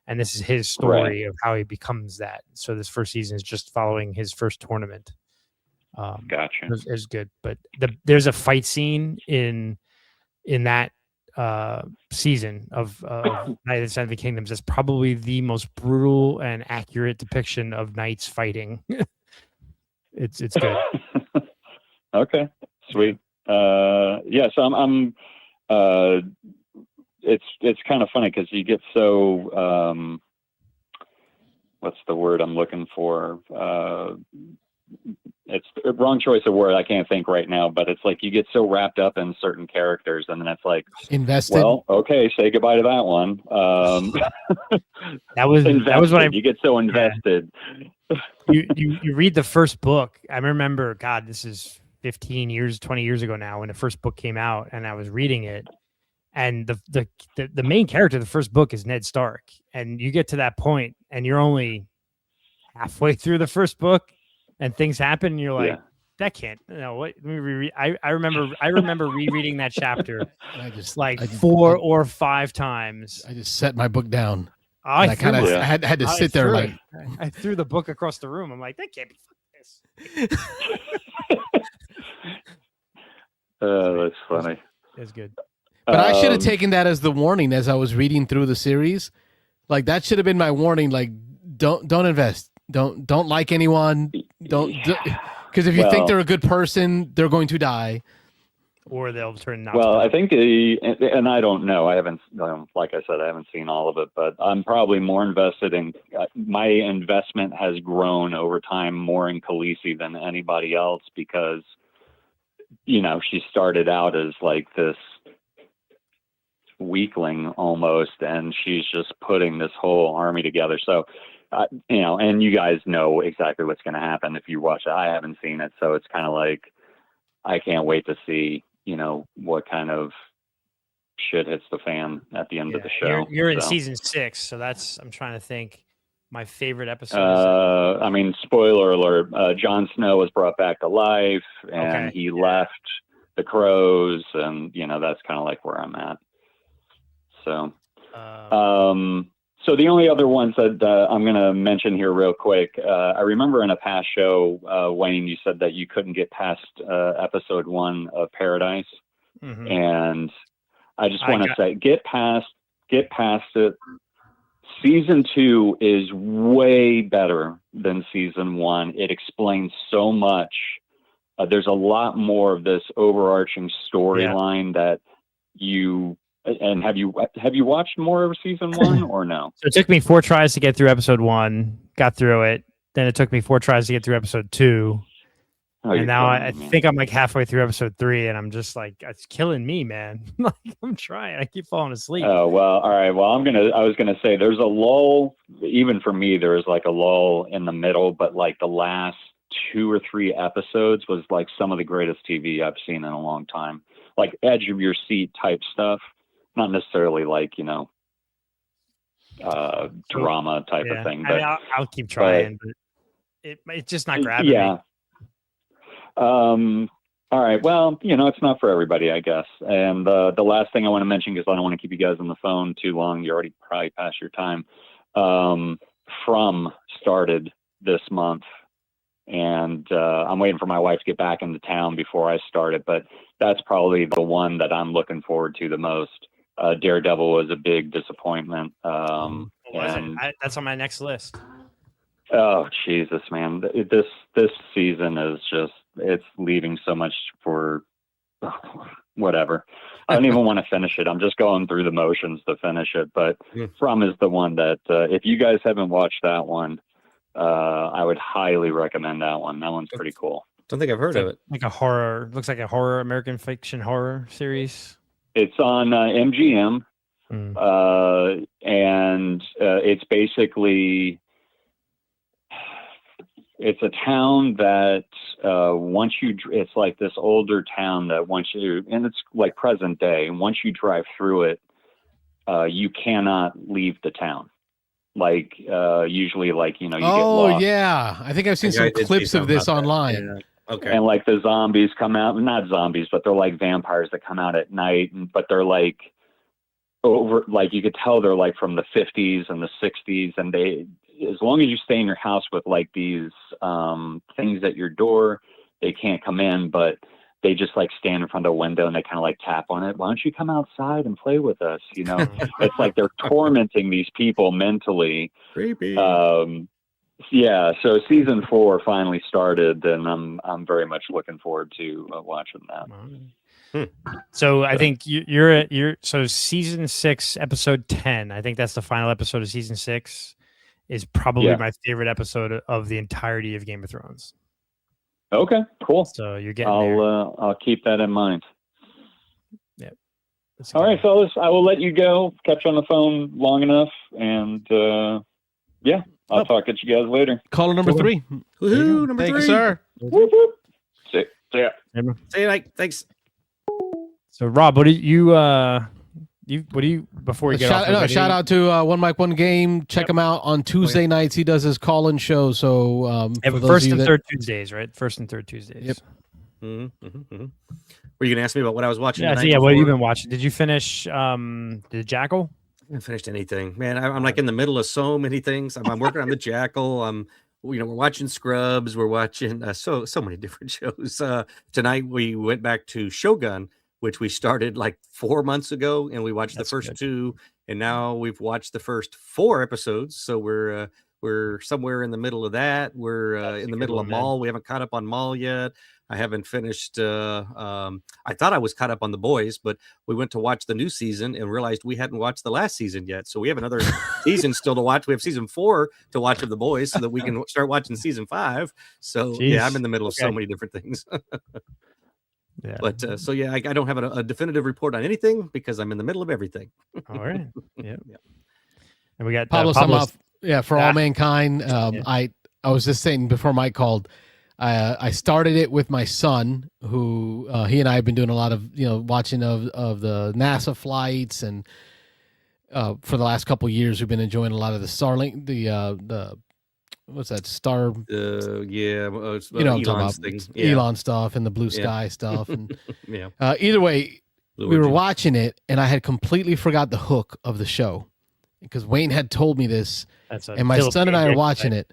And this is his story of how he becomes that. So this first season is just following his first tournament. Gotcha. It's good, but there's a fight scene in that season of Night of the Seven Kingdoms that's probably the most brutal and accurate depiction of knights fighting. It's good. Okay, sweet. So I'm it's kind of funny because you get so what's the word I'm looking for? It's a wrong choice of word. I can't think right now, but it's like you get so wrapped up in certain characters, and then it's like invested. Well, okay, say goodbye to that one. That was what you get so invested. You read the first book. I remember, God, this is 20 years ago now when the first book came out, and I was reading it. And the main character of the first book is Ned Stark, and you get to that point, and you're only halfway through the first book, and things happen, and you're like, "That can't." No, what? Let me reread. I remember rereading that chapter. I just like 4 or 5 times. I just set my book down. I had to sit there like I threw the book across the room. I'm like, that can't be this. That's funny. That's good. But I should have taken that as the warning as I was reading through the series. Like that should have been my warning. Like don't invest. Don't like anyone. Because if you think they're a good person, they're going to die, or they'll turn out. Well, I think, and I don't know. I haven't, like I said, I haven't seen all of it, but I'm probably more invested in. My investment has grown over time more in Khaleesi than anybody else because, she started out as like this weakling almost, and she's just putting this whole army together. So, and you guys know exactly what's going to happen if you watch it. I haven't seen it, so it's kind of like I can't wait to see, what kind of shit hits the fan at the end of the show. You're in season 6, so I'm trying to think. My favorite episode. I mean, spoiler alert: Jon Snow was brought back to life, and he left the Crows, and that's kind of like where I'm at. So, so the only other ones that I'm going to mention here real quick, I remember in a past show, Wayne, you said that you couldn't get past episode 1 of Paradise, and I just want to say, get past it. Season 2 is way better than season 1. It explains so much. There's a lot more of this overarching storyline that you. And have you watched more of season 1 or no? So it took me 4 tries to get through episode 1. Got through it. Then it took me 4 tries to get through episode 2. And now I think I'm like halfway through episode 3, and I'm just like, it's killing me, man. Like I'm trying. I keep falling asleep. Oh well, all right. Well, I was gonna say there's a lull. Even for me, there is like a lull in the middle, but like the last 2 or 3 episodes was like some of the greatest TV I've seen in a long time. Like edge of your seat type stuff. Not necessarily like, drama type of thing. But I'll keep trying, but it's just not grabbing me. All right. Well, it's not for everybody, I guess. And the last thing I want to mention, because I don't want to keep you guys on the phone too long. You're already probably past your time. From started this month. And I'm waiting for my wife to get back into town before I start it. But that's probably the one that I'm looking forward to the most. Daredevil was a big disappointment. That's on my next list. Oh Jesus, man! This season is just it's leaving so much for whatever. I don't even want to finish it. I'm just going through the motions to finish it. But From is the one that if you guys haven't watched that one, I would highly recommend that one. That one's pretty cool. Don't think I've heard of it. Like a horror, looks like a horror, American fiction horror series. It's on MGM, and it's basically it's a town that it's like this older town that and it's like present day. And once you drive through it, you cannot leave the town. Like usually, like you get lost. Yeah, I think I've seen some clips of this online. Yeah. Okay. And like the zombies come out, not zombies, but they're like vampires that come out at night. But they're like you could tell they're like from the 50s and the 60s. And as long as you stay in your house with like these things at your door, they can't come in, but they just like stand in front of the window and they kind of like tap on it. Why don't you come outside and play with us? It's like they're tormenting these people mentally. Creepy. Yeah, so season 4 finally started, and I'm very much looking forward to watching that. So I think you're so season 6, episode 10. I think that's the final episode of season 6. Is probably my favorite episode of the entirety of Game of Thrones. Okay, cool. So you're getting there. I'll keep that in mind. Yeah. All right, fellas, I will let you go. Catch on the phone long enough, and yeah. I'll talk at you guys later. Caller number 3. Woohoo, number 3. Thank you, sir. Whoop, whoop. See ya. See you night. Thanks. So Rob, what do you before we get off? Shout out to One Mic One Game. Check him out on Tuesday nights. He does his call-in show. So first and third Tuesdays, right? First and third Tuesdays. Yep. Were you gonna ask me about what I was watching? Yeah. Tonight What have you been watching? Did you finish the Jackal? I haven't finished anything, man. I'm like in the middle of so many things. I'm working on the Jackal. We're watching Scrubs. We're watching so many different shows. Tonight we went back to Shogun, which we started like 4 months ago, and we watched the first 2, and now we've watched the first 4 episodes. So we're somewhere in the middle of that. We're in the middle of Maul. We haven't caught up on Maul yet. I haven't finished. I thought I was caught up on The Boys, but we went to watch the new season and realized we hadn't watched the last season yet. So we have another season still to watch. We have season 4 to watch of The Boys so that we can start watching season 5. So yeah, I'm in the middle of so many different things. Yeah. But so yeah, I don't have a definitive report on anything because I'm in the middle of everything. All right. Yeah. And we got Pablo Pablo's, for All Mankind. I was just saying before Mike called, I started it with my son, who he and I have been doing a lot of watching of the NASA flights, and for the last couple of years we've been enjoying a lot of the Starlink, the what's that star? Elon's things, Elon stuff and the blue sky stuff, and yeah. Either way, Blue we were Origin. watching it, and I had completely forgot the hook of the show because Wayne had told me this, and my son and I are watching it.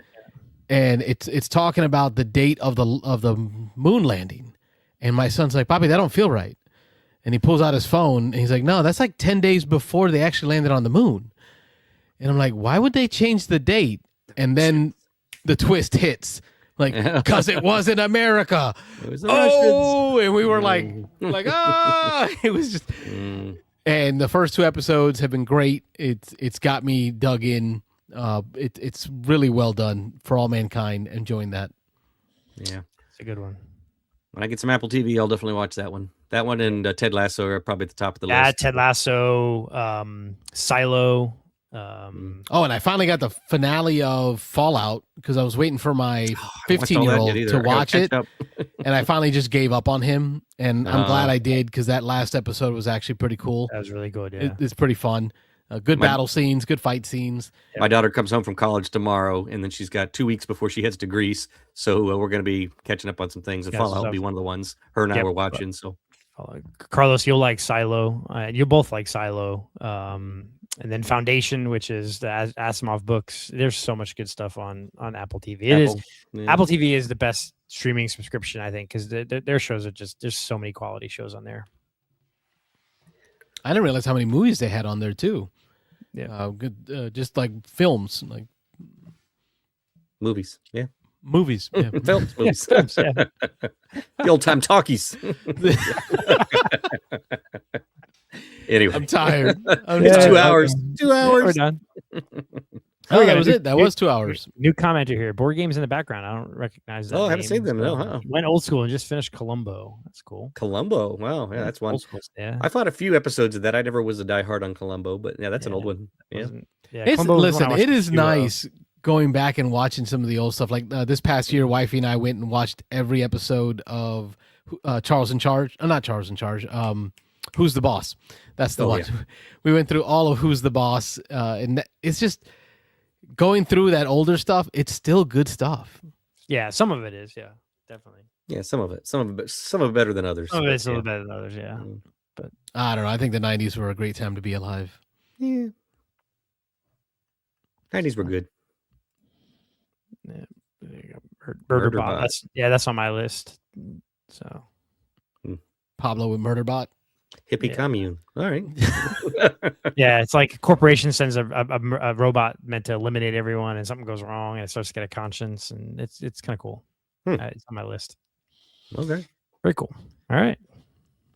And it's talking about the date of the moon landing, and my son's like, "Papi, that don't feel right." And he pulls out his phone, and he's like, "No, that's like 10 days before they actually landed on the moon." And I'm like, "Why would they change the date?" And then the twist hits, like, because it wasn't America. It was the Russians. And we were like, it was just. And the first 2 episodes have been great. It's got me dug in. It's really well done for All Mankind. Enjoying that. Yeah, it's a good one. When I get some Apple TV, I'll definitely watch that one. That one and Ted Lasso are probably at the top of the Yeah, list. Ted Lasso, Silo. And I finally got the finale of Fallout because I was waiting for my 15-year-old to watch it, and I finally just gave up on him. And I'm glad I did because that last episode was actually pretty cool. That was really good. Yeah, it's pretty fun. Good battle scenes, good fight scenes. My daughter comes home from college tomorrow, and then she's got 2 weeks before she heads to Greece. So we're going to be catching up on some things, and Fallout will be one of the ones her and I were watching. So, Carlos, you'll like Silo. You'll both like Silo. And then Foundation, which is the Asimov books. There's so much good stuff on Apple TV. Apple TV is the best streaming subscription, I think, because their shows are there's so many quality shows on there. I didn't realize how many movies they had on there too. Yeah, good, just like films, like movies. Yeah, movies. Yeah. Films, movies. Films, yeah. The old time talkies. Anyway, I'm tired. It's 2 hours. 2 Yeah, we're hours. done. Oh, we got that a was new- it. That new- was 2 hours. New commenter here. Board games in the background. I don't recognize that. Oh, I haven't seen them, no, so huh? Went old school and just finished Columbo. That's cool. Columbo. Wow, yeah, that's one. Old school. Yeah. I fought a few episodes of that. I never was a diehard on Columbo, but yeah, that's an old one. Yeah. Columbo was one I watched It is a few of. nice going back and watching some of the old stuff. Like this past year, wifey and I went and watched every episode of Charles in Charge. Not Charles in Charge. Who's the Boss? That's the one. Yeah. We went through all of Who's the Boss, and it's just going through that older stuff. It's still good stuff. Yeah, some of it is. Yeah, definitely. Yeah, some of it better than others. Some of it's a little better than others. Yeah, but I don't know. I think the '90s were a great time to be alive. Yeah, '90s were good. Yeah, Murderbot. That's on my list. So Pablo with Murderbot. Hippie commune. All right. Yeah, it's like a corporation sends a robot meant to eliminate everyone, and something goes wrong, and it starts to get a conscience, and it's kind of cool. It's on my list. Okay. Very cool. All right.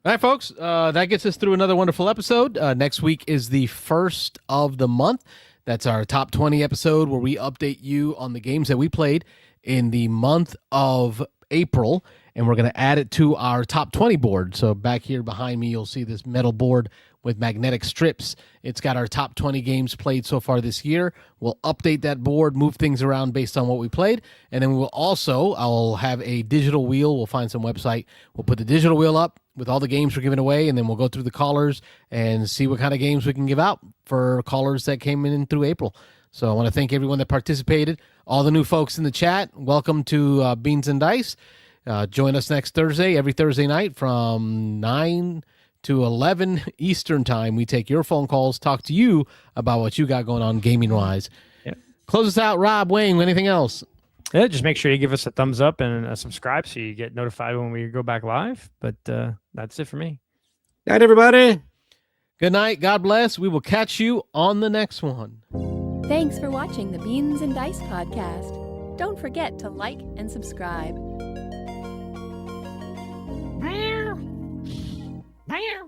All right, folks. That gets us through another wonderful episode. Next week is the first of the month. That's our top 20 episode where we update you on the games that we played in the month of April, and we're going to add it to our top 20 board. So back here behind me, you'll see this metal board with magnetic strips. It's got our top 20 games played so far this year. We'll update that board, move things around based on what we played, and then we will also, I'll have a digital wheel. We'll find some website. We'll put the digital wheel up with all the games we're giving away, and then we'll go through the callers and see what kind of games we can give out for callers that came in through April. So I want to thank everyone that participated. All the new folks in the chat, welcome to Beans and Dice. Join us next Thursday, every Thursday night from 9 to 11 Eastern time. We take your phone calls, talk to you about what you got going on gaming-wise. Yeah. Close us out, Rob, Wayne, anything else? Yeah, just make sure you give us a thumbs up and a subscribe so you get notified when we go back live. But that's it for me. Night, everybody. Good night. God bless. We will catch you on the next one. Thanks for watching the Beans and Dice podcast. Don't forget to like and subscribe. Meow.